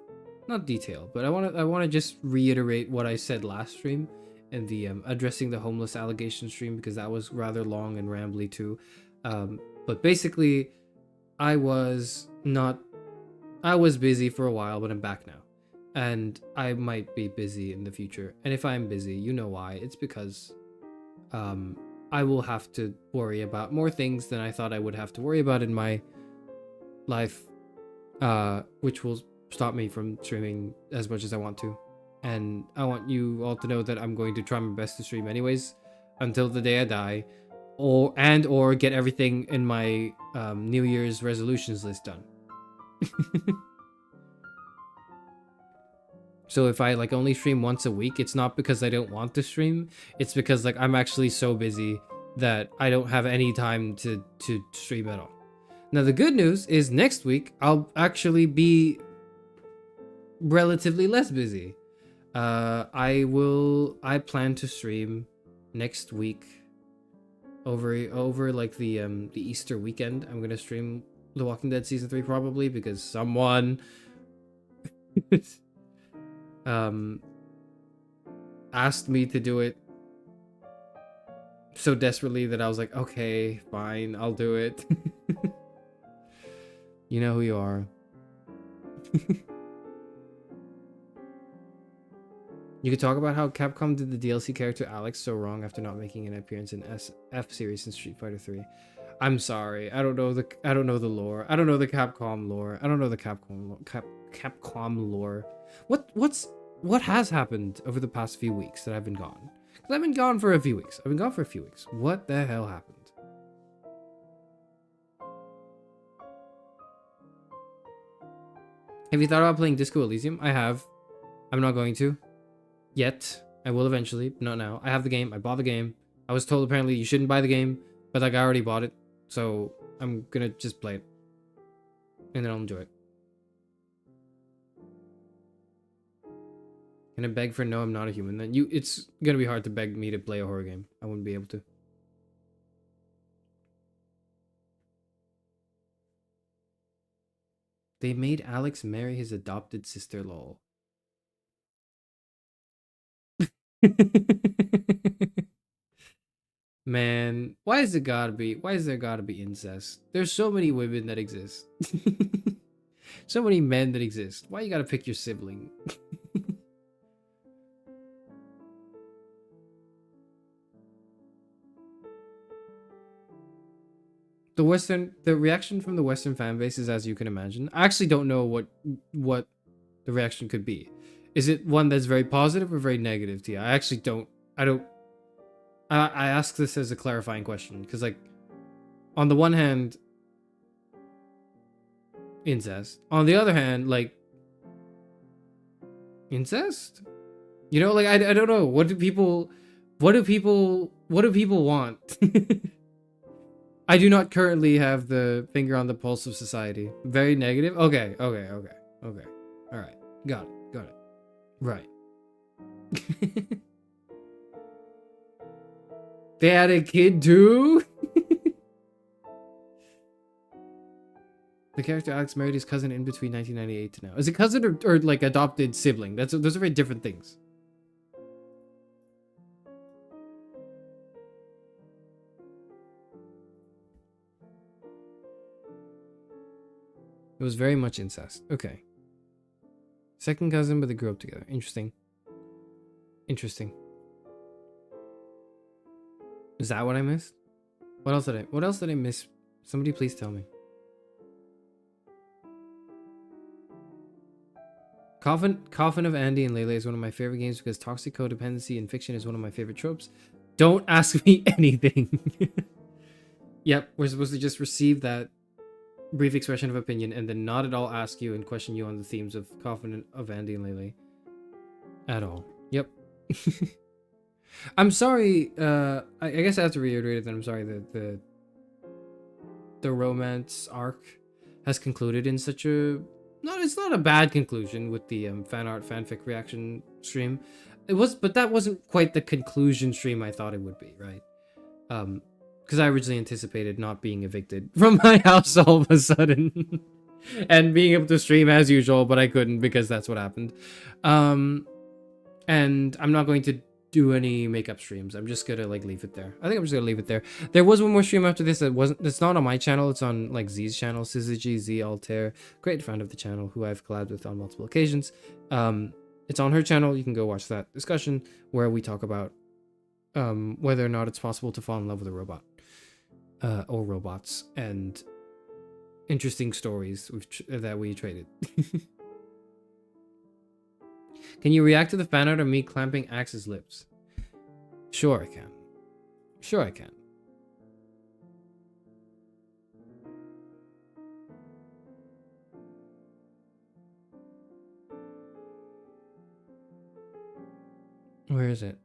Not detail, but I want to just reiterate what I said last stream in the addressing the homeless allegation stream, because that was rather long and rambly too. But basically I was busy for a while, but I'm back now. And I might be busy in the future. And if I'm busy, you know why. It's because I will have to worry about more things than I thought I would have to worry about in my life, which will stop me from streaming as much as I want to. And I want you all to know that I'm going to try my best to stream anyways until the day I die, or get everything in my New Year's resolutions list done. So if I like only stream once a week, it's not because I don't want to stream. It's because like I'm actually so busy that I don't have any time to stream at all. Now the good news is next week I'll actually be relatively less busy. I plan to stream next week over like the Easter weekend. I'm gonna stream The Walking Dead season 3 probably, because someone asked me to do it so desperately that I was like, okay, fine, I'll do it. You know who you are. You could talk about how Capcom did the DLC character Alex so wrong after not making an appearance in F series in Street Fighter 3. I'm sorry. I don't know the lore. I don't know the Capcom lore. I don't know the Capcom lore. What has happened over the past few weeks that I've been gone? Because I've been gone for a few weeks. What the hell happened? Have you thought about playing Disco Elysium? I have. I'm not going to. Yet. I will eventually, but not now. I have the game. I bought the game. I was told apparently you shouldn't buy the game, but like I already bought it. So I'm gonna just play it. And then I'll enjoy it. Can I beg for no, I'm not a human? Then it's gonna be hard to beg me to play a horror game. I wouldn't be able to. They made Alex marry his adopted sister, lol. Man, why is there gotta be incest? There's so many women that exist. So many men that exist. Why you gotta pick your sibling? The reaction from the Western fan base is as you can imagine. I actually don't know what the reaction could be. Is it one that's very positive or very negative to you? I actually don't. I ask this as a clarifying question because, like, on the one hand, incest. On the other hand, like, incest. You know, like I don't know. What do people want? I do not currently have the finger on the pulse of society. Very negative. Okay. All right. Got it. Right. They had a kid too? The character Alex married his cousin in between 1998 to now. Is it cousin or like adopted sibling? Those are very different things. It was very much incest. Okay. Second cousin, but they grew up together. Interesting. Is that what I missed? What else did I miss? Somebody please tell me. Coffin of Andy and Lele is one of my favorite games because toxic codependency in fiction is one of my favorite tropes. Don't ask me anything. Yep, we're supposed to just receive that brief expression of opinion and then not at all ask you and question you on the themes of Coffin of Andy and Lele. At all. Yep. I'm sorry, I guess I have to reiterate that I'm sorry that the romance arc has concluded in such a... it's not a bad conclusion with the fan art fanfic reaction stream. But that wasn't quite the conclusion stream I thought it would be, right? Because I originally anticipated not being evicted from my house all of a sudden. And being able to stream as usual, but I couldn't because that's what happened. And I'm not going to do any makeup streams. I'm just gonna like leave it there. I think I'm just gonna leave it there. There was one more stream after this it's not on my channel, it's on like Z's channel, Syzygy, Z Altair, great friend of the channel who I've collabed with on multiple occasions. It's on her channel. You can go watch that discussion where we talk about whether or not it's possible to fall in love with a robot or robots and interesting stories that we traded. Can you react to the fan art of me clamping Axe's lips? Sure I can. Where is it?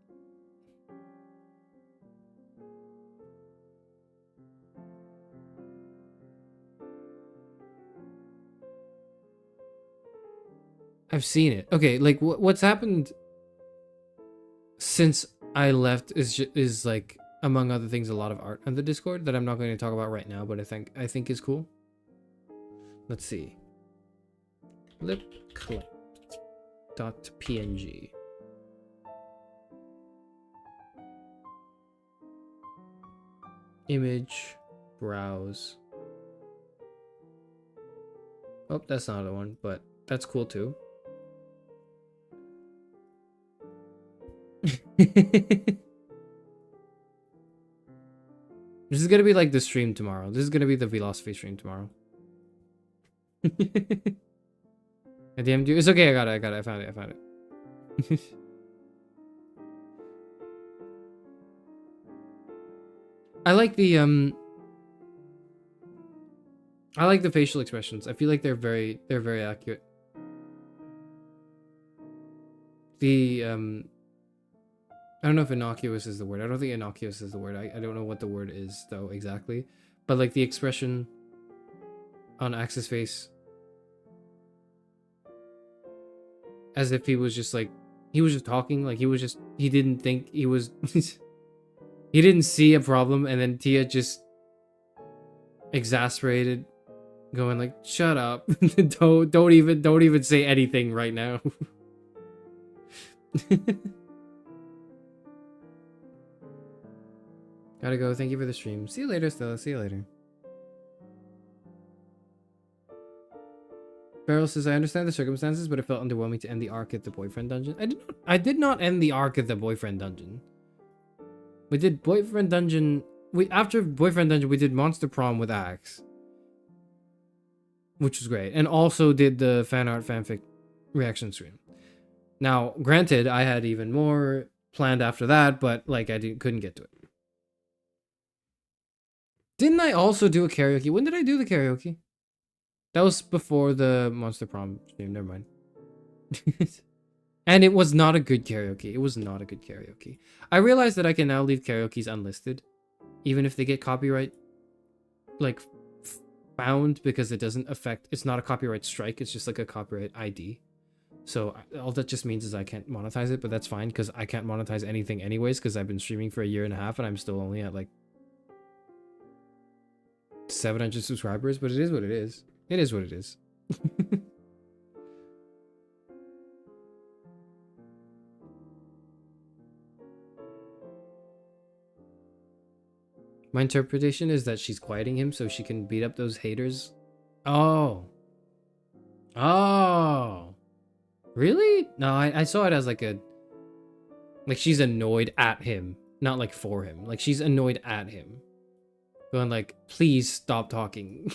I've seen it. Okay, like what's happened since I left is like, among other things, a lot of art on the Discord that I'm not going to talk about right now, but I think is cool. Let's see. Lip clip.png. Image, browse. Oh, that's not the one, but that's cool too. This is gonna be like the stream tomorrow. This is gonna be the philosophy stream tomorrow. I DM'd you. It's okay. I got it. I found it. I like the facial expressions. I feel like they're very accurate. The I don't know if innocuous is the word. I don't think innocuous is the word. I don't know what the word is though exactly. But like the expression on Axe's face, as if he was just like, he was just talking, like he didn't think he was he didn't see a problem, and then Tia just exasperated, going like, shut up. don't even say anything right now. Gotta go. Thank you for the stream. See you later, Stella. See you later. Beryl says, I understand the circumstances, but it felt underwhelming to end the arc at the boyfriend dungeon. I did not end the arc at the boyfriend dungeon. We did boyfriend dungeon. After boyfriend dungeon, we did monster prom with Axe, which was great, and also did the fan art fanfic reaction stream. Now, granted, I had even more planned after that, but like couldn't get to it. Didn't I also do a karaoke? When did I do the karaoke? That was before the monster prom stream. Never mind. And it was not a good karaoke. It was not a good karaoke. I realized that I can now leave karaoke's unlisted, even if they get copyright, like, found, because it doesn't affect. It's not a copyright strike. It's just like a copyright ID. So all that just means is I can't monetize it, but that's fine because I can't monetize anything anyways because I've been streaming for a year and a half and I'm still only at like 700 subscribers. But it is what it is. It is what it is. My interpretation is that she's quieting him so she can beat up those haters. Oh. Oh. Really? No, I saw it as like she's annoyed at him, not like for him. Like she's annoyed at him. Going like, please stop talking.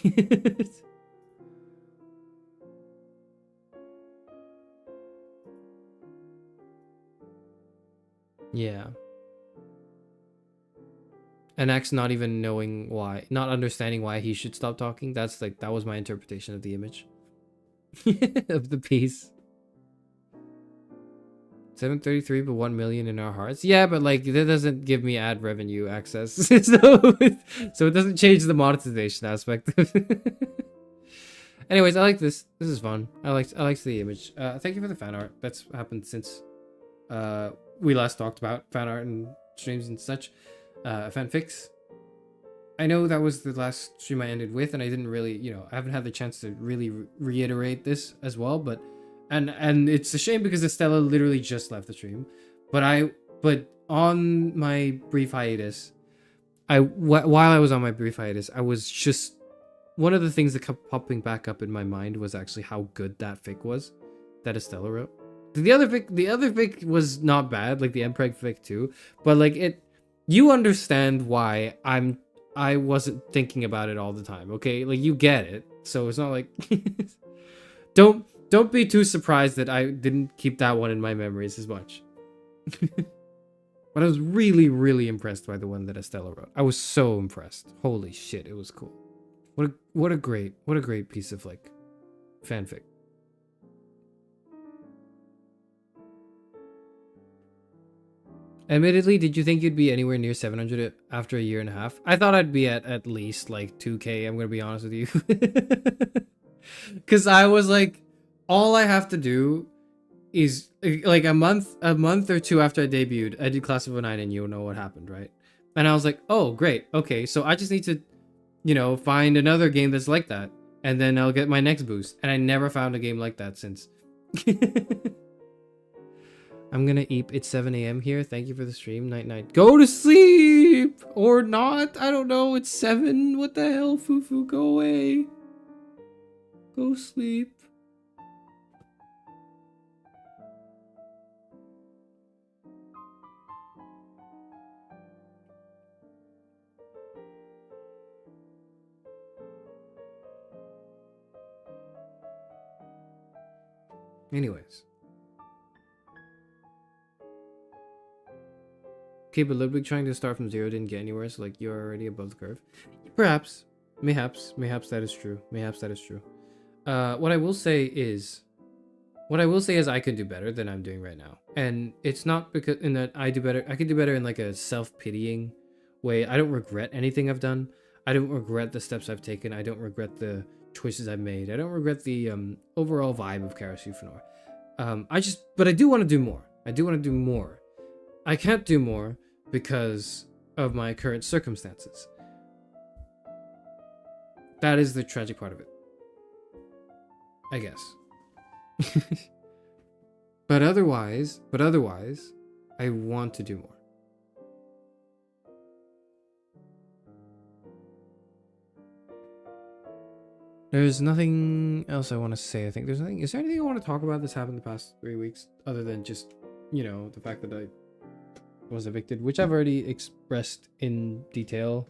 Yeah. And X not even knowing why, not understanding why he should stop talking. That's like, that was my interpretation of the image. Of the piece. 733 but 1 million in our hearts. Yeah, but like that doesn't give me ad revenue access. So it doesn't change the monetization aspect. Anyways, I like this. This is fun. I liked the image. Thank you for the fan art. That's happened since we last talked about fan art and streams and such. Fanfics. I know that was the last stream I ended with, and I didn't really, I haven't had the chance to really reiterate this as well, but and it's a shame because Estella literally just left the stream, but on my brief hiatus, while I was on my brief hiatus, I was just, one of the things that kept popping back up in my mind was actually how good that fic was that Estella wrote. The other fic was not bad, like the Mpreg fic too, but like you understand why I wasn't thinking about it all the time, okay? Like you get it, so it's not like don't be too surprised that I didn't keep that one in my memories as much. But I was really, really impressed by the one that Estella wrote. I was so impressed. Holy shit, it was cool. What a great piece of like fanfic. Admittedly, did you think you'd be anywhere near 700 after a year and a half? I thought I'd be at least like 2K, I'm gonna be honest with you. Because I was like, all I have to do is like a month or two after I debuted, I did Class of 09 and you'll know what happened, right? And I was like, oh, great. Okay, so I just need to, find another game that's like that. And then I'll get my next boost. And I never found a game like that since. I'm gonna eat. It's 7 a.m. here. Thank you for the stream. Night night. Go to sleep! Or not. I don't know. It's 7. What the hell, Fufu? Go away. Go sleep. Anyways. Okay, but Ludwig trying to start from 0 didn't get anywhere, so like you're already above the curve. Perhaps. Mayhaps that is true. Mayhaps that is true. What I will say is I can do better than I'm doing right now. And it's not because in that I do better. I can do better in like a self-pitying way. I don't regret anything I've done. I don't regret the steps I've taken. I don't regret the choices I've made. I don't regret the overall vibe of Charis Euphranor. But I do want to do more. I do want to do more. I can't do more because of my current circumstances. That is the tragic part of it, I guess. But otherwise, I want to do more. There's nothing else I want to say. I think there's nothing. Is there anything I want to talk about that's happened the past 3 weeks other than just, you know, the fact that I was evicted, which I've already expressed in detail.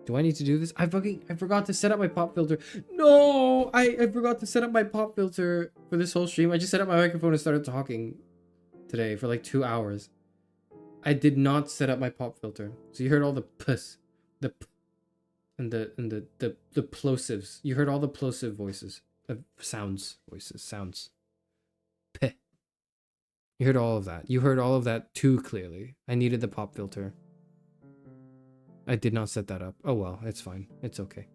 Do I need to do this? I forgot to set up my pop filter. No, I forgot to set up my pop filter for this whole stream. I just set up my microphone and started talking today for like 2 hours. I did not set up my pop filter. So you heard all the puss, the p and the plosives. You heard all the plosive voices. Sounds. P. You heard all of that. You heard all of that too clearly. I needed the pop filter. I did not set that up. Oh well, it's fine. It's okay.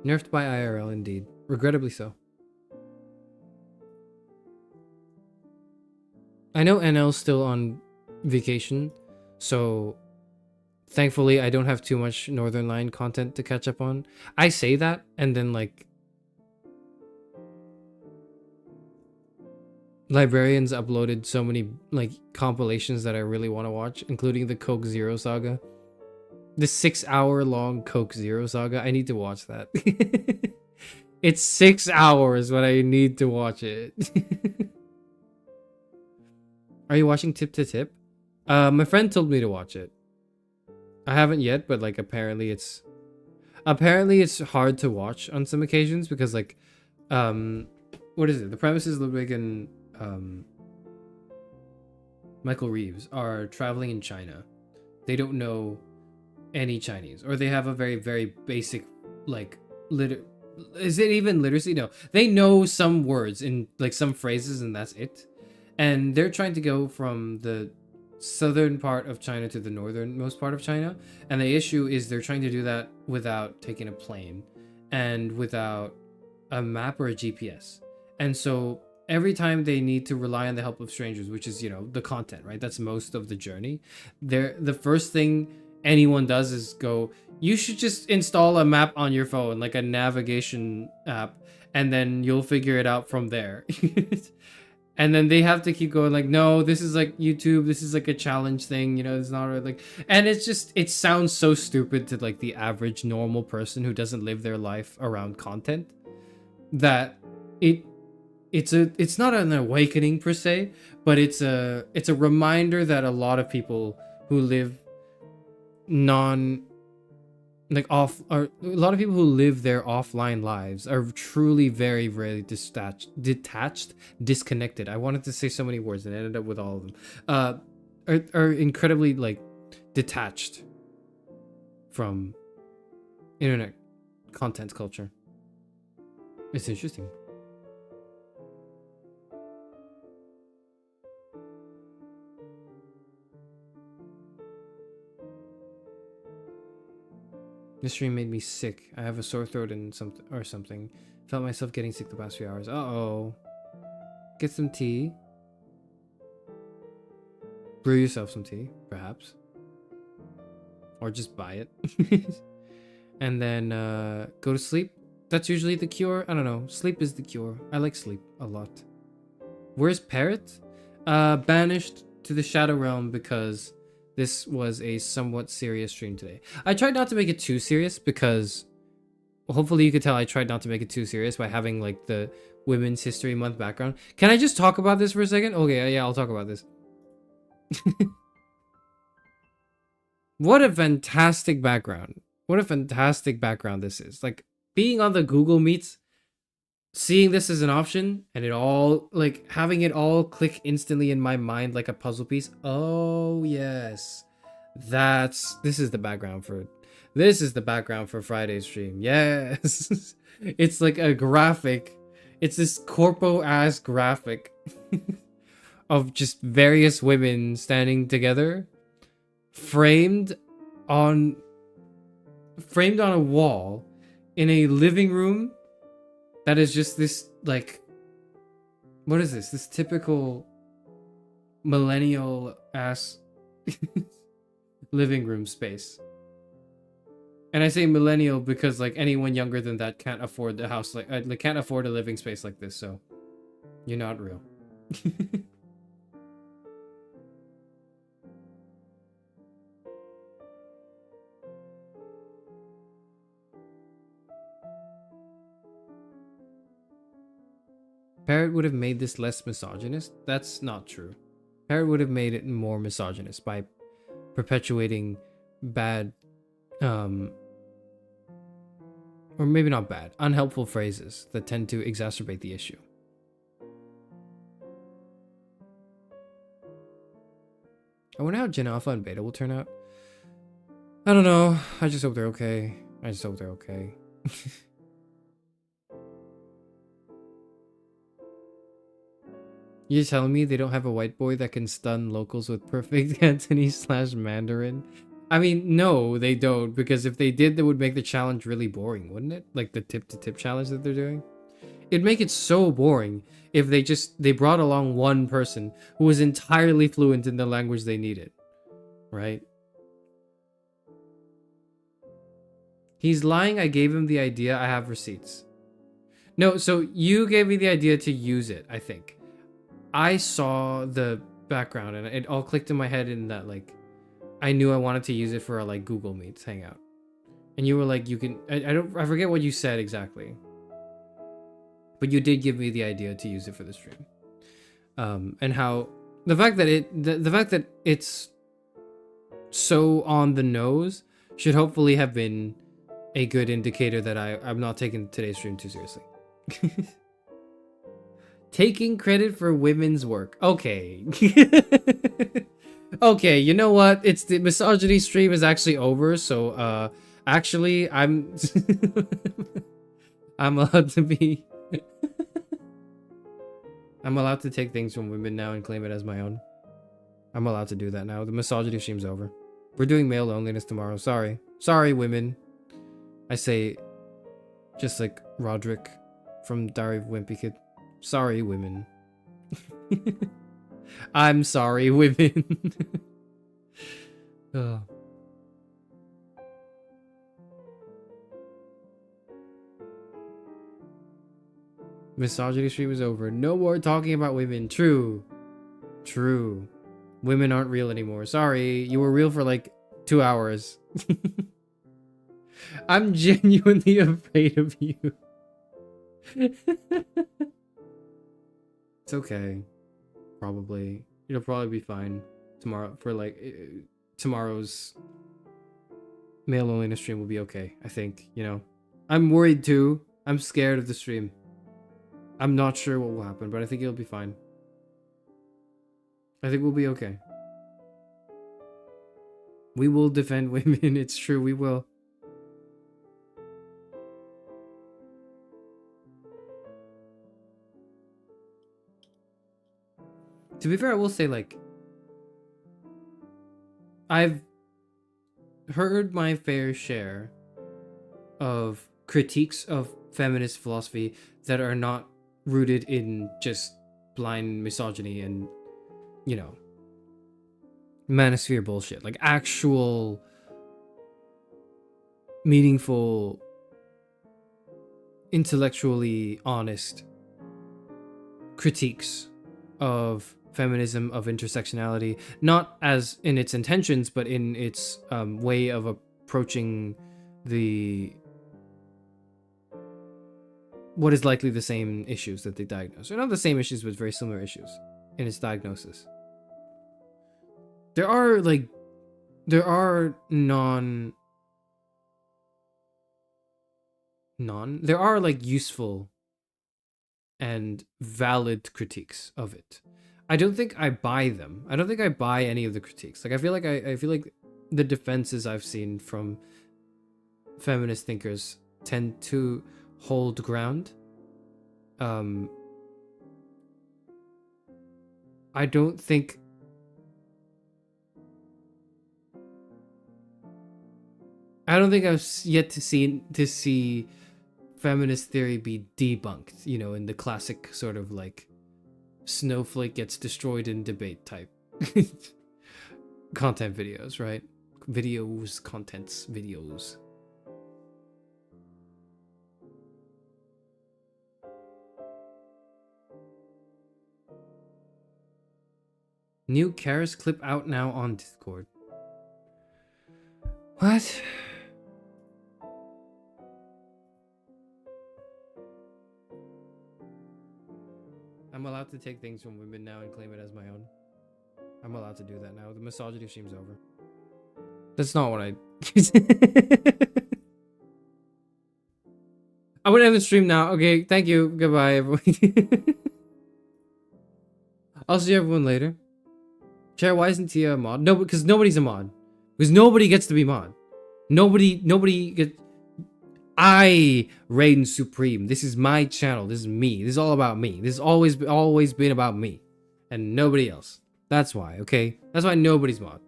Nerfed by IRL indeed. Regrettably so. I know NL's still on vacation, so thankfully I don't have too much Northern Line content to catch up on. I say that, and then like Librarians uploaded so many like compilations that I really want to watch, including the Coke Zero saga. The 6-hour long Coke Zero saga. I need to watch that. It's 6 hours, but I need to watch it. Are you watching Tip to Tip? My friend told me to watch it. I haven't yet, but like apparently it's hard to watch on some occasions because like what is it? The premise is Ludwig and Michael Reeves are traveling in China. They don't know any Chinese, or they have a very, very basic like is it even literacy? No, they know some words in like some phrases, and that's it. And they're trying to go from the southern part of China to the northernmost part of China, and the issue is they're trying to do that without taking a plane and without a map or a GPS. And so every time they need to rely on the help of strangers, which is, you know, the content, right? That's most of the journey. The first thing anyone does is go, you should just install a map on your phone, like a navigation app, and then you'll figure it out from there. And then they have to keep going like, no, this is like YouTube, this is like a challenge thing, you know, it's not like, and it's just, it sounds so stupid to like the average normal person who doesn't live their life around content, that it's not an awakening per se, but it's a reminder that a lot of people who live a lot of people who live their offline lives are truly very, very detached, disconnected. I wanted to say so many words and ended up with all of them. Are incredibly like detached from internet content culture. It's interesting. This stream made me sick. I have a sore throat and something. Felt myself getting sick the past few hours. Uh-oh. Get some tea. Brew yourself some tea, perhaps. Or just buy it. And then go to sleep. That's usually the cure. I don't know. Sleep is the cure. I like sleep a lot. Where's Parrot? Banished to the Shadow Realm because this was a somewhat serious stream today. I tried not to make it too serious because hopefully you could tell I tried not to make it too serious by having like the Women's History Month background. Can I just talk about this for a second? Okay, yeah, I'll talk about this. What a fantastic background. What a fantastic background this is. Like being on the Google Meets, seeing this as an option and it all like having it all click instantly in my mind like a puzzle piece. Oh yes, this is the background for Friday's stream. Yes. It's like a graphic. It's this corpo ass graphic of just various women standing together, framed on a wall in a living room. That is just this, like, what is this? This typical millennial-ass living room space. And I say millennial because, like, anyone younger than that can't afford the house, like can't afford a living space like this, so, You're not real. Parrot would have made this less misogynist? That's not true. Parrot would have made it more misogynist by perpetuating bad, or maybe not bad, unhelpful phrases that tend to exacerbate the issue. I wonder how Gen Alpha and Beta will turn out. I don't know. I just hope they're okay. I just hope they're okay. You're telling me they don't have a white boy that can stun locals with perfect Cantonese/Mandarin? I mean, no, they don't, because if they did, that would make the challenge really boring, wouldn't it? Like the tip-to-tip challenge that they're doing. It'd make it so boring if they brought along one person who was entirely fluent in the language they needed, right? He's lying. I gave him the idea. I have receipts. No, so you gave me the idea to use it, I think. I saw the background and it all clicked in my head in that, like, I knew I wanted to use it for a, like, Google Meets hangout. And you were like, you can, I forget what you said exactly. But you did give me the idea to use it for the stream. And how the fact that it's so on the nose should hopefully have been a good indicator that I'm not taking today's stream too seriously. Taking credit for women's work. Okay. Okay, you know what? It's the misogyny stream is actually over, so actually I'm I'm allowed to be I'm allowed to take things from women now and claim it as my own. I'm allowed to do that now. The misogyny stream's over. We're doing male loneliness tomorrow. Sorry. Sorry, women. I say just like Roderick from Diary of a Wimpy Kid. Sorry, women. I'm sorry, women. Oh. Misogyny stream is over. No more talking about women. True. True. Women aren't real anymore. Sorry, you were real for like 2 hours. I'm genuinely afraid of you. It's okay. Probably. It'll probably be fine tomorrow for like tomorrow's male loneliness stream will be okay, I think, you know. I'm worried too. I'm scared of the stream. I'm not sure what will happen, but I think it'll be fine. I think we'll be okay. We will defend women. It's true, we will. To be fair, I will say, like, I've heard my fair share of critiques of feminist philosophy that are not rooted in just blind misogyny and, you know, manosphere bullshit. Like, actual meaningful, intellectually honest critiques of feminism, of intersectionality, not as in its intentions, but in its way of approaching the what is likely the same issues that they diagnose, or not the same issues, but very similar issues in its diagnosis. There are like useful and valid critiques of it. I don't think I buy them. I don't think I buy any of the critiques. Like, I feel like the defenses I've seen from feminist thinkers tend to hold ground. I don't think I've yet to see feminist theory be debunked, you know, in the classic sort of like snowflake gets destroyed in debate type content videos, right? Videos. New Charis clip out now on Discord. What? I'm allowed to take things from women now and claim it as my own. I'm allowed to do that now. The misogyny stream's over. That's not what I... I'm gonna end the stream now. Okay, thank you. Goodbye, everyone. I'll see everyone later. Chair, why isn't Tia a mod? No, because nobody's a mod. Because nobody gets to be mod. Nobody gets... I reign supreme. This is my channel. This is me. This is all about me. This has always been about me. And nobody else. That's why, okay? That's why nobody's mod.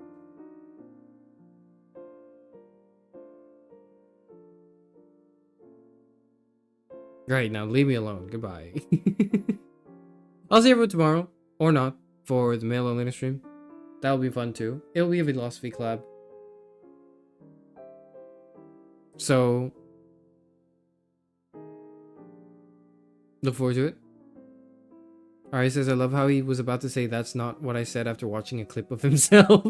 Great, now leave me alone. Goodbye. I'll see everyone tomorrow. Or not. For the male only stream. That'll be fun too. It'll be a philosophy collab. So... look forward to it. Alright, says, I love how he was about to say that's not what I said after watching a clip of himself.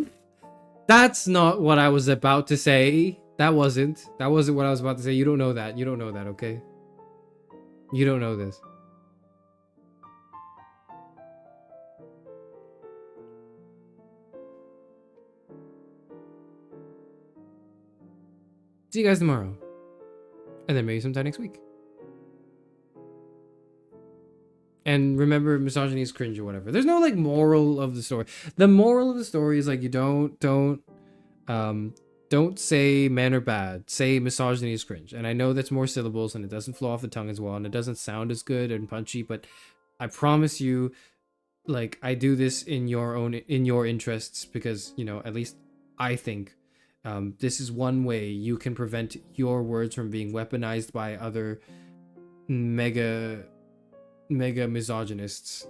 That's not what I was about to say. That wasn't what I was about to say. You don't know that. You don't know that, okay? You don't know this. See you guys tomorrow. And then maybe sometime next week. And remember, misogyny is cringe or whatever. There's no like moral of the story. The moral of the story is like you don't say men are bad. Say misogyny is cringe. And I know that's more syllables and it doesn't flow off the tongue as well and it doesn't sound as good and punchy, but I promise you, like, I do this in your interests because, you know, at least I think this is one way you can prevent your words from being weaponized by other mega misogynists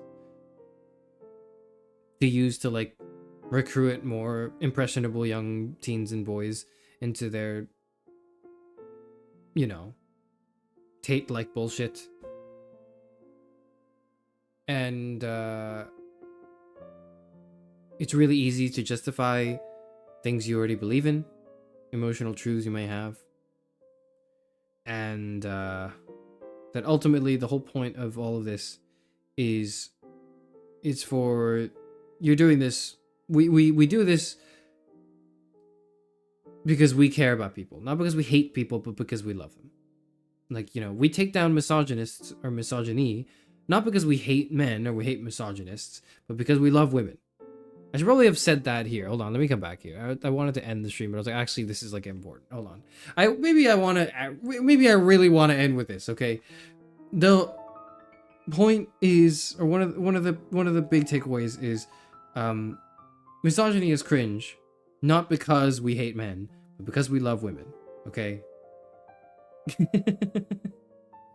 to use to like recruit more impressionable young teens and boys into their, you know, Tate like bullshit. And it's really easy to justify things you already believe in, emotional truths you may have, and that ultimately the whole point of all of this is it's for you're doing this, we do this because we care about people, not because we hate people, but because we love them. Like, you know, we take down misogynists or misogyny not because we hate men or we hate misogynists, but because we love women. I should probably have said that here. Hold on, let me come back here. I wanted to end the stream, but I was like, actually, this is like important. Hold on. Maybe I really want to end with this. Okay, the point is, or one of the big takeaways is, misogyny is cringe, not because we hate men, but because we love women. Okay.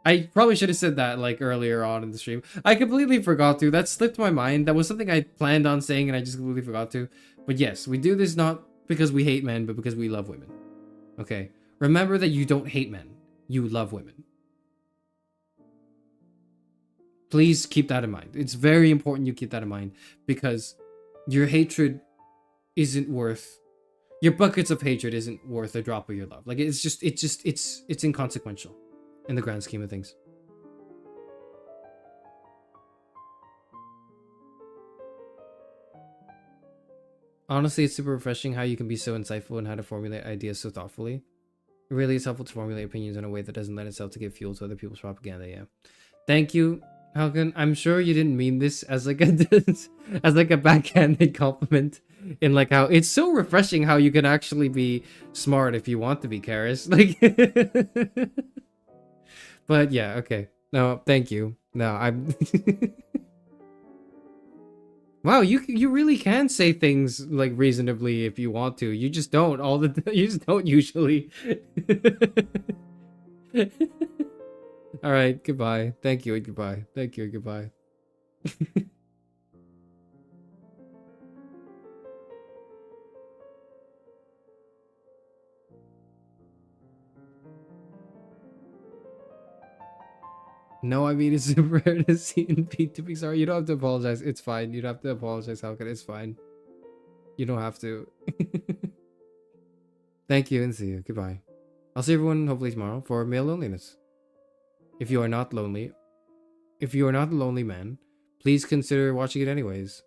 I probably should have said that like earlier on in the stream. I completely forgot to. That slipped my mind. That was something I planned on saying and I just completely forgot to. But yes, we do this not because we hate men, but because we love women. Okay? Remember that you don't hate men. You love women. Please keep that in mind. It's very important you keep that in mind because your hatred isn't worth... your buckets of hatred isn't worth a drop of your love. Like, it's inconsequential in the grand scheme of things. Honestly, it's super refreshing how you can be so insightful and how to formulate ideas so thoughtfully. It really is helpful to formulate opinions in a way that doesn't lend itself to give fuel to other people's propaganda. Yeah. Thank you, Halkin. I'm sure you didn't mean this as like a backhanded compliment. In like how it's so refreshing how you can actually be smart if you want to be, Charis. Like, but yeah, okay. No, thank you. No, I'm. Wow, you really can say things like reasonably if you want to. You just don't all the. You just don't usually. All right. Goodbye. Thank you and goodbye. Thank you and goodbye. No, I mean, it's super rare to see in Pete to be sorry. You don't have to apologize. It's fine. You don't have to apologize, Halkan. It's fine. You don't have to. Thank you and see you. Goodbye. I'll see everyone hopefully tomorrow for male loneliness. If you are not lonely, if you are not a lonely man, please consider watching it anyways.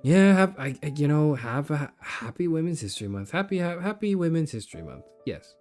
Yeah, have a happy Women's History Month. Happy Women's History Month. Yes.